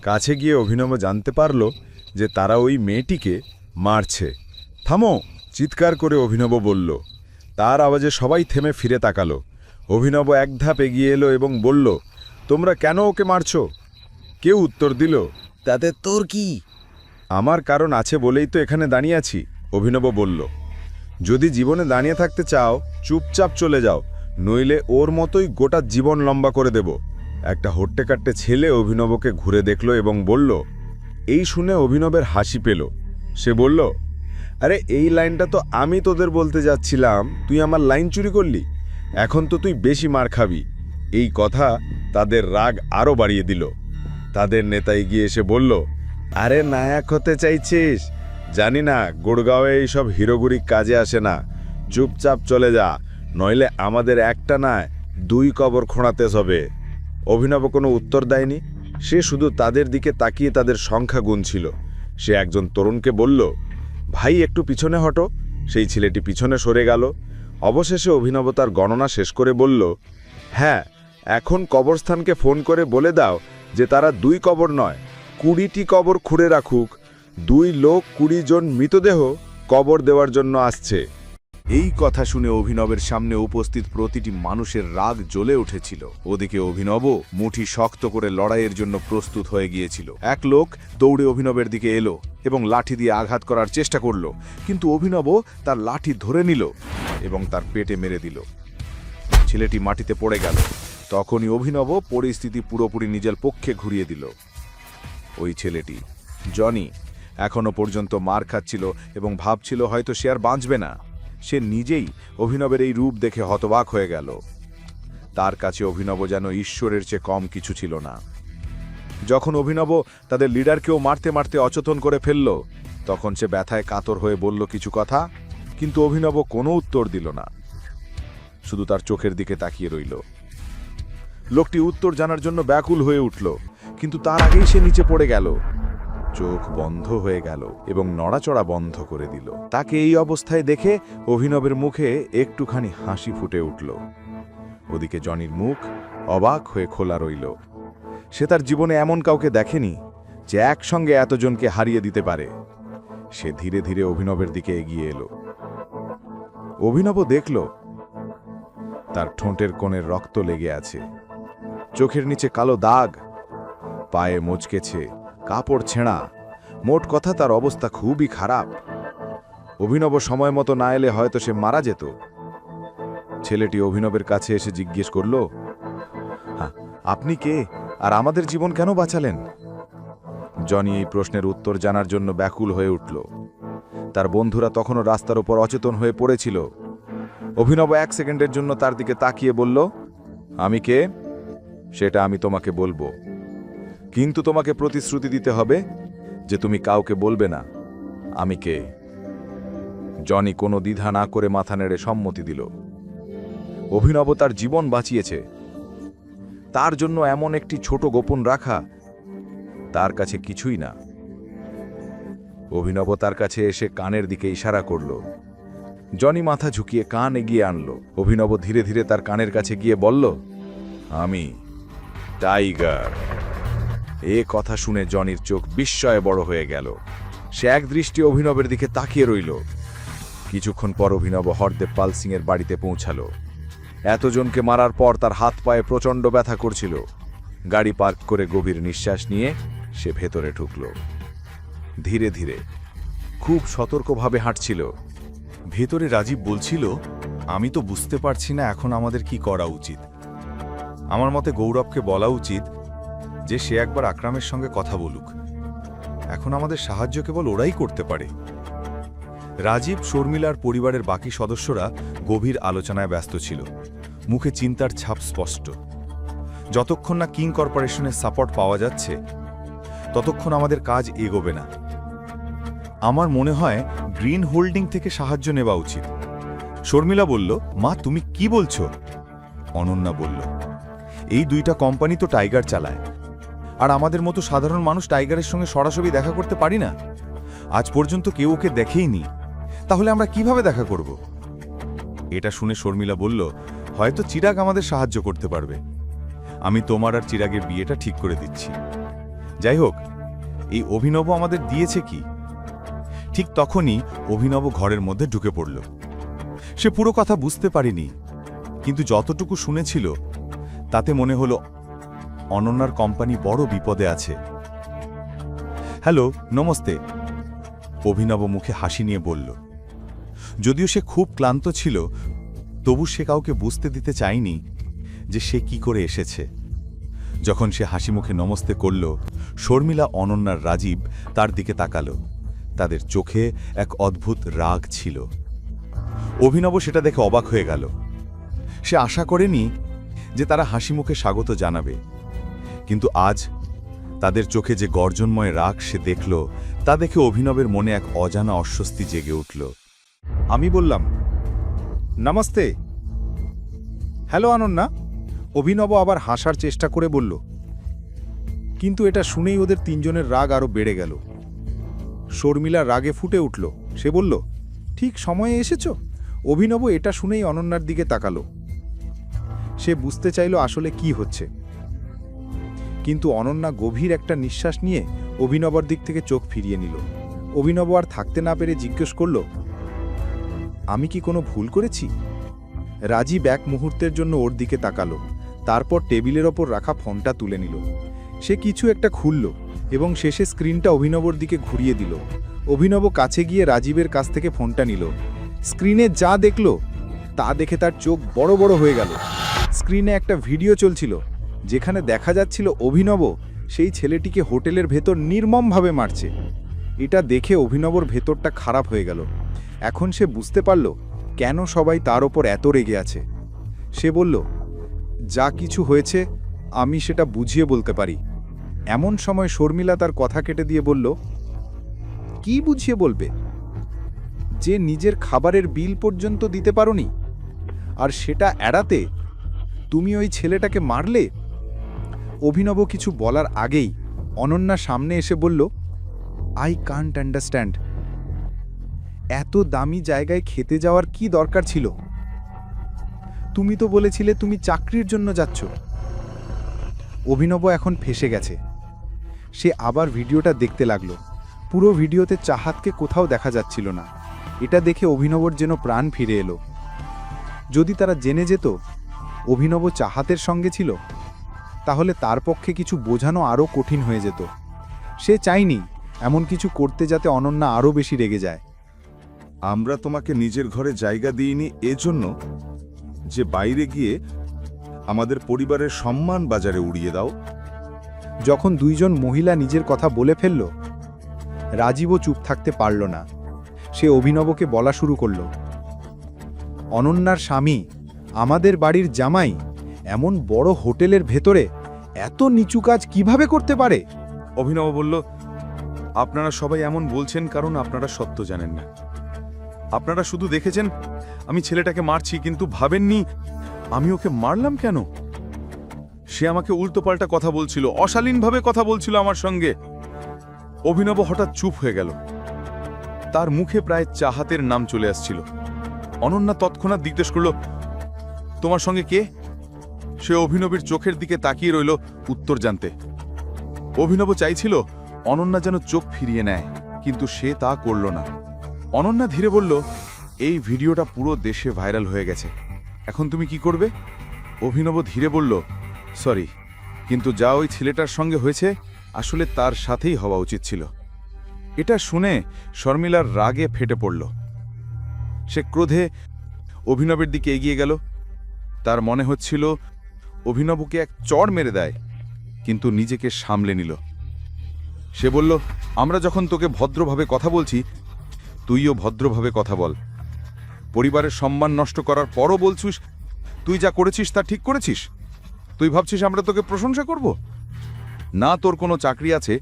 কাছে গিয়ে অভিনব জানতে পারল যে তারা ওই মেয়েটিকে মারছে। থামো, চিৎকার করে অভিনব বলল। তার আওয়াজে সবাই থেমে ফিরে তাকালো। অভিনব এক ধাপ এগিয়ে এলো এবং বলল, তোমরা কেন ওকে মারছ? কেউ উত্তর দিল, তাতে তোর কি? আমার কারণ আছে বলেই তো এখানে দাঁড়িয়ে আছি, অভিনব বলল। যদি জীবনে দাঁড়িয়ে থাকতে চাও চুপচাপ চলে যাও, নইলে ওর মতোই গোটা জীবন লম্বা করে দেব। একটা হট্টে কাট্টে ছেলে অভিনবকে ঘুরে দেখল এবং বলল। এই শুনে অভিনবের হাসি পেল। সে বলল, আরে এই লাইনটা তো আমি তোদের বলতে যাচ্ছিলাম, তুই আমার লাইন চুরি করলি, এখন তো তুই বেশি মার খাবি। এই কথা তাদের রাগ আরও বাড়িয়ে দিল। তাদের নেতা এগিয়ে এসে বলল, আরে নায়ক হতে চাইছিস? জানি না গুড়গাঁওয়ে এইসব হিরোগুড়ি কাজে আসে না, চুপচাপ চলে যা, নইলে আমাদের একটা না দুই কবর খোঁড়াতে হবে। অভিনব কোনো উত্তর দেয়নি, সে শুধু তাদের দিকে তাকিয়ে তাদের সংখ্যা গুনছিল। সে একজন তরুণকে বলল, ভাই একটু পিছনে হটো। সেই ছেলেটি পিছনে সরে গেল। অবশেষে অভিনব তার গণনা শেষ করে বলল, হ্যাঁ এখন কবরস্থানকে ফোন করে বলে দাও যে তারা 2 কবর নয় 20টি কবর খুঁড়ে রাখুক। 2 লোক 20 জন মৃতদেহ কবর দেওয়ার জন্য আসছে। এই কথা শুনে অভিনবের সামনে উপস্থিত প্রতিটি মানুষের রাগ জ্বলে উঠেছিল। ওদিকে অভিনব মুঠি শক্ত করে লড়াইয়ের জন্য প্রস্তুত হয়ে গিয়েছিল। এক লোক দৌড়ে অভিনবের দিকে এলো এবং লাঠি দিয়ে আঘাত করার চেষ্টা করল, কিন্তু অভিনব তার লাঠি ধরে নিল এবং তার পেটে মেরে দিল। ছেলেটি মাটিতে পড়ে গেল। তখনই অভিনব পরিস্থিতি পুরোপুরি নিজের পক্ষে ঘুরিয়ে দিল। ওই ছেলেটি জনি এখনো পর্যন্ত মার খাচ্ছিল এবং ভাবছিল হয়তো সে আর বাঁচবে না। সে নিজেই অভিনবের এই রূপ দেখে হতবাক হয়ে গেল। তার কাছে অভিনব যেন ঈশ্বরের চেয়ে কম কিছু ছিল না। যখন অভিনব তাদের লিডারকেও মারতে মারতে অচেতন করে ফেলল, তখন সে ব্যথায় কাতর হয়ে বলল কিছু কথা, কিন্তু অভিনব কোনো উত্তর দিল না, শুধু তার চোখের দিকে তাকিয়ে রইল। লোকটি উত্তর জানার জন্য ব্যাকুল হয়ে উঠল, কিন্তু তার আগেই সে নিচে পড়ে গেল। চোখ বন্ধ হয়ে গেল এবং নড়াচড়া বন্ধ করে দিল। তাকে এই অবস্থায় দেখে অভিনবের মুখে একটুখানি হাসি ফুটে উঠল। ওদিকে জনির মুখ অবাক হয়ে খোলা রইল। সে তার জীবনে এমন কাউকে দেখেনি যে একসঙ্গে এতজনকে হারিয়ে দিতে পারে। সে ধীরে ধীরে অভিনবের দিকে এগিয়ে এলো। অভিনব দেখল তার ঠোঁটের কোণের রক্ত লেগে আছে, চোখের নিচে কালো দাগ, পায়ে মোচকেছে, কাপড় ছেঁড়া। মোট কথা তার অবস্থা খুবই খারাপ। অভিনব সময় মতো না এলে হয়তো সে মারা যেত। ছেলেটি অভিনবের কাছে এসে জিজ্ঞেস করল, হ্যাঁ, আপনি কে আর আমাদের জীবন কেন বাঁচালেন? জনি এই প্রশ্নের উত্তর জানার জন্য ব্যাকুল হয়ে উঠল। তার বন্ধুরা তখনও রাস্তার উপর অচেতন হয়ে পড়েছিল। অভিনব 1 সেকেন্ডের জন্য তার দিকে তাকিয়ে বলল, আমি কে সেটা আমি তোমাকে বলবো, কিন্তু তোমাকে প্রতিশ্রুতি দিতে হবে যে তুমি কাউকে বলবে না আমি কে। জনি কোনো দ্বিধা না করে মাথা নেড়ে সম্মতি দিল। অভিনব তার জীবন বাঁচিয়েছে, তার জন্য এমন একটি ছোট গোপন রাখা তার কাছে কিছুই না। অভিনব তার কাছে এসে কানের দিকে ইশারা করল। জনি মাথা ঝুঁকিয়ে কান এগিয়ে আনল। অভিনব ধীরে ধীরে তার কানের কাছে গিয়ে বলল, আমি টাইগার। এ কথা শুনে জনির চোখ বিস্ময়ে বড় হয়ে গেল। সে এক দৃষ্টি অভিনবের দিকে তাকিয়ে রইল। কিছুক্ষণ পর অভিনব হরদেব পাল সিং এর বাড়িতে পৌঁছালো। এতজনকে মারার পর তার হাত পায়ে প্রচণ্ড ব্যথা করছিল। গাড়ি পার্ক করে গভীর নিঃশ্বাস নিয়ে সে ভেতরে ঢুকল। ধীরে ধীরে খুব সতর্কভাবে হাঁটছিল। ভেতরে রাজীব বলছিল, আমি তো বুঝতে পারছি না এখন আমাদের কি করা উচিত। আমার মতে গৌরবকে বলা উচিত যে সে একবার আকরামের সঙ্গে কথা বলুক। এখন আমাদের সাহায্য কেবল ওরাই করতে পারে। রাজীব, শর্মিলার পরিবারের বাকি সদস্যরা গভীর আলোচনায় ব্যস্ত ছিল। মুখে চিন্তার ছাপ স্পষ্ট। যতক্ষণ না কিং কর্পোরেশনের সাপোর্ট পাওয়া যাচ্ছে ততক্ষণ আমাদের কাজ এগোবে না। আমার মনে হয় গ্রিন হোল্ডিং থেকে সাহায্য নেওয়া উচিত। শর্মিলা বলল, মা তুমি কি বলছো? অনন্যা বলল, এই 2টা কোম্পানি তো টাইগার চালায়, আর আমাদের মতো সাধারণ মানুষ টাইগারের সঙ্গে সরাসরি দেখা করতে পারি না। আজ পর্যন্ত কেউ ওকে দেখেইনি, তাহলে আমরা কিভাবে দেখা করব? এটা শুনে শর্মিলা বলল, হয়তো চিরাগ আমাদের সাহায্য করতে পারবে। আমি তোমার আর চিরাগের বিয়েটা ঠিক করে দিচ্ছি। যাই হোক, এই অভিনব আমাদের দিয়েছে কি? ঠিক তখনই অভিনব ঘরের মধ্যে ঢুকে পড়ল। সে পুরো কথা বুঝতে পারেনি, কিন্তু যতটুকু শুনেছিল তাতে মনে হলো অনন্যার কোম্পানি বড় বিপদে আছে। হ্যালো, নমস্তে, অভিনব মুখে হাসি নিয়ে বলল। যদিও সে খুব ক্লান্ত ছিল, তবু সে কাউকে বুঝতে দিতে চায়নি যে সে কি করে এসেছে। যখন সে হাসি মুখে নমস্তে করল, শর্মিলা, অনন্যার রাজীব তার দিকে তাকালো। তাদের চোখে এক অদ্ভুত রাগ ছিল। অভিনব সেটা দেখে অবাক হয়ে গেল। সে আশা করেনি যে তারা হাসি মুখে স্বাগত জানাবে, কিন্তু আজ তাদের চোখে যে গর্জনময় রাগ সে দেখল, তা দেখে অভিনবের মনে এক অজানা অস্বস্তি জেগে উঠল। আমি বললাম, নমস্তে। হ্যালো অনন্যা, অভিনব আবার হাসার চেষ্টা করে বলল, কিন্তু এটা শুনেই ওদের 3 জনের রাগ আরো বেড়ে গেল। শর্মিলা রাগে ফুটে উঠল। সে বলল, ঠিক সময়ে এসেছ। অভিনব এটা শুনেই অনন্যার দিকে তাকালো। সে বুঝতে চাইল আসলে কি হচ্ছে, কিন্তু অনন্যা গভীর একটা নিঃশ্বাস নিয়ে অভিনবর দিক থেকে চোখ ফিরিয়ে নিল। অভিনব আর থাকতে না পেরে জিজ্ঞেস করল, আমি কি কোনো ভুল করেছি? রাজীব এক মুহূর্তের জন্য ওর দিকে তাকালো, তারপর টেবিলের ওপর রাখা ফোনটা তুলে নিল। সে কিছু একটা খুলল এবং শেষে স্ক্রিনটা অভিনবর দিকে ঘুরিয়ে দিল। অভিনব কাছে গিয়ে রাজীবের কাছ থেকে ফোনটা নিল। স্ক্রিনে যা দেখল তা দেখে তার চোখ বড় বড় হয়ে গেল। স্ক্রিনে একটা ভিডিও চলছিল যেখানে দেখা যাচ্ছিল অভিনব সেই ছেলেটিকে হোটেলের ভেতর নির্মমভাবে মারছে। এটা দেখে অভিনবর ভেতরটা খারাপ হয়ে গেল। এখন সে বুঝতে পারল কেন সবাই তার ওপর এত রেগে আছে। সে বলল, যা কিছু হয়েছে আমি সেটা বুঝিয়ে বলতে পারি। এমন সময় শর্মিলা তার কথা কেটে দিয়ে বলল, কি বুঝিয়ে বলবে? যে নিজের খাবারের বিল পর্যন্ত দিতে পারোনি, আর সেটা এড়াতে তুমি ওই ছেলেটাকে মারলে? অভিনব কিছু বলার আগেই অনন্যা সামনে এসে বলল, আই কান্ট আন্ডারস্ট্যান্ড। এত দামি জায়গায় খেতে যাওয়ার কি দরকার ছিল? তুমি তো বলেছিলে তুমি চাকরির জন্য যাচ্ছ। অভিনব এখন ফেঁসে গেছে। সে আবার ভিডিওটা দেখতে লাগলো। পুরো ভিডিওতে চাহাতকে কোথাও দেখা যাচ্ছিল না। এটা দেখে অভিনবর যেন প্রাণ ফিরে এলো। যদি তারা জেনে যেত অভিনব চাহাতের সঙ্গে ছিল, তাহলে তার পক্ষে কিছু বোঝানো আরও কঠিন হয়ে যেত। সে চায়নি এমন কিছু করতে যাতে অনন্যা আরও বেশি রেগে যায়। আমরা তোমাকে নিজের ঘরে জায়গা দিইনি এজন্য যে বাইরে গিয়ে আমাদের পরিবারের সম্মান বাজারে উড়িয়ে দাও। যখন দুইজন মহিলা নিজের কথা বলে ফেলল, রাজীবও চুপ থাকতে পারল না। সে অভিনবকে বলা শুরু করল, অনন্যার স্বামী, আমাদের বাড়ির জামাই, এমন বড় হোটেলের ভেতরে এত নিচু কাজ কিভাবে করতে পারে? অভিনব বলল, আপনারা সবাই এমন বলছেন কারণ আপনারা সত্য জানেন না। আপনারা শুধু দেখেছেন আমি ছেলেটাকে মারছি, কিন্তু ভাবেননি আমি ওকে মারলাম কেন। সে আমাকে উল্টোপাল্টা কথা বলছিল, অশালীনভাবে কথা বলছিল আমার সঙ্গে। অভিনব হঠাৎ চুপ হয়ে গেল। তার মুখে প্রায় চাহাতের নাম চলে আসছিল। অনন্যা তৎক্ষণাৎ জিজ্ঞেস করল, তোমার সঙ্গে কে? সে অভিনবের চোখের দিকে তাকিয়ে রইল উত্তর জানতে। অভিনব চাইছিল অনন্যা যেন চোখ ফিরিয়ে নেয়, কিন্তু সে তা করল না। অনন্যা ধীরে বলল, এই ভিডিওটা পুরো দেশে ভাইরাল হয়ে গেছে, এখন তুমি কি করবে? অভিনব ধীরে বলল, সরি, কিন্তু যা ওই ছেলেটার সঙ্গে হয়েছে আসলে তার সাথেই হওয়া উচিত ছিল। এটা শুনে শর্মিলার রাগে ফেটে পড়ল। সে ক্রোধে অভিনবের দিকে এগিয়ে গেল। তার মনে হচ্ছিল অভিনবকে এক চড় মেরে দেয়, কিন্তু নিজেকে সামলে নিল। সে বলল, আমরা যখন তোকে ভদ্রভাবে কথা বলছি, তুইও ভদ্রভাবে কথা বল। পরিবারের সম্মান নষ্ট করার পরও বলছিস তুই যা করেছিস তা ঠিক করেছিস। তুই ভাবছিস আমরা তোকে প্রশংসা করব? না তোর কোনো চাকরি আছে,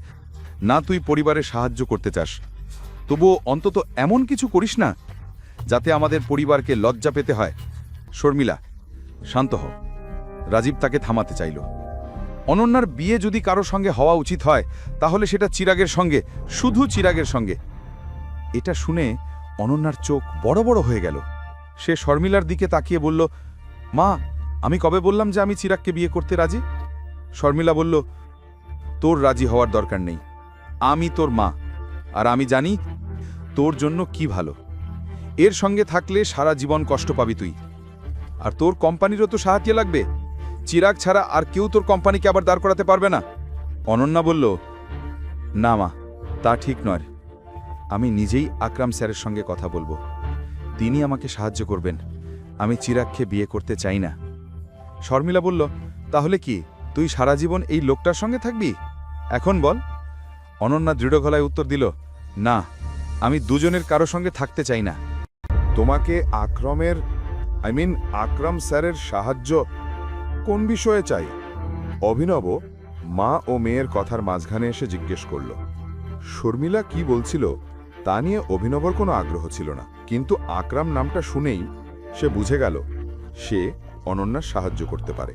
না তুই পরিবারে সাহায্য করতে চাস, তবুও অন্তত এমন কিছু করিস না যাতে আমাদের পরিবারকে লজ্জা পেতে হয়। শর্মিলা, শান্ত হও। রাজীব তাকে থামাতে চাইল। অনন্যার বিয়ে যদি কারো সঙ্গে হওয়া উচিত হয় তাহলে সেটা চিরাগের সঙ্গে, শুধু চিরাগের সঙ্গে। এটা শুনে অনন্যার চোখ বড় বড় হয়ে গেল। সে শর্মিলার দিকে তাকিয়ে বলল, মা, আমি কবে বললাম যে আমি চিরাগকে বিয়ে করতে রাজি? শর্মিলা বলল, তোর রাজি হওয়ার দরকার নেই। আমি তোর মা, আর আমি জানি তোর জন্য কি ভালো। এর সঙ্গে থাকলে সারা জীবন কষ্ট পাবি তুই, আর তোর কোম্পানিরও তো সাহায্য লাগবে। চিরাগ ছাড়া আর কেউ তোর কোম্পানিকে আবার দাঁড় করাতে পারবে না। অনন্যা বলল, না মা, তা ঠিক নয়। আমি নিজেই আকরাম স্যারের সঙ্গে কথা বলবো, তিনি আমাকে সাহায্য করবেন। আমি চিরাগকে বিয়ে করতে চাই না। শর্মিলা বলল, তাহলে কি তুই সারা জীবন এই লোকটার সঙ্গে থাকবি? এখন বল। অনন্যা দৃঢ় গলায় উত্তর দিল, না, আমি দুজনের কারো সঙ্গে থাকতে চাই না। তোমাকে আকরাম স্যারের সাহায্য কোন বিষয়ে চাই? অভিনব মা ও মেয়ের কথার মাঝখানে এসে জিজ্ঞেস করল। শর্মিলা কি বলছিল তা নিয়ে অভিনবর কোনো আগ্রহ ছিল না, কিন্তু আকরাম নামটা শুনেই সে বুঝে গেল সে অনন্যার সাহায্য করতে পারে।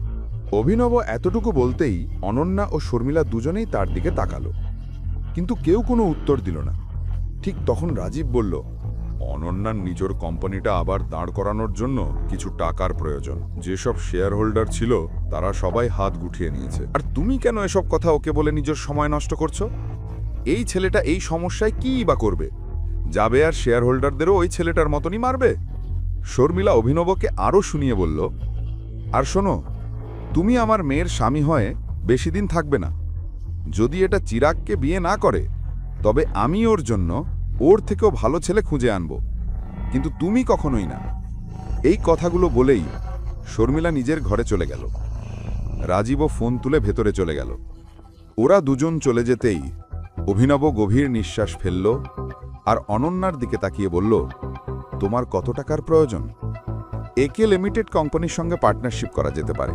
অভিনব এতটুকু বলতেই অনন্যা ও শর্মিলা দুজনেই তার দিকে তাকালো, কিন্তু কেউ কোনো উত্তর দিল না। ঠিক তখন রাজীব বলল, অনন্যার নিজের কোম্পানিটা আবার দাঁড় করানোর জন্য কিছু টাকার প্রয়োজন। যেসব শেয়ার হোল্ডার ছিল তারা সবাই হাত গুটিয়ে নিয়েছে। আর তুমি কেন এসব কথা ওকে বলে নিজের সময় নষ্ট করছো? এই ছেলেটা এই সমস্যায় কীই বা করবে? যাবে আর শেয়ার হোল্ডারদেরও ওই ছেলেটার মতনই মারবে। শর্মিলা অভিনবকে আরও শুনিয়ে বলল, আর শোনো, তুমি আমার মেয়ের স্বামী হয়ে বেশি দিন থাকবে না। যদি এটা চিরাগকে বিয়ে না করে তবে আমি ওর জন্য ওর থেকেও ভালো ছেলে খুঁজে আনব, কিন্তু তুমি কখনোই না। এই কথাগুলো বলেই শর্মিলা নিজের ঘরে চলে গেল। রাজীবও ফোন তুলে ভেতরে চলে গেল। ওরা দুজন চলে যেতেই অভিনব গভীর নিঃশ্বাস ফেলল আর অনন্যার দিকে তাকিয়ে বলল, তোমার কত টাকার প্রয়োজন? একে লিমিটেড কোম্পানির সঙ্গে পার্টনারশিপ করা যেতে পারে,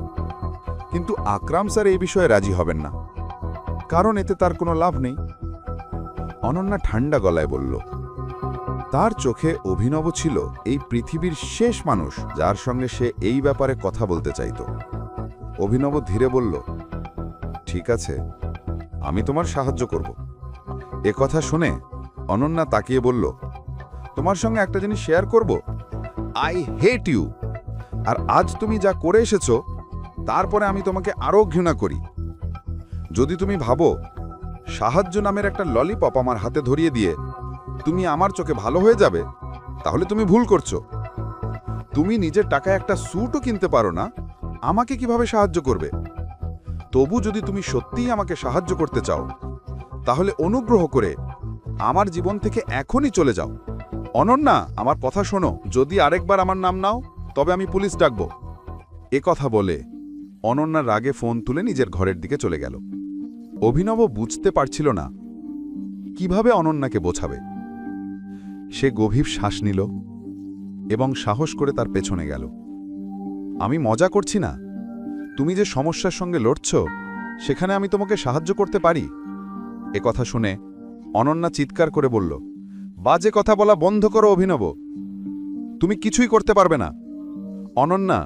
কিন্তু আকরাম স্যার এই বিষয়ে রাজি হবেন না, কারণ এতে তার কোনো লাভ নেই। অনন্যা ঠান্ডা গলায় বলল। তার চোখে অভিনব ছিল এই পৃথিবীর শেষ মানুষ যার সঙ্গে সে এই ব্যাপারে কথা বলতে চাইত। অভিনব ধীরে বলল, ঠিক আছে, আমি তোমার সাহায্য করব। এ কথা শুনে অনন্যা তাকিয়ে বলল, তোমার সঙ্গে একটা জিনিস শেয়ার করব। I hate you. আর আজ তুমি যা করে এসেছো তারপরে আমি তোমাকে আরও ঘৃণা করি। যদি তুমি ভাবো সাহায্য নামের একটা ললিপপ আমার হাতে ধরিয়ে দিয়ে তুমি আমার চোখে ভালো হয়ে যাবে, তাহলে তুমি ভুল করছো। তুমি নিজের টাকায় একটা স্যুটও কিনতে পারো না, আমাকে কিভাবে সাহায্য করবে? তবু যদি তুমি সত্যিই আমাকে সাহায্য করতে চাও তাহলে অনুগ্রহ করে আমার জীবন থেকে এখনই চলে যাও। অনন্যা, আমার কথা শোনো, যদি আরেকবার আমার নাম নাও তবে আমি পুলিশ ডাকব। এ কথা বলে অনন্যা রাগে ফোন তুলে নিজের ঘরের দিকে চলে গেল। অভিনব বুঝতে পারছিল না কিভাবে অনন্যাকে বোঝাবে। সে গভীর শ্বাস নিল এবং সাহস করে তার পেছনে গেল। আমি মজা করছি না, তুমি যে সমস্যার সঙ্গে লড়ছ সেখানে আমি তোমাকে সাহায্য করতে পারি। এ কথা শুনে অনন্যা চিৎকার করে বলল, বাজে কথা বলা বন্ধ করো অভিনব, তুমি কিছুই করতে পারবে না। অনন্যা,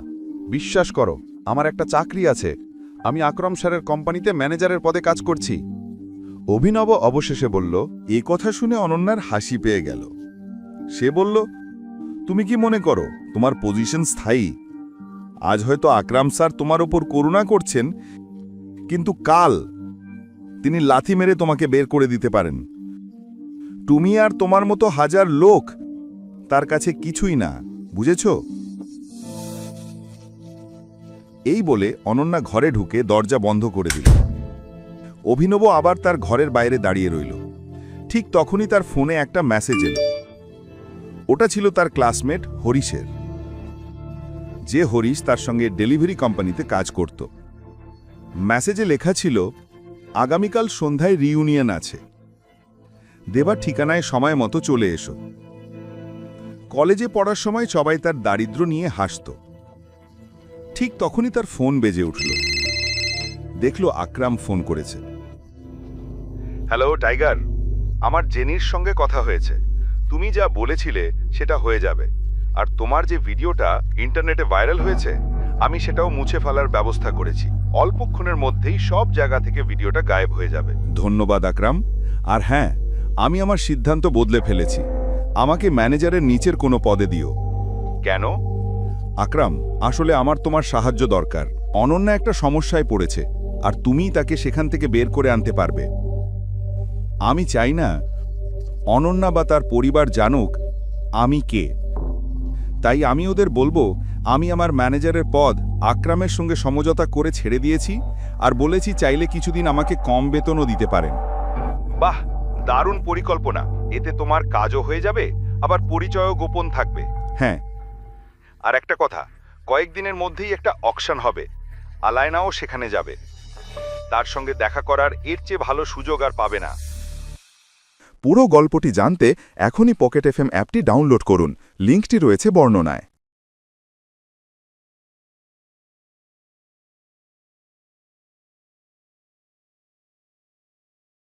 বিশ্বাস করো, আমার একটা চাকরি আছে, আমি আকরাম স্যারের কোম্পানিতে ম্যানেজারের পদে কাজ করছি। অভিনব অবশেষে বলল। এ কথা শুনে অনন্যার হাসি পেয়ে গেল। সে বলল, তুমি কি মনে করো তোমার পজিশন স্থায়ী? আজ হয়তো আকরাম স্যার তোমার ওপর করুণা করছেন, কিন্তু কাল তিনি লাথি মেরে তোমাকে বের করে দিতে পারেন। তুমি আর তোমার মতো হাজার লোক তার কাছে কিছুই না, বুঝেছ? এই বলে অনন্যা ঘরে ঢুকে দরজা বন্ধ করে দিল। অভিনব আবার তার ঘরের বাইরে দাঁড়িয়ে রইল। ঠিক তখনই তার ফোনে একটা মেসেজ এলো। ওটা ছিল তার ক্লাসমেট হরিশের, যে হরিশ তার সঙ্গে ডেলিভারি কোম্পানিতে কাজ করত। মেসেজে লেখা ছিল, আগামীকাল সন্ধ্যায় রিইউনিয়ন আছে, দেবার ঠিকানায় সময় মতো চলে এসো। কলেজে পড়ার সময় সবাই তার দারিদ্র্য নিয়ে হাসত। ঠিক তখনই তার ফোন বেজে উঠল। দেখল আকরাম ফোন করেছে। হ্যালো টাইগার, আমার জেনির সঙ্গে কথা হয়েছে। তুমি যা বলেছিলে সেটা হয়ে যাবে, আর তোমার যে ভিডিওটা ইন্টারনেটে ভাইরাল হয়েছে আমি সেটাও মুছে ফেলার ব্যবস্থা করেছি। অল্পক্ষণের মধ্যেই সব জায়গা থেকে ভিডিওটা গায়েব হয়ে যাবে। ধন্যবাদ আকরাম। আর হ্যাঁ, আমি আমার সিদ্ধান্ত বদলে ফেলেছি, আমাকে ম্যানেজারের নিচের কোনো পদে দিও। কেন? আকরাম, আসলে আমার তোমার সাহায্য দরকার। অনন্যা একটা সমস্যায় পড়েছে আর তুমিই তাকে সেখান থেকে বের করে আনতে পারবে। আমি চাই না অনন্যা বা তার পরিবার জানুক আমি কে। তাই আমি ওদের বলবো আমি আমার ম্যানেজারের পদ আকরামের সঙ্গে সমঝোতা করে ছেড়ে দিয়েছি, আর বলেছি চাইলে কিছুদিন আমাকে কম বেতনও দিতে পারেন। বাহ, দারুণ পরিকল্পনা। এতে তোমার কাজও হয়ে যাবে, আবার পরিচয়ও গোপন থাকবে। হ্যাঁ, আর একটা কথা, কয়েকদিনের মধ্যেই একটা অকশন হবে, আলায়নাও সেখানে যাবে। তার সঙ্গে দেখা করার এর চেয়ে ভালো সুযোগ আর পাবে না। পুরো গল্পটি জানতে এখনই পকেট এফএম অ্যাপটি ডাউনলোড করুন, লিঙ্কটি রয়েছে বর্ণনায়।